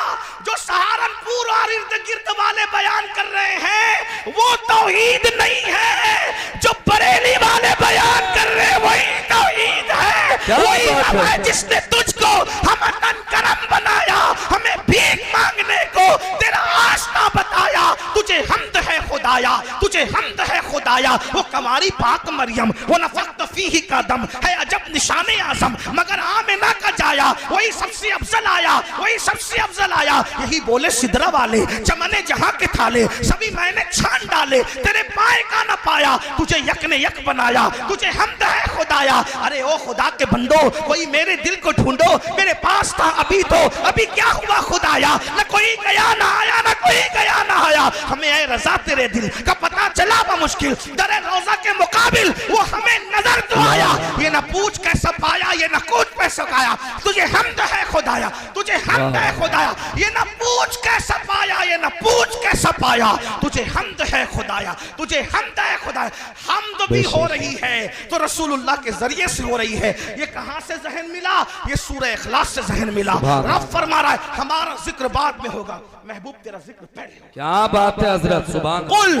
जो सहारनपुर और इर्द गिर्द वाले बयान कर रहे हैं वो तौहीद नहीं है, जो बरेली वाले बयान कर रहे हैं वही तौहीद है। क्या वही बात रब है। है जिसने तुझको हमतन करम बनाया, हमें भीख मांगने को तेरा आसना बताया। तुझे हमद है खुदाया, तुझे हमद है खुदाया। वो कमारी पाक मरियम, वो नफख्त फीही का दम है अजब निशाने आजम, मगर आमिना का जाया वही सबसे अफजल आया, वही सबसे अफजल आया। यही बोले सिदरा वाले, चमने जहां के थाले सभी मैंने छान डाले, तेरे पाए का न पाया, तुझे यक ने यक बनाया, तुझे हमद है खुदाया। अरे ओ खुदा के बंदो, कोई मेरे दिल को ढूंढो, मेरे पास था अभी तो, अभी क्या हुआ खुदाया? न कोई गया ना आया, न कोई गया ना आया। हमें ऐ रजा तेरे दिल का पता चला मुश्किल, दरे रोजा के मुकाबिल वो हमें नजर तो आया। ये न पूछ कैसा पाया, ये न कूच कैसा खाया, तुझे हमद है खुदाया, तुझे हमद है खुदाया। ये न पूछ कैसा पाया, ये न पूछ कैसा पाया, तुझे हमद है खुदाया, तुझे हमद है खुदाया। हमद भी हो रही है तो रसूलुल्लाह के जरिए से हो रही है। ये कहां से जहन मिला? ये सूरह इखलास से जहन मिला। रब फरमा रहा है हमारा जिक्र बाद में होगा, महबूब तेरा जिक्र पहले होगा। क्या बात है हजरत, सुभान। कुल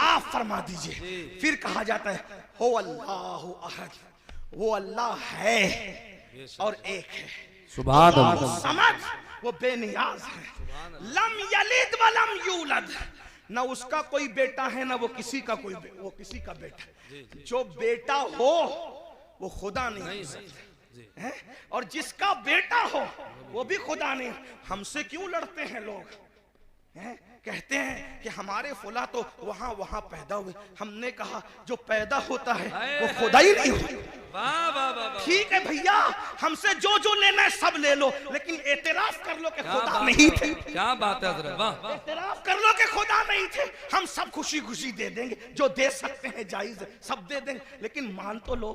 आप फरमा दीजिए। फिर कहा जाता है हो अल्लाह अहद, वो अल्लाह है और एक है। सुभान अल्लाह। समझ, वो बेनियाज है। लम यलिद वलम यूलद, ना उसका कोई बेटा है ना वो किसी का वो किसी का बेटा। जो बेटा हो वो खुदा नहीं हो सकता है, और जिसका बेटा हो वो भी खुदा नहीं। हमसे क्यों लड़ते हैं लोग हैं? कहते हैं कि हमारे फुला तो वहां पैदा हुए। हमने कहा जो पैदा होता है वो खुदा ही नहीं होता। वाह वाह वाह वाह। ठीक है भैया, हमसे जो जो लेना है सब ले लो, लेकिन एतराफ कर लो कि क्या खुदा बात नहीं है, थे। क्या बात है हजरत, वाह। एतराफ कर लो कि खुदा नहीं थे। हम सब खुशी खुशी दे देंगे, जो दे सकते हैं जायज है, सब दे देंगे, लेकिन मान तो लो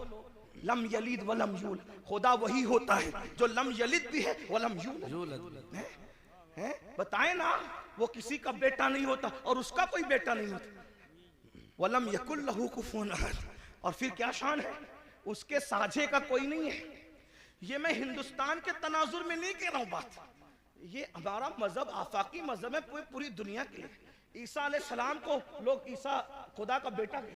लम यलिद वलम यूलद, खुदा वही होता है जो लम यलिद भी है वलम यूलद है। बताए ना, वो किसी का बेटा नहीं होता और उसका कोई बेटा नहीं होता। वलम यकुल लहू कुफुवन अहद, और फिर क्या शान है, उसके साझे का कोई नहीं है। ये मैं हिंदुस्तान के तनाजुर में नहीं कह रहा हूं बात, ये हमारा मजहब आफाकी मजहब है पूरी दुनिया के लिए। ईसा अलैहिस्सलाम को लोग ईसा खुदा का बेटा